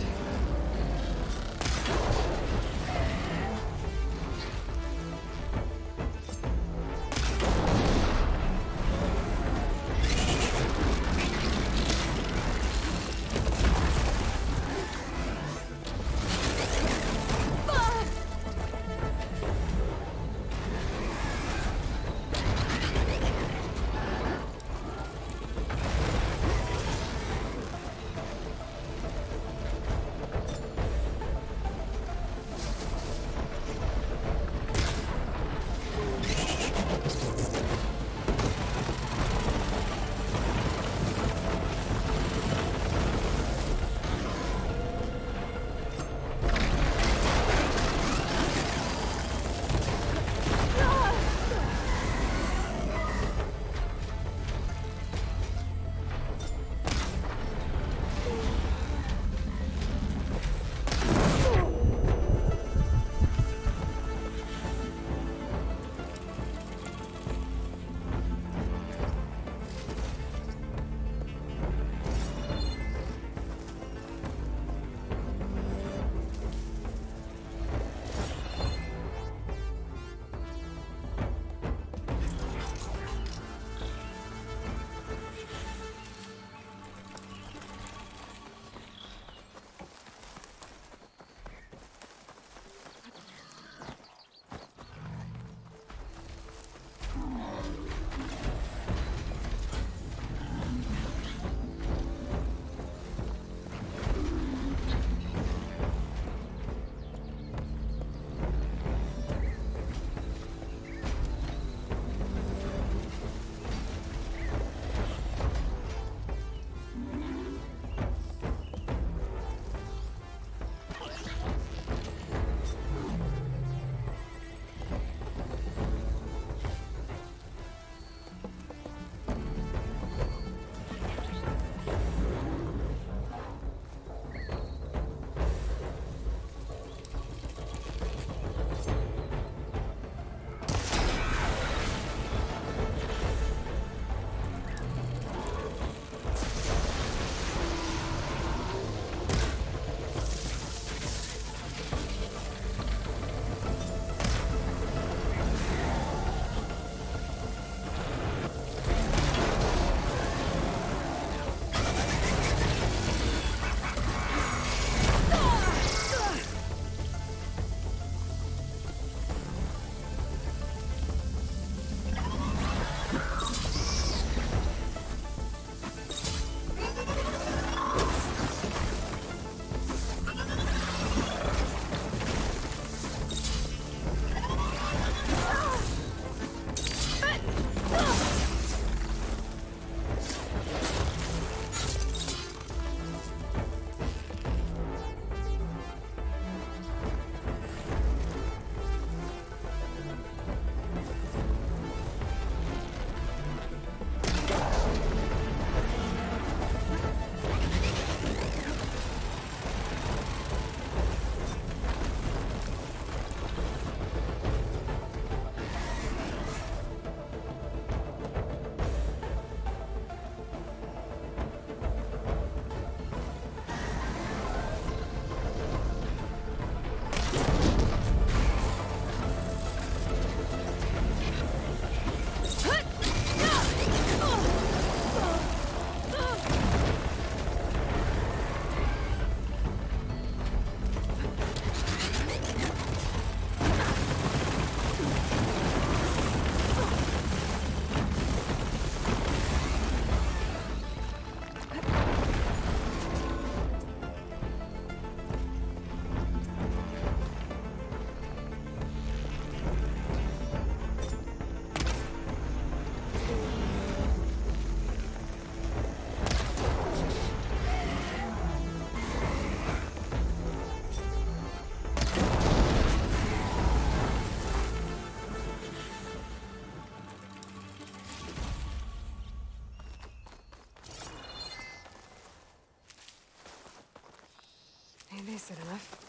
Is it enough?